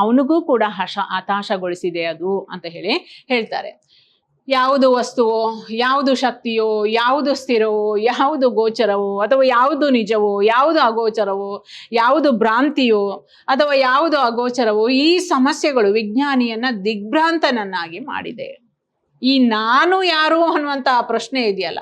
ಅವನಿಗೂ ಕೂಡ ಹತಾಶಗೊಳಿಸಿದೆ ಅದು ಅಂತ ಹೇಳ್ತಾರೆ. ಯಾವುದು ವಸ್ತುವೋ, ಯಾವುದು ಶಕ್ತಿಯೋ, ಯಾವುದು ಸ್ಥಿರವೋ, ಯಾವುದು ಗೋಚರವೋ ಅಥವಾ ಯಾವುದು ನಿಜವೋ, ಯಾವುದು ಅಗೋಚರವೋ, ಯಾವುದು ಭ್ರಾಂತಿಯೋ ಅಥವಾ ಯಾವುದು ಅಗೋಚರವೋ, ಈ ಸಮಸ್ಯೆಗಳು ವಿಜ್ಞಾನಿಯನ್ನ ದಿಗ್ಭ್ರಾಂತನನ್ನಾಗಿ ಮಾಡಿದೆ. ಈ ನಾನು ಯಾರು ಅನ್ನುವಂತಹ ಪ್ರಶ್ನೆ ಇದೆಯಲ್ಲ,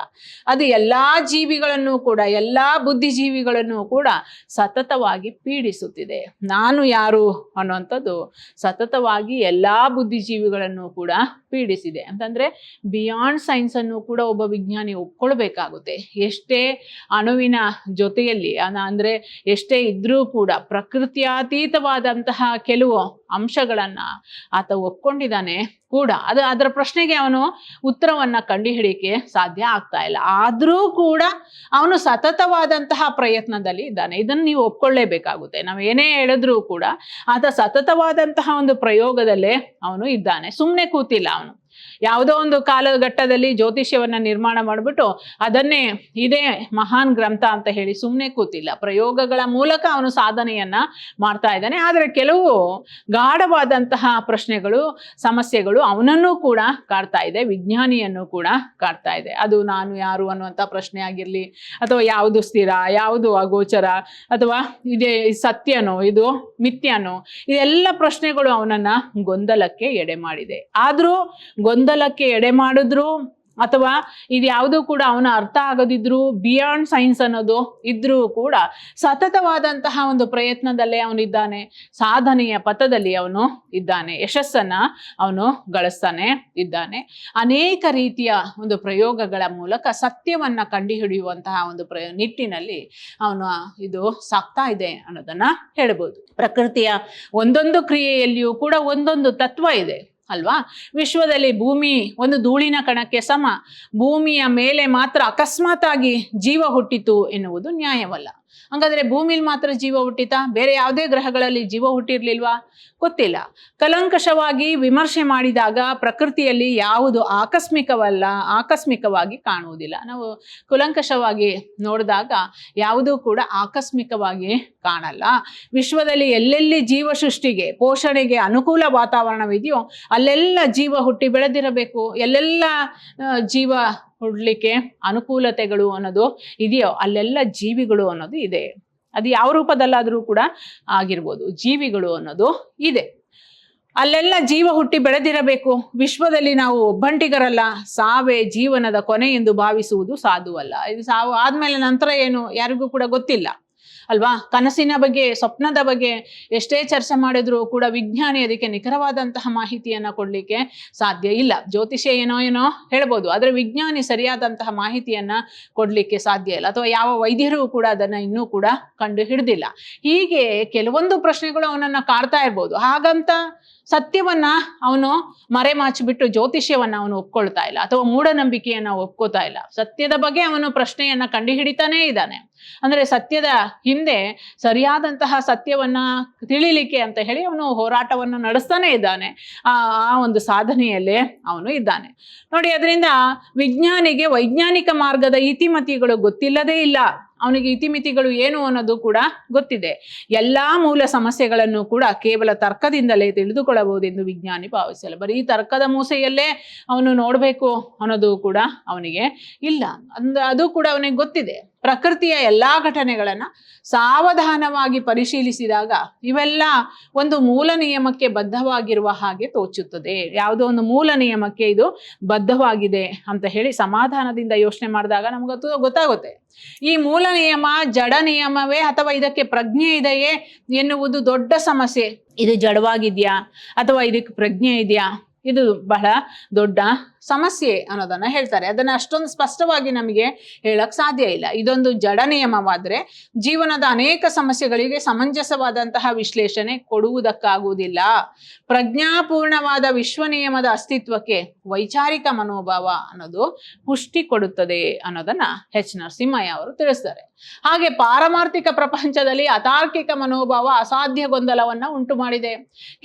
ಅದು ಎಲ್ಲಾ ಜೀವಿಗಳನ್ನು ಕೂಡ, ಎಲ್ಲಾ ಬುದ್ಧಿಜೀವಿಗಳನ್ನು ಕೂಡ ಸತತವಾಗಿ ಪೀಡಿಸುತ್ತಿದೆ. ನಾನು ಯಾರು ಅನ್ನುವಂಥದ್ದು ಸತತವಾಗಿ ಎಲ್ಲಾ ಬುದ್ಧಿಜೀವಿಗಳನ್ನು ಕೂಡ ಪೀಡಿಸಿದೆ. ಅಂತಂದ್ರೆ ಬಿಯಾಂಡ್ ಸೈನ್ಸ್ ಅನ್ನು ಕೂಡ ಒಬ್ಬ ವಿಜ್ಞಾನಿ ಒಪ್ಕೊಳ್ಬೇಕಾಗುತ್ತೆ. ಎಷ್ಟೇ ಅಣುವಿನ ಜೊತೆಯಲ್ಲಿ ಅಂದ್ರೆ ಎಷ್ಟೇ ಇದ್ರೂ ಕೂಡ ಪ್ರಕೃತ್ಯಾತೀತವಾದಂತಹ ಕೆಲವು ಅಂಶಗಳನ್ನ ಆತ ಒಪ್ಕೊಂಡಿದ್ದಾನೆ ಕೂಡ. ಅದರ ಪ್ರಶ್ನೆಗೆ ಅವನು ಉತ್ತರವನ್ನ ಕಂಡುಹಿಡಿಯಕ್ಕೆ ಸಾಧ್ಯ ಆಗ್ತಾ ಇಲ್ಲ. ಆದ್ರೂ ಕೂಡ ಅವನು ಸತತವಾದಂತಹ ಪ್ರಯತ್ನದಲ್ಲಿ ಇದ್ದಾನೆ. ಇದನ್ನು ನೀವು ಒಪ್ಕೊಳ್ಳೇಬೇಕಾಗುತ್ತೆ. ನಾವು ಏನೇ ಹೇಳಿದ್ರೂ ಕೂಡ ಆತ ಸತತವಾದಂತಹ ಒಂದು ಪ್ರಯೋಗದಲ್ಲೇ ಅವನು ಇದ್ದಾನೆ. ಸುಮ್ಮನೆ ಕೂತಿಲ್ಲ ಅವನು. ಯಾವುದೋ ಒಂದು ಕಾಲಘಟ್ಟದಲ್ಲಿ ಜ್ಯೋತಿಷ್ಯವನ್ನ ನಿರ್ಮಾಣ ಮಾಡಿಬಿಟ್ಟು ಅದನ್ನೇ ಇದೇ ಮಹಾನ್ ಗ್ರಂಥ ಅಂತ ಹೇಳಿ ಸುಮ್ಮನೆ ಕೂತಿಲ್ಲ. ಪ್ರಯೋಗಗಳ ಮೂಲಕ ಅವನು ಸಾಧನೆಯನ್ನ ಮಾಡ್ತಾ ಇದ್ದಾನೆ. ಆದರೆ ಕೆಲವು ಗಾಢವಾದಂತಹ ಪ್ರಶ್ನೆಗಳು, ಸಮಸ್ಯೆಗಳು ಅವನನ್ನು ಕೂಡ ಕಾಡ್ತಾ ಇದೆ, ವಿಜ್ಞಾನಿಯನ್ನು ಕೂಡ ಕಾಡ್ತಾ ಇದೆ. ಅದು ನಾನು ಯಾರು ಅನ್ನುವಂಥ ಪ್ರಶ್ನೆ ಆಗಿರಲಿ, ಅಥವಾ ಯಾವುದು ಸ್ಥಿರ, ಯಾವುದು ಅಗೋಚರ, ಅಥವಾ ಇದೇ ಸತ್ಯನೋ ಇದು ಮಿಥ್ಯನೋ, ಇದೆಲ್ಲ ಪ್ರಶ್ನೆಗಳು ಅವನನ್ನ ಗೊಂದಲಕ್ಕೆ ಎಡೆ ಮಾಡಿದೆ. ಆದ್ರೂ ಗೊಂದಲಕ್ಕೆ ಎಡೆ ಮಾಡಿದ್ರು ಅಥವಾ ಇದು ಯಾವುದೂ ಕೂಡ ಅವನ ಅರ್ಥ ಆಗದಿದ್ರು, ಬಿಯಾಂಡ್ ಸೈನ್ಸ್ ಅನ್ನೋದು ಇದ್ರೂ ಕೂಡ ಸತತವಾದಂತಹ ಒಂದು ಪ್ರಯತ್ನದಲ್ಲೇ ಅವನಿದ್ದಾನೆ. ಸಾಧನೆಯ ಪಥದಲ್ಲಿ ಅವನು ಇದ್ದಾನೆ. ಯಶಸ್ಸನ್ನ ಅವನು ಗಳಿಸ್ತಾನೆ ಇದ್ದಾನೆ. ಅನೇಕ ರೀತಿಯ ಒಂದು ಪ್ರಯೋಗಗಳ ಮೂಲಕ ಸತ್ಯವನ್ನ ಕಂಡುಹಿಡಿಯುವಂತಹ ಒಂದು ನಿಟ್ಟಿನಲ್ಲಿ ಅವನು ಇದು ಸಾಕ್ತಾ ಇದೆ ಅನ್ನೋದನ್ನ ಹೇಳ್ಬೋದು. ಪ್ರಕೃತಿಯ ಒಂದೊಂದು ಕ್ರಿಯೆಯಲ್ಲಿಯೂ ಕೂಡ ಒಂದೊಂದು ತತ್ವ ಇದೆ ಅಲ್ವಾ? ವಿಶ್ವದಲ್ಲಿ ಭೂಮಿ ಒಂದು ಧೂಳಿನ ಕಣಕ್ಕೆ ಸಮ. ಭೂಮಿಯ ಮೇಲೆ ಮಾತ್ರ ಅಕಸ್ಮಾತ್ ಆಗಿ ಜೀವ ಹುಟ್ಟಿತು ಎನ್ನುವುದು ನ್ಯಾಯವಲ್ಲ. ಹಾಗಾದ್ರೆ ಭೂಮಿಲಿ ಮಾತ್ರ ಜೀವ ಹುಟ್ಟಿತಾ? ಬೇರೆ ಯಾವುದೇ ಗ್ರಹಗಳಲ್ಲಿ ಜೀವ ಹುಟ್ಟಿರ್ಲಿಲ್ವಾ? ಗೊತ್ತಿಲ್ಲ. ಕಲಂಕಷವಾಗಿ ವಿಮರ್ಶೆ ಮಾಡಿದಾಗ ಪ್ರಕೃತಿಯಲ್ಲಿ ಯಾವುದು ಆಕಸ್ಮಿಕವಾಗಿ ಕಾಣುವುದಿಲ್ಲ. ನಾವು ಕುಲಂಕಷವಾಗಿ ನೋಡಿದಾಗ ಯಾವುದೂ ಕೂಡ ಆಕಸ್ಮಿಕವಾಗಿ ಕಾಣಲ್ಲ. ವಿಶ್ವದಲ್ಲಿ ಎಲ್ಲೆಲ್ಲಿ ಜೀವ ಸೃಷ್ಟಿಗೆ, ಪೋಷಣೆಗೆ ಅನುಕೂಲ ವಾತಾವರಣವಿದೆಯೋ ಅಲ್ಲೆಲ್ಲ ಜೀವ ಹುಟ್ಟಿ ಬೆಳೆದಿರಬೇಕು. ಎಲ್ಲೆಲ್ಲ ಜೀವ ಹುಡ್ಲಿಕ್ಕೆ ಅನುಕೂಲತೆಗಳು ಅನ್ನೋದು ಇದೆಯೋ ಅಲ್ಲೆಲ್ಲ ಜೀವಿಗಳು ಅನ್ನೋದು ಇದೆ. ಅದು ಯಾವ ರೂಪದಲ್ಲಾದರೂ ಕೂಡ ಆಗಿರ್ಬೋದು, ಜೀವಿಗಳು ಅನ್ನೋದು ಇದೆ. ಅಲ್ಲೆಲ್ಲ ಜೀವ ಹುಟ್ಟಿ ಬೆಳೆದಿರಬೇಕು. ವಿಶ್ವದಲ್ಲಿ ನಾವು ಒಬ್ಬಂಟಿಗರಲ್ಲ. ಸಾವೇ ಜೀವನದ ಕೊನೆ ಎಂದು ಭಾವಿಸುವುದು ಸಾಧುವಲ್ಲ. ಇದು ಸಾವು ಆದ್ಮೇಲೆ ನಂತರ ಏನು ಯಾರಿಗೂ ಕೂಡ ಗೊತ್ತಿಲ್ಲ. ಅಲ್ವಾ? ಕನಸಿನ ಬಗ್ಗೆ, ಸ್ವಪ್ನದ ಬಗ್ಗೆ ಎಷ್ಟೇ ಚರ್ಚೆ ಮಾಡಿದ್ರು ಕೂಡ ವಿಜ್ಞಾನಿ ಅದಕ್ಕೆ ನಿಖರವಾದಂತಹ ಮಾಹಿತಿಯನ್ನ ಕೊಡ್ಲಿಕ್ಕೆ ಸಾಧ್ಯ ಇಲ್ಲ. ಜ್ಯೋತಿಷ್ಯ ಏನೋ ಹೇಳ್ಬೋದು, ಆದ್ರೆ ವಿಜ್ಞಾನಿ ಸರಿಯಾದಂತಹ ಮಾಹಿತಿಯನ್ನ ಕೊಡ್ಲಿಕ್ಕೆ ಸಾಧ್ಯ ಇಲ್ಲ, ಅಥವಾ ಯಾವ ವೈದ್ಯರು ಕೂಡ ಅದನ್ನ ಇನ್ನೂ ಕೂಡ ಕಂಡು ಹಿಡಿದಿಲ್ಲ. ಹೀಗೆ ಕೆಲವೊಂದು ಪ್ರಶ್ನೆಗಳು ಅವನನ್ನ ಕಾಡ್ತಾ ಇರ್ಬೋದು. ಹಾಗಂತ ಸತ್ಯವನ್ನ ಅವನು ಮರೆಮಾಚಿಬಿಟ್ಟು ಜ್ಯೋತಿಷ್ಯವನ್ನ ಅವನು ಒಪ್ಕೊಳ್ತಾ ಇಲ್ಲ, ಅಥವಾ ಮೂಢನಂಬಿಕೆಯನ್ನ ಒಪ್ಕೋತಾ ಇಲ್ಲ. ಸತ್ಯದ ಬಗ್ಗೆ ಅವನು ಪ್ರಶ್ನೆಯನ್ನ ಕಂಡುಹಿಡಿತಾನೇ ಇದ್ದಾನೆ. ಅಂದ್ರೆ ಸತ್ಯದ ಹಿಂದೆ ಸರಿಯಾದಂತಹ ಸತ್ಯವನ್ನ ತಿಳಿಲಿಕ್ಕೆ ಅಂತ ಹೇಳಿ ಅವನು ಹೋರಾಟವನ್ನು ನಡೆಸ್ತಾನೆ ಇದ್ದಾನೆ. ಆ ಒಂದು ಸಾಧನೆಯಲ್ಲೇ ಅವನು ಇದ್ದಾನೆ ನೋಡಿ. ಅದರಿಂದ ವಿಜ್ಞಾನಿಗೆ ವೈಜ್ಞಾನಿಕ ಮಾರ್ಗದ ಇತಿಮಿತಿಗಳು ಗೊತ್ತಿಲ್ಲದೇ ಇಲ್ಲ. ಅವನಿಗೆ ಇತಿಮಿತಿಗಳು ಏನು ಅನ್ನೋದು ಕೂಡ ಗೊತ್ತಿದೆ. ಎಲ್ಲಾ ಮೂಲ ಸಮಸ್ಯೆಗಳನ್ನು ಕೂಡ ಕೇವಲ ತರ್ಕದಿಂದಲೇ ತಿಳಿದುಕೊಳ್ಳಬಹುದೆಂದು ವಿಜ್ಞಾನಿ ಭಾವಿಸಲ್ಲ. ಬರೀ ತರ್ಕದ ಮೂಸೆಯಲ್ಲೇ ಅವನು ನೋಡ್ಬೇಕು ಅನ್ನೋದು ಕೂಡ ಅವನಿಗೆ ಇಲ್ಲ. ಅದು ಕೂಡ ಅವನಿಗೆ ಗೊತ್ತಿದೆ. ಪ್ರಕೃತಿಯ ಎಲ್ಲಾ ಘಟನೆಗಳನ್ನ ಸಾವಧಾನವಾಗಿ ಪರಿಶೀಲಿಸಿದಾಗ ಇವೆಲ್ಲ ಒಂದು ಮೂಲ ನಿಯಮಕ್ಕೆ ಬದ್ಧವಾಗಿರುವ ಹಾಗೆ ತೋಚುತ್ತದೆ. ಯಾವುದೋ ಒಂದು ಮೂಲ ನಿಯಮಕ್ಕೆ ಇದು ಬದ್ಧವಾಗಿದೆ ಅಂತ ಹೇಳಿ ಸಮಾಧಾನದಿಂದ ಯೋಚನೆ ಮಾಡಿದಾಗ ನಮ್ಗೆ ಗೊತ್ತಾಗುತ್ತೆ. ಈ ಮೂಲ ನಿಯಮ ಜಡ ನಿಯಮವೇ ಅಥವಾ ಇದಕ್ಕೆ ಪ್ರಜ್ಞೆ ಇದೆಯೇ ಎನ್ನುವುದು ದೊಡ್ಡ ಸಮಸ್ಯೆ. ಇದು ಜಡವಾಗಿದ್ಯಾ ಅಥವಾ ಇದಕ್ಕೆ ಪ್ರಜ್ಞೆ ಇದೆಯಾ, ಇದು ಬಹಳ ದೊಡ್ಡ ಸಮಸ್ಯೆ ಅನ್ನೋದನ್ನ ಹೇಳ್ತಾರೆ. ಅದನ್ನ ಅಷ್ಟೊಂದು ಸ್ಪಷ್ಟವಾಗಿ ನಮಗೆ ಹೇಳಕ್ ಸಾಧ್ಯ ಇಲ್ಲ. ಇದೊಂದು ಜಡ ನಿಯಮವಾದ್ರೆ ಜೀವನದ ಅನೇಕ ಸಮಸ್ಯೆಗಳಿಗೆ ಸಮಂಜಸವಾದಂತಹ ವಿಶ್ಲೇಷಣೆ ಕೊಡುವುದಕ್ಕಾಗುವುದಿಲ್ಲ. ಪ್ರಜ್ಞಾಪೂರ್ಣವಾದ ವಿಶ್ವ ನಿಯಮದ ಅಸ್ತಿತ್ವಕ್ಕೆ ವೈಚಾರಿಕ ಮನೋಭಾವ ಅನ್ನೋದು ಪುಷ್ಟಿ ಕೊಡುತ್ತದೆ ಅನ್ನೋದನ್ನ ಎಚ್ ನರಸಿಂಹಯ್ಯ ಅವರು ತಿಳಿಸ್ತಾರೆ. ಹಾಗೆ ಪಾರಮಾರ್ಥಿಕ ಪ್ರಪಂಚದಲ್ಲಿ ಅತಾರ್ಕಿಕ ಮನೋಭಾವ ಅಸಾಧ್ಯ ಗೊಂದಲವನ್ನ ಉಂಟು ಮಾಡಿದೆ.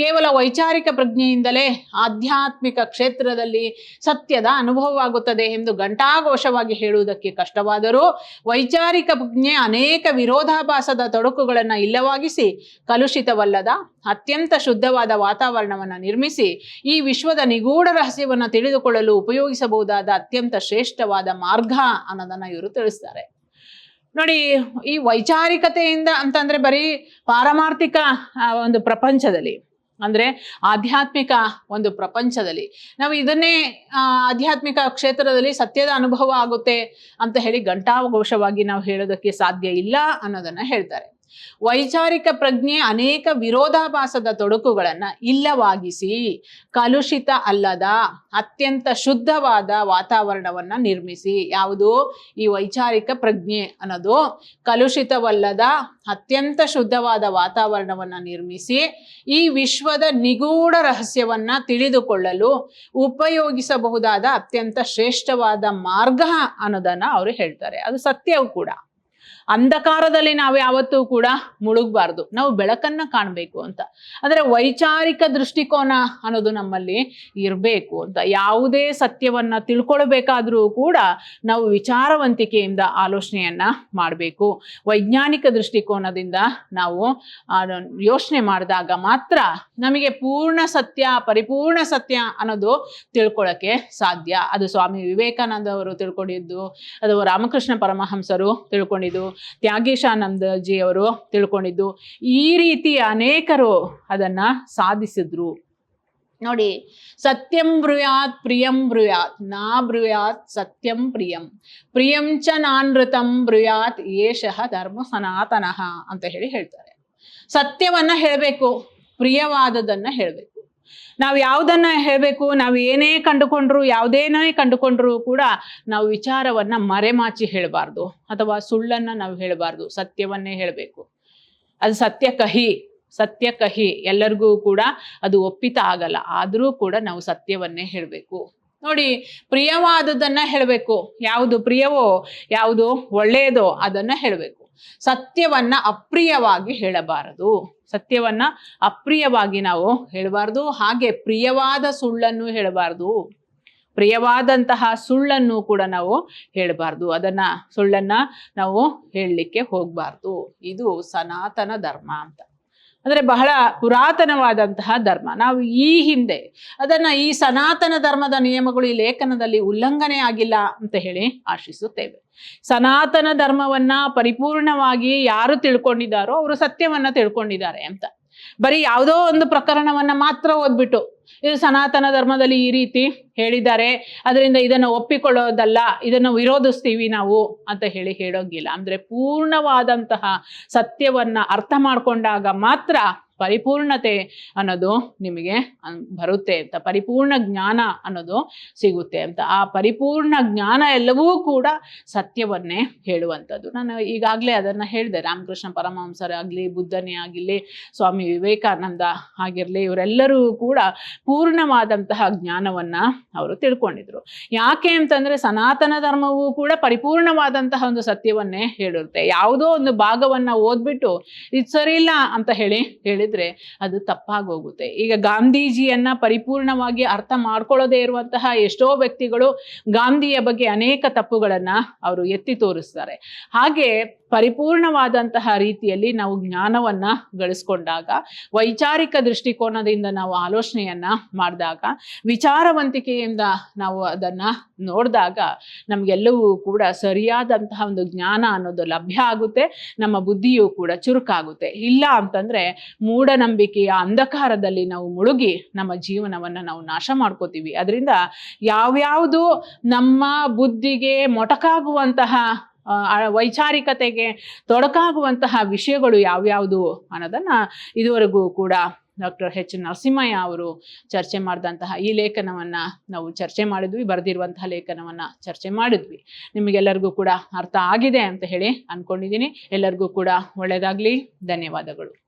ಕೇವಲ ವೈಚಾರಿಕ ಪ್ರಜ್ಞೆಯಿಂದಲೇ ಆಧ್ಯಾತ್ಮಿಕ ಕ್ಷೇತ್ರದಲ್ಲಿ ಸತ್ಯದ ಅನುಭವವಾಗುತ್ತದೆ ಎಂದು ಘಂಟಾಘೋಷವಾಗಿ ಹೇಳುವುದಕ್ಕೆ ಕಷ್ಟವಾದರೂ ವೈಚಾರಿಕ ಪ್ರಜ್ಞೆ ಅನೇಕ ವಿರೋಧಾಭಾಸದ ತೊಡಕುಗಳನ್ನು ಇಲ್ಲವಾಗಿಸಿ ಕಲುಷಿತವಲ್ಲದ ಅತ್ಯಂತ ಶುದ್ಧವಾದ ವಾತಾವರಣವನ್ನು ನಿರ್ಮಿಸಿ ಈ ವಿಶ್ವದ ನಿಗೂಢ ರಹಸ್ಯವನ್ನು ತಿಳಿದುಕೊಳ್ಳಲು ಉಪಯೋಗಿಸಬಹುದಾದ ಅತ್ಯಂತ ಶ್ರೇಷ್ಠವಾದ ಮಾರ್ಗ ಅನ್ನೋದನ್ನ ಇವರು ತಿಳಿಸ್ತಾರೆ ನೋಡಿ. ಈ ವೈಚಾರಿಕತೆಯಿಂದ ಅಂತಂದ್ರೆ ಬರೀ ಪಾರಮಾರ್ಥಿಕ ಒಂದು ಪ್ರಪಂಚದಲ್ಲಿ, ಅಂದ್ರೆ ಆಧ್ಯಾತ್ಮಿಕ ಒಂದು ಪ್ರಪಂಚದಲ್ಲಿ ನಾವು ಇದನ್ನೇ ಆಧ್ಯಾತ್ಮಿಕ ಕ್ಷೇತ್ರದಲ್ಲಿ ಸತ್ಯದ ಅನುಭವ ಆಗುತ್ತೆ ಅಂತ ಹೇಳಿ ಘಂಟಾಘೋಷವಾಗಿ ನಾವು ಹೇಳೋದಕ್ಕೆ ಸಾಧ್ಯ ಇಲ್ಲ ಅನ್ನೋದನ್ನ ಹೇಳ್ತಾರೆ. ವೈಚಾರಿಕ ಪ್ರಜ್ಞೆ ಅನೇಕ ವಿರೋಧಾಭಾಸದ ತೊಡಕುಗಳನ್ನ ಇಲ್ಲವಾಗಿಸಿ ಕಲುಷಿತ ಅಲ್ಲದ ಅತ್ಯಂತ ಶುದ್ಧವಾದ ವಾತಾವರಣವನ್ನ ನಿರ್ಮಿಸಿ, ಯಾವುದು ಈ ವೈಚಾರಿಕ ಪ್ರಜ್ಞೆ ಅನ್ನೋದು ಕಲುಷಿತವಲ್ಲದ ಅತ್ಯಂತ ಶುದ್ಧವಾದ ವಾತಾವರಣವನ್ನ ನಿರ್ಮಿಸಿ ಈ ವಿಶ್ವದ ನಿಗೂಢ ರಹಸ್ಯವನ್ನ ತಿಳಿದುಕೊಳ್ಳಲು ಉಪಯೋಗಿಸಬಹುದಾದ ಅತ್ಯಂತ ಶ್ರೇಷ್ಠವಾದ ಮಾರ್ಗ ಅನ್ನೋದನ್ನ ಅವರು ಹೇಳ್ತಾರೆ. ಅದು ಸತ್ಯವೂ ಕೂಡ. ಅಂಧಕಾರದಲ್ಲಿ ನಾವು ಯಾವತ್ತೂ ಕೂಡ ಮುಳುಗಬಾರ್ದು, ನಾವು ಬೆಳಕನ್ನ ಕಾಣಬೇಕು ಅಂತ. ಅಂದ್ರೆ ವೈಚಾರಿಕ ದೃಷ್ಟಿಕೋನ ಅನ್ನೋದು ನಮ್ಮಲ್ಲಿ ಇರಬೇಕು ಅಂತ. ಯಾವುದೇ ಸತ್ಯವನ್ನ ತಿಳ್ಕೊಳ್ಬೇಕಾದ್ರೂ ಕೂಡ ನಾವು ವಿಚಾರವಂತಿಕೆಯಿಂದ ಆಲೋಚನೆಯನ್ನ ಮಾಡಬೇಕು. ವೈಜ್ಞಾನಿಕ ದೃಷ್ಟಿಕೋನದಿಂದ ನಾವು ಯೋಚನೆ ಮಾಡಿದಾಗ ಮಾತ್ರ ನಮಗೆ ಪೂರ್ಣ ಸತ್ಯ, ಪರಿಪೂರ್ಣ ಸತ್ಯ ಅನ್ನೋದು ತಿಳ್ಕೊಳ್ಳೋಕೆ ಸಾಧ್ಯ. ಅದು ಸ್ವಾಮಿ ವಿವೇಕಾನಂದ ಅವರು ತಿಳ್ಕೊಂಡಿದ್ದು, ಅದು ರಾಮಕೃಷ್ಣ ಪರಮಹಂಸರು ತಿಳ್ಕೊಂಡಿದ್ದು, ತ್ಯಾಗೇಶಾನಂದಜಿ ಅವರು ತಿಳ್ಕೊಂಡಿದ್ದು, ಈ ರೀತಿ ಅನೇಕರು ಅದನ್ನ ಸಾಧಿಸಿದ್ರು ನೋಡಿ. ಸತ್ಯಂ ಬ್ರೂಯಾತ್ ಪ್ರಿಯಂ ಬ್ರೂಯಾತ್ ನಾ ಬ್ರೂಯಾತ್ ಸತ್ಯಂ ಪ್ರಿಯಂ ಪ್ರಿಯಂ ಚ ನಾನೃತಂ ಬ್ರೂಯಾತ್ ಏಷಃ ಧರ್ಮ ಸನಾತನಃ ಅಂತ ಹೇಳಿ ಹೇಳ್ತಾರೆ. ಸತ್ಯವನ್ನ ಹೇಳಬೇಕು, ಪ್ರಿಯವಾದದನ್ನ ಹೇಳಬೇಕು. ನಾವು ಯಾವುದನ್ನ ಹೇಳಬೇಕು, ನಾವು ಏನೇ ಕಂಡುಕೊಂಡ್ರು, ಯಾವುದೇನೇ ಕಂಡುಕೊಂಡ್ರು ಕೂಡ ನಾವು ವಿಚಾರವನ್ನ ಮರೆಮಾಚಿ ಹೇಳಬಾರ್ದು, ಅಥವಾ ಸುಳ್ಳನ್ನ ನಾವು ಹೇಳಬಾರ್ದು, ಸತ್ಯವನ್ನೇ ಹೇಳಬೇಕು. ಅದು ಸತ್ಯ ಕಹಿ ಎಲ್ಲರಿಗೂ ಕೂಡ ಅದು ಒಪ್ಪಿತ ಆಗಲ್ಲ. ಆದರೂ ಕೂಡ ನಾವು ಸತ್ಯವನ್ನೇ ಹೇಳಬೇಕು ನೋಡಿ. ಪ್ರಿಯವಾದದನ್ನ ಹೇಳಬೇಕು, ಯಾವುದು ಪ್ರಿಯವೋ, ಯಾವುದು ಒಳ್ಳೆಯದೋ ಅದನ್ನ ಹೇಳಬೇಕು. ಸತ್ಯವನ್ನ ಅಪ್ರಿಯವಾಗಿ ಹೇಳಬಾರದು, ಸತ್ಯವನ್ನ ಅಪ್ರಿಯವಾಗಿ ನಾವು ಹೇಳಬಾರ್ದು. ಹಾಗೆ ಪ್ರಿಯವಾದ ಸುಳ್ಳನ್ನು ಹೇಳಬಾರ್ದು, ಪ್ರಿಯವಾದಂತಹ ಸುಳ್ಳನ್ನು ಕೂಡ ನಾವು ಹೇಳಬಾರ್ದು. ಸುಳ್ಳನ್ನ ನಾವು ಹೇಳಲಿಕ್ಕೆ ಹೋಗ್ಬಾರ್ದು. ಇದು ಸನಾತನ ಧರ್ಮ ಅಂತ. ಅಂದ್ರೆ ಬಹಳ ಪುರಾತನವಾದಂತಹ ಧರ್ಮ. ನಾವು ಈ ಹಿಂದೆ ಈ ಸನಾತನ ಧರ್ಮದ ನಿಯಮಗಳು ಈ ಲೇಖನದಲ್ಲಿ ಉಲ್ಲಂಘನೆ ಆಗಿಲ್ಲ ಅಂತ ಹೇಳಿ ಆಶಿಸುತ್ತೇವೆ. ಸನಾತನ ಧರ್ಮವನ್ನ ಪರಿಪೂರ್ಣವಾಗಿ ಯಾರು ತಿಳ್ಕೊಂಡಿದ್ದಾರೋ ಅವರು ಸತ್ಯವನ್ನ ತಿಳ್ಕೊಂಡಿದ್ದಾರೆ ಅಂತ. ಬರೀ ಯಾವುದೋ ಒಂದು ಪ್ರಕರಣವನ್ನ ಮಾತ್ರ ಓದ್ಬಿಟ್ಟು ಇದು ಸನಾತನ ಧರ್ಮದಲ್ಲಿ ಈ ರೀತಿ ಹೇಳಿದ್ದಾರೆ, ಅದರಿಂದ ಇದನ್ನು ಒಪ್ಪಿಕೊಳ್ಳೋದಲ್ಲ, ಇದನ್ನು ವಿರೋಧಿಸ್ತೀವಿ ನಾವು ಅಂತ ಹೇಳೋಂಗಿಲ್ಲ. ಅಂದ್ರೆ ಪೂರ್ಣವಾದಂತಹ ಸತ್ಯವನ್ನ ಅರ್ಥ ಮಾಡ್ಕೊಂಡಾಗ ಮಾತ್ರ ಪರಿಪೂರ್ಣತೆ ಅನ್ನೋದು ನಿಮಗೆ ಬರುತ್ತೆ ಅಂತ, ಪರಿಪೂರ್ಣ ಜ್ಞಾನ ಅನ್ನೋದು ಸಿಗುತ್ತೆ ಅಂತ. ಆ ಪರಿಪೂರ್ಣ ಜ್ಞಾನ ಎಲ್ಲವೂ ಕೂಡ ಸತ್ಯವನ್ನೇ ಹೇಳುವಂಥದ್ದು. ನಾನು ಈಗಾಗಲೇ ಅದನ್ನು ಹೇಳಿದೆ. ರಾಮಕೃಷ್ಣ ಪರಮಹಂಸರಾಗಲಿ, ಬುದ್ಧನೇ ಆಗಿರಲಿ, ಸ್ವಾಮಿ ವಿವೇಕಾನಂದ ಆಗಿರಲಿ, ಇವರೆಲ್ಲರೂ ಕೂಡ ಪೂರ್ಣವಾದಂತಹ ಜ್ಞಾನವನ್ನ ಅವರು ತಿಳ್ಕೊಂಡಿದ್ರು. ಯಾಕೆ ಅಂತಂದ್ರೆ ಸನಾತನ ಧರ್ಮವೂ ಕೂಡ ಪರಿಪೂರ್ಣವಾದಂತಹ ಒಂದು ಸತ್ಯವನ್ನೇ ಹೇಳಿರುತ್ತೆ. ಯಾವುದೋ ಒಂದು ಭಾಗವನ್ನ ಓದ್ಬಿಟ್ಟು ಇದು ಸರಿ ಇಲ್ಲ ಅಂತ ಹೇಳಿದ್ರೆ ಅದು ತಪ್ಪಾಗೋಗುತ್ತೆ. ಈಗ ಗಾಂಧೀಜಿಯನ್ನ ಪರಿಪೂರ್ಣವಾಗಿ ಅರ್ಥ ಮಾಡ್ಕೊಳ್ಳೋದೇ ಇರುವಂತಹ ಎಷ್ಟೋ ವ್ಯಕ್ತಿಗಳು ಗಾಂಧಿಯ ಬಗ್ಗೆ ಅನೇಕ ತಪ್ಪುಗಳನ್ನ ಅವರು ಎತ್ತಿ ತೋರಿಸ್ತಾರೆ. ಹಾಗೆ ಪರಿಪೂರ್ಣವಾದಂತಹ ರೀತಿಯಲ್ಲಿ ನಾವು ಜ್ಞಾನವನ್ನ ಗಳಿಸ್ಕೊಂಡಾಗ, ವೈಚಾರಿಕ ದೃಷ್ಟಿಕೋನದಿಂದ ನಾವು ಆಲೋಚನೆಯನ್ನ ಮಾಡಿದಾಗ, ವಿಚಾರವಂತಿಕೆಯಿಂದ ನಾವು ಅದನ್ನ ನೋಡಿದಾಗ ನಮ್ಗೆಲ್ಲವೂ ಕೂಡ ಸರಿಯಾದಂತಹ ಒಂದು ಜ್ಞಾನ ಅನ್ನೋದು ಲಭ್ಯ ಆಗುತ್ತೆ. ನಮ್ಮ ಬುದ್ಧಿಯೂ ಕೂಡ ಚುರುಕಾಗುತ್ತೆ. ಇಲ್ಲ ಅಂತಂದ್ರೆ ಮೂಢನಂಬಿಕೆಯ ಅಂಧಕಾರದಲ್ಲಿ ನಾವು ಮುಳುಗಿ ನಮ್ಮ ಜೀವನವನ್ನ ನಾವು ನಾಶ ಮಾಡ್ಕೋತೀವಿ. ಅದರಿಂದ ಯಾವ್ಯಾವುದು ನಮ್ಮ ಬುದ್ಧಿಗೆ ಮೊಟಕಾಗುವಂತಹ ವೈಚಾರಿಕತೆಗೆ ತೊಡಕಾಗುವಂತಹ ವಿಷಯಗಳು ಯಾವ್ಯಾವುದು ಅನ್ನೋದನ್ನ ಇದುವರೆಗೂ ಕೂಡ ಡಾಕ್ಟರ್ ಎಚ್ ನರಸಿಂಹಯ್ಯ ಅವರು ಚರ್ಚೆ ಮಾಡಿದಂತಹ ಈ ಲೇಖನವನ್ನ ನಾವು ಚರ್ಚೆ ಮಾಡಿದ್ವಿ, ಬರೆದಿರುವಂತಹ ಲೇಖನವನ್ನ ಚರ್ಚೆ ಮಾಡಿದ್ವಿ. ನಿಮಗೆಲ್ಲರಿಗೂ ಕೂಡ ಅರ್ಥ ಆಗಿದೆ ಅಂತ ಹೇಳಿ ಅನ್ಕೊಂಡಿದ್ದೀನಿ. ಎಲ್ಲರಿಗೂ ಕೂಡ ಒಳ್ಳೆಯದಾಗ್ಲಿ. ಧನ್ಯವಾದಗಳು.